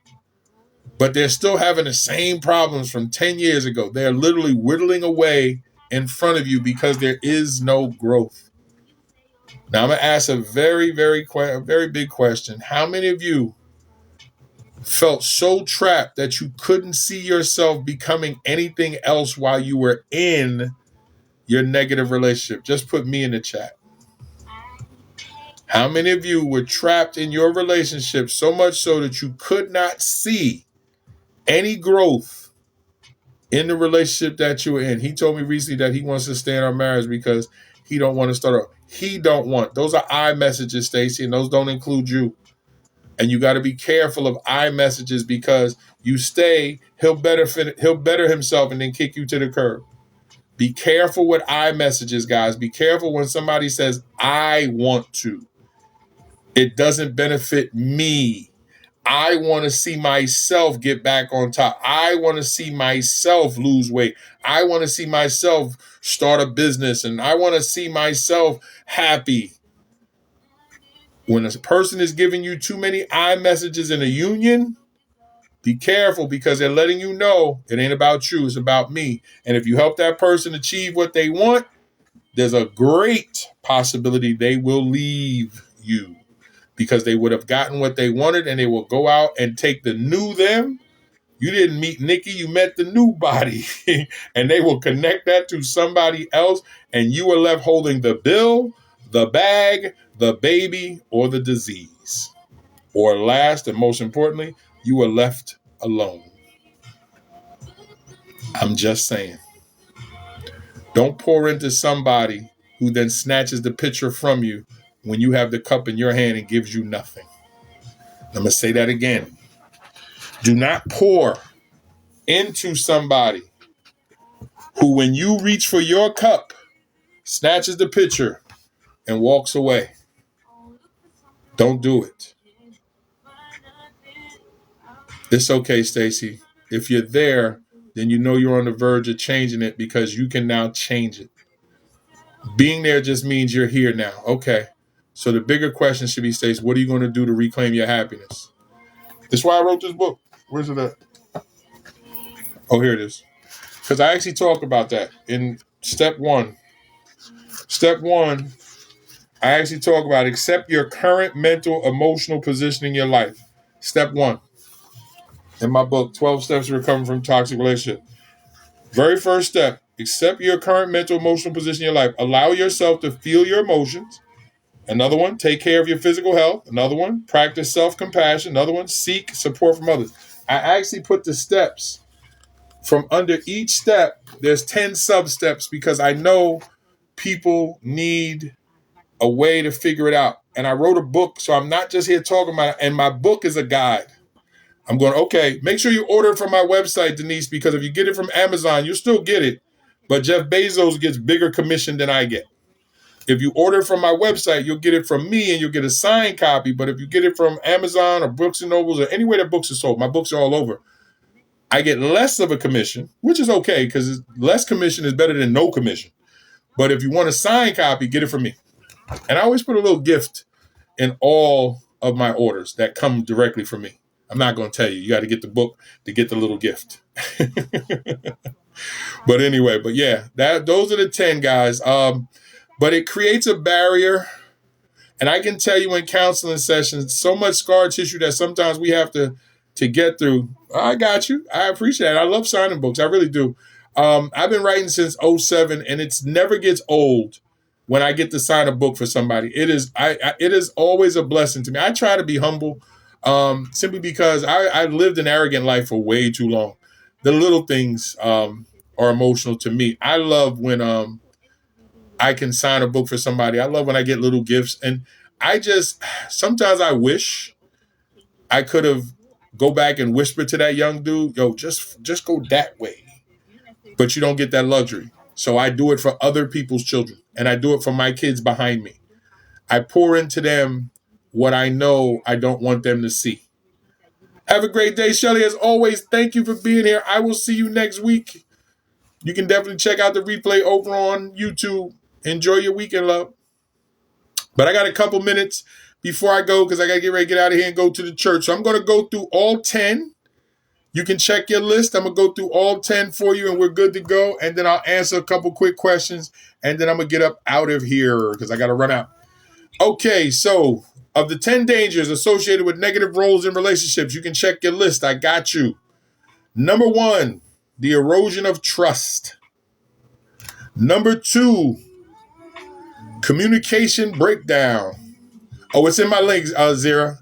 [SPEAKER 2] but they're still having the same problems from 10 years ago, they're literally whittling away in front of you because there is no growth. Now I'm going to ask a very big question. How many of you felt so trapped that you couldn't see yourself becoming anything else while you were in your negative relationship? Just put me in the chat. How many of you were trapped in your relationship so much so that you could not see any growth in the relationship that you were in? He told me recently that he wants to stay in our marriage because he don't want to start off. He don't want. Those are I messages, Stacy, and those don't include you. And you got to be careful of I messages because you stay, he'll better himself and then kick you to the curb. Be careful with I messages, guys. Be careful when somebody says, I want to. It doesn't benefit me. I want to see myself get back on top. I want to see myself lose weight. I want to see myself start a business, and I want to see myself happy. When a person is giving you too many I messages in a union, be careful because they're letting you know it ain't about you, it's about me. And if you help that person achieve what they want, there's a great possibility they will leave you because they would have gotten what they wanted and they will go out and take the new them. You didn't meet Nikki, you met the new body. And they will connect that to somebody else and you are left holding the bill, the bag, the baby, or the disease. Or last and most importantly, you are left alone. I'm just saying. Don't pour into somebody who then snatches the pitcher from you when you have the cup in your hand and gives you nothing. I'm going to say that again. Do not pour into somebody who, when you reach for your cup, snatches the pitcher and walks away. Don't do it. It's okay, Stacy. If you're there, then you know you're on the verge of changing it because you can now change it. Being there just means you're here now. Okay. So the bigger question should be, Stacy, what are you going to do to reclaim your happiness? That's why I wrote this book. Where's it at? Oh, here it is. Because I actually talk about that in step one. Step one, I actually talk about accept your current mental, emotional position in your life. Step one. In my book, 12 Steps to Recovering from Toxic Relationship. Very first step, accept your current mental, emotional position in your life. Allow yourself to feel your emotions. Another one, take care of your physical health. Another one, practice self-compassion. Another one, seek support from others. I actually put the steps from under each step. There's 10 sub-steps because I know people need a way to figure it out. And I wrote a book, so I'm not just here talking about it. And my book is a guide. I'm going, okay, make sure you order it from my website, Denise, because if you get it from Amazon, you'll still get it. But Jeff Bezos gets bigger commission than I get. If you order from my website, you'll get it from me and you'll get a signed copy. But if you get it from Amazon or Books and Nobles or anywhere that books are sold, my books are all over. I get less of a commission, which is okay because less commission is better than no commission. But if you want a signed copy, get it from me. And I always put a little gift in all of my orders that come directly from me. I'm not going to tell you. You got to get the book to get the little gift. But anyway, but yeah, those are the 10 guys. But it creates a barrier. And I can tell you in counseling sessions, so much scar tissue that sometimes we have to get through. I got you. I appreciate it. I love signing books. I really do. I've been writing since 2007, and it never gets old when I get to sign a book for somebody. It is always a blessing to me. I try to be humble simply because I lived an arrogant life for way too long. The little things are emotional to me. I love when I can sign a book for somebody. I love when I get little gifts. And sometimes I wish I could have go back and whisper to that young dude, yo, just go that way. But you don't get that luxury. So I do it for other people's children. And I do it for my kids behind me. I pour into them what I know I don't want them to see. Have a great day, Shelly. As always, thank you for being here. I will see you next week. You can definitely check out the replay over on YouTube. Enjoy your weekend, love. But I got a couple minutes before I go because I got to get ready to get out of here and go to the church. So I'm going to go through all 10. You can check your list. I'm going to go through all 10 for you and we're good to go. And then I'll answer a couple quick questions. And then I'm going to get up out of here because I got to run out. Okay, so of the 10 dangers associated with negative roles in relationships, you can check your list. I got you. Number 1, the erosion of trust. Number 2, communication breakdown. Oh, it's in my links, Zaira.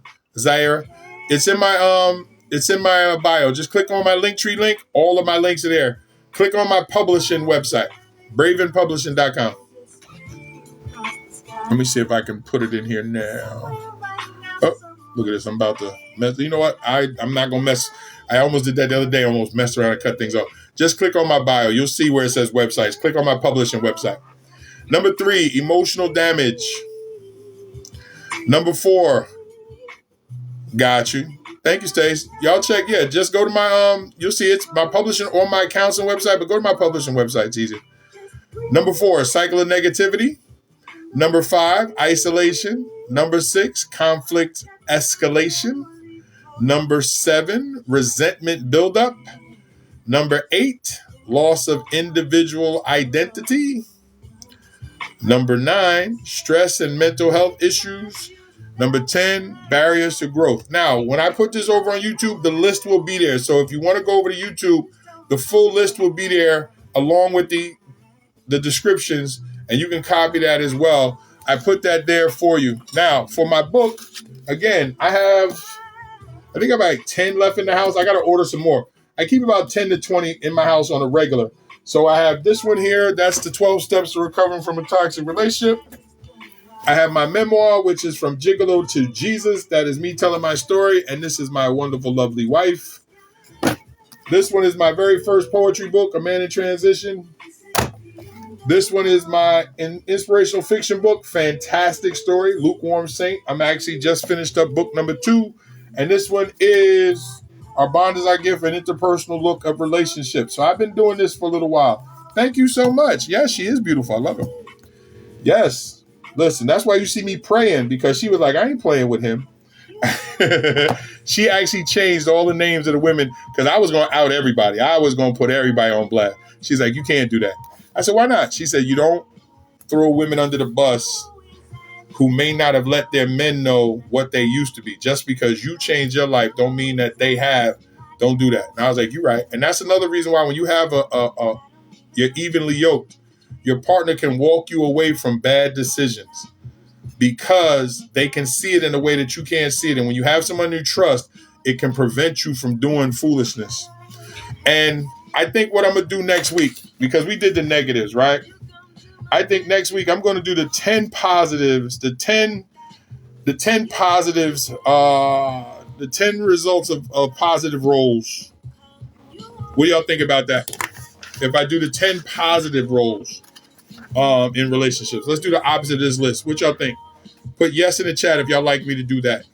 [SPEAKER 2] It's in my bio. Just click on my Linktree link. All of my links are there. Click on my publishing website, bravenpublishing.com. Let me see if I can put it in here now. Oh, look at this. I'm about to mess. You know what? I'm not going to mess. I almost did that the other day. I almost messed around and cut things off. Just click on my bio. You'll see where it says websites. Click on my publishing website. Number 3, emotional damage. Number 4, got you. Thank you, Stace. Y'all check. Yeah, just go to my, you'll see it's my publishing or my counseling website, but go to my publishing website. It's easier. Number 4, cycle of negativity. Number 5, isolation. Number 6, conflict escalation. Number 7, resentment buildup. Number 8, loss of individual identity. Number 9, stress and mental health issues. Number 10, barriers to growth. Now, when I put this over on YouTube, the list will be there. So if you want to go over to YouTube, the full list will be there along with the descriptions, and you can copy that as well. I put that there for you. Now, for my book, again, I think I have like 10 left in the house. I got to order some more. I keep about 10 to 20 in my house on a regular. So I have this one here. That's the 12 Steps to Recovering from a Toxic Relationship. I have my memoir, which is From Gigolo to Jesus. That is me telling my story. And this is my wonderful, lovely wife. This one is my very first poetry book, A Man in Transition. This one is my inspirational fiction book, Fantastic Story, Lukewarm Saint. I'm actually just finished up book number 2. And this one is Our bond is our gift, an interpersonal look of relationships. So I've been doing this for a little while. Thank you so much. Yes, she is beautiful. I love her. Yes. Listen, that's why you see me praying, because she was like, I ain't playing with him. She actually changed all the names of the women because I was going to out everybody. I was going to put everybody on blast. She's like, you can't do that. I said, why not? She said, you don't throw women under the bus who may not have let their men know what they used to be. Just because you change your life don't mean that they have. Don't do that. And I was like, you're right. And that's another reason why when you have you're evenly yoked, your partner can walk you away from bad decisions because they can see it in a way that you can't see it. And when you have someone you trust, it can prevent you from doing foolishness. And I think what I'm going to do next week, because we did the negatives, right? I think next week I'm going to do the 10 positives, the 10 positives, the 10 results of positive roles. What do y'all think about that? If I do the 10 positive roles in relationships, let's do the opposite of this list. What y'all think? Put yes in the chat if y'all like me to do that.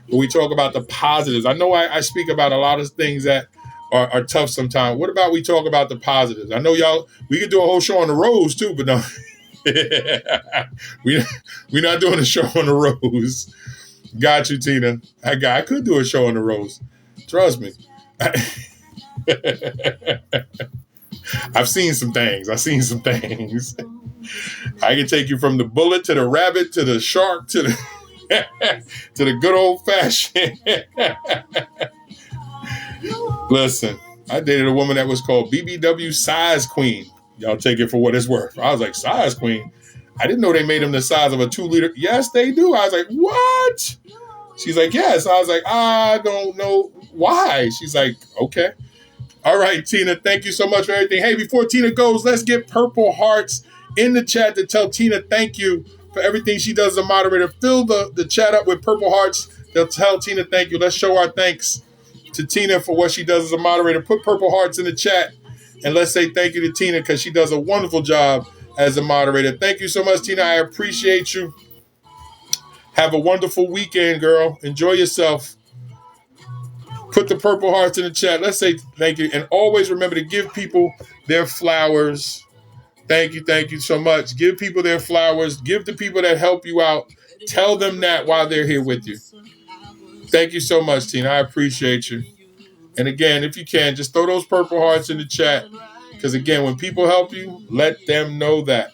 [SPEAKER 2] When we talk about the positives. I know I speak about a lot of things that are tough sometimes. What about we talk about the positives? I know y'all, we could do a whole show on the rose too, but no. We're not doing a show on the rose. Got you, Tina. I could do a show on the rose. Trust me. I've seen some things. I can take you from the bullet to the rabbit to the shark to the to the good old fashioned. Listen, I dated a woman that was called BBW Size Queen. Y'all take it for what it's worth. I was like, Size Queen? I didn't know they made them the size of a 2-liter. Yes, they do. I was like, what? She's like, yes. I was like, I don't know why. She's like, okay. All right, Tina, thank you so much for everything. Hey, before Tina goes, let's get purple hearts in the chat to tell Tina thank you for everything she does as a moderator. Fill the chat up with purple hearts. They'll tell Tina thank you. Let's show our thanks to Tina for what she does as a moderator. Put purple hearts in the chat and let's say thank you to Tina because she does a wonderful job as a moderator. Thank you so much, Tina. I appreciate you. Have a wonderful weekend, girl. Enjoy yourself. Put the purple hearts in the chat. Let's say thank you. And always remember to give people their flowers. Thank you so much. Give people their flowers. Give the people that help you out. Tell them that while they're here with you. Thank you so much, Tina. I appreciate you. And again, if you can, just throw those purple hearts in the chat. Because again, when people help you, let them know that.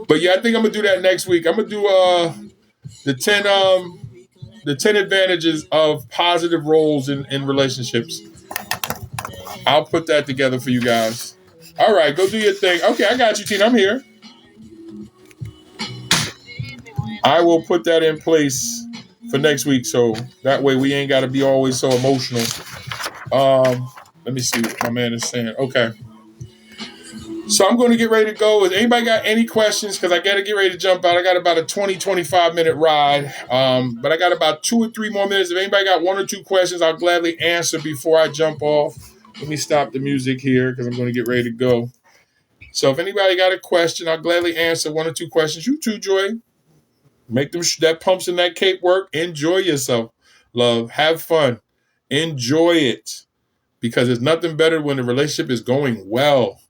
[SPEAKER 2] But yeah, I think I'm going to do that next week. I'm going to do the 10 advantages of positive roles in relationships. I'll put that together for you guys. All right, go do your thing. Okay, I got you, Tina. I'm here. I will put that in place for next week, so that way we ain't got to be always so emotional. Let me see what my man is saying. Okay. So I'm going to get ready to go. Has anybody got any questions? Because I got to get ready to jump out. I got about a 25 minute ride. But I got about 2 or 3 more minutes. If anybody got 1 or 2 questions, I'll gladly answer before I jump off. Let me stop the music here because I'm going to get ready to go. So if anybody got a question, I'll gladly answer 1 or 2 questions. You too, Joy. Make them that pumps in that cape work. Enjoy yourself, love. Have fun. Enjoy it. Because there's nothing better when the relationship is going well.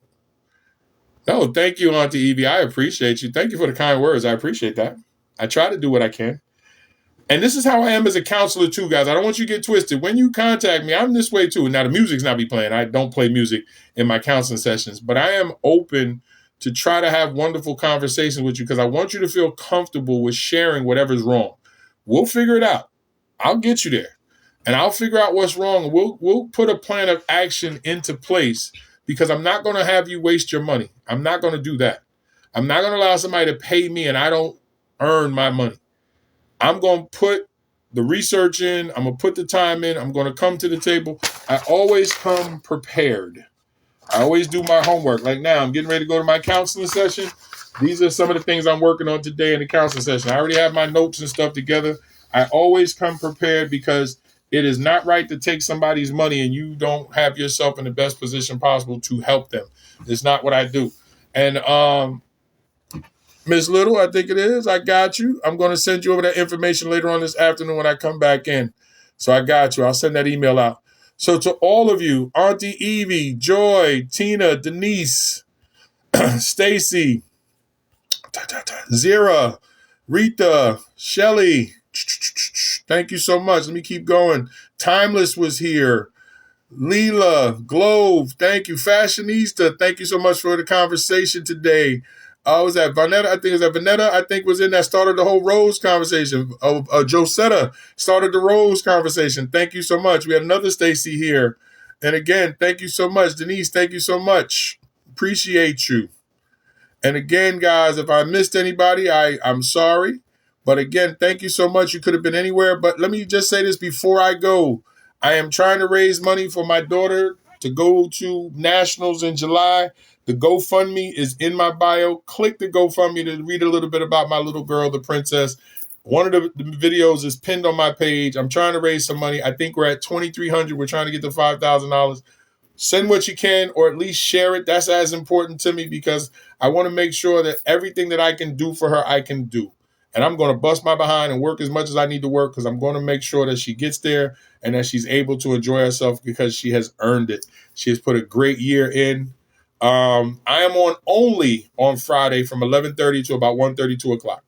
[SPEAKER 2] No, thank you, Auntie Evie. I appreciate you. Thank you for the kind words. I appreciate that. I try to do what I can. And this is how I am as a counselor too, guys. I don't want you to get twisted. When you contact me, I'm this way too. Now, the music's not be playing. I don't play music in my counseling sessions. But I am open to try to have wonderful conversations with you because I want you to feel comfortable with sharing whatever's wrong. We'll figure it out. I'll get you there. And I'll figure out what's wrong. We'll put a plan of action into place. Because I'm not going to have you waste your money. I'm not going to do that. I'm not going to allow somebody to pay me and I don't earn my money. I'm going to put the research in. I'm going to put the time in. I'm going to come to the table. I always come prepared. I always do my homework. Like now, I'm getting ready to go to my counseling session. These are some of the things I'm working on today in the counseling session. I already have my notes and stuff together. I always come prepared because it is not right to take somebody's money and you don't have yourself in the best position possible to help them. It's not what I do. And Ms. Little, I think it is. I got you. I'm going to send you over that information later on this afternoon when I come back in. So I got you. I'll send that email out. So to all of you, Auntie Evie, Joy, Tina, Denise, Stacy, Zira, Rita, Shelly, thank you so much. Let me keep going. Timeless was here. Leela, Glove, thank you. Fashionista, thank you so much for the conversation today. Was that Vanetta? I think it was that Vanetta. I think was in that started the whole Rose conversation. Josetta started the Rose conversation. Thank you so much. We had another Stacy here, and again, thank you so much, Denise. Thank you so much. Appreciate you. And again, guys, if I missed anybody, I'm sorry. But again, thank you so much. You could have been anywhere. But let me just say this before I go. I am trying to raise money for my daughter to go to nationals in July. The GoFundMe is in my bio. Click the GoFundMe to read a little bit about my little girl, the princess. One of the videos is pinned on my page. I'm trying to raise some money. I think we're at $2,300. We're trying to get to $5,000. Send what you can, or at least share it. That's as important to me because I want to make sure that everything that I can do for her, I can do. And I'm going to bust my behind and work as much as I need to work because I'm going to make sure that she gets there and that she's able to enjoy herself because she has earned it. She has put a great year in. I am only on Friday from 11:30 to about 1:30, 2 o'clock.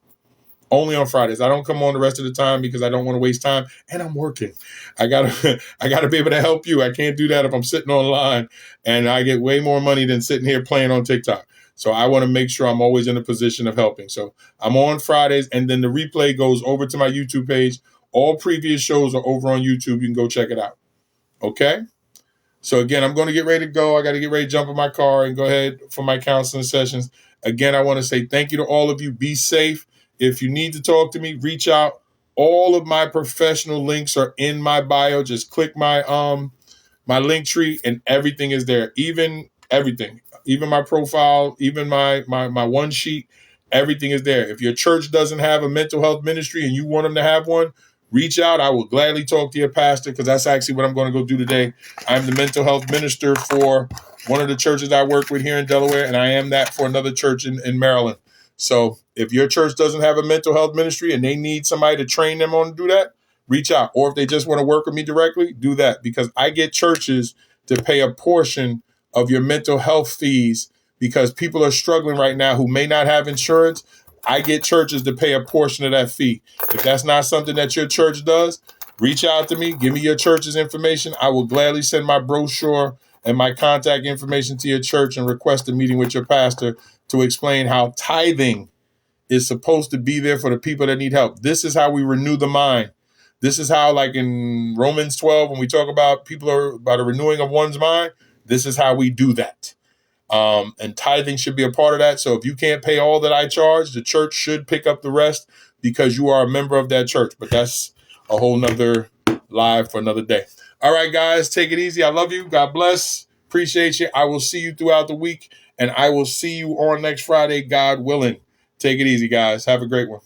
[SPEAKER 2] Only on Fridays. I don't come on the rest of the time because I don't want to waste time, and I'm working. I gotta be able to help you. I can't do that if I'm sitting online, and I get way more money than sitting here playing on TikTok. So I want to make sure I'm always in a position of helping. So I'm on Fridays, and then the replay goes over to my YouTube page. All previous shows are over on YouTube. You can go check it out. Okay? So again, I'm going to get ready to go. I got to get ready to jump in my car and go ahead for my counseling sessions. Again, I want to say thank you to all of you. Be safe. If you need to talk to me, reach out. All of my professional links are in my bio. Just click my my link tree and everything is there. Even everything, even my profile, even my one sheet, everything is there. If your church doesn't have a mental health ministry and you want them to have one, reach out. I will gladly talk to your pastor because that's actually what I'm going to go do today. I'm the mental health minister for one of the churches I work with here in Delaware, and I am that for another church in Maryland. So if your church doesn't have a mental health ministry and they need somebody to train them on to do that, reach out. Or if they just want to work with me directly, do that because I get churches to pay a portion of your mental health fees because people are struggling right now who may not have insurance. I get churches to pay a portion of that fee. If that's not something that your church does, reach out to me. Give me your church's information. I will gladly send my brochure and my contact information to your church and request a meeting with your pastor to explain how tithing is supposed to be there for the people that need help. This is how we renew the mind. This is how, like in Romans 12, when we talk about people are about a renewing of one's mind, this is how we do that. And tithing should be a part of that. So if you can't pay all that I charge, the church should pick up the rest because you are a member of that church. But that's a whole nother live for another day. All right, guys, take it easy. I love you. God bless. Appreciate you. I will see you throughout the week, and I will see you on next Friday, God willing. Take it easy, guys. Have a great one.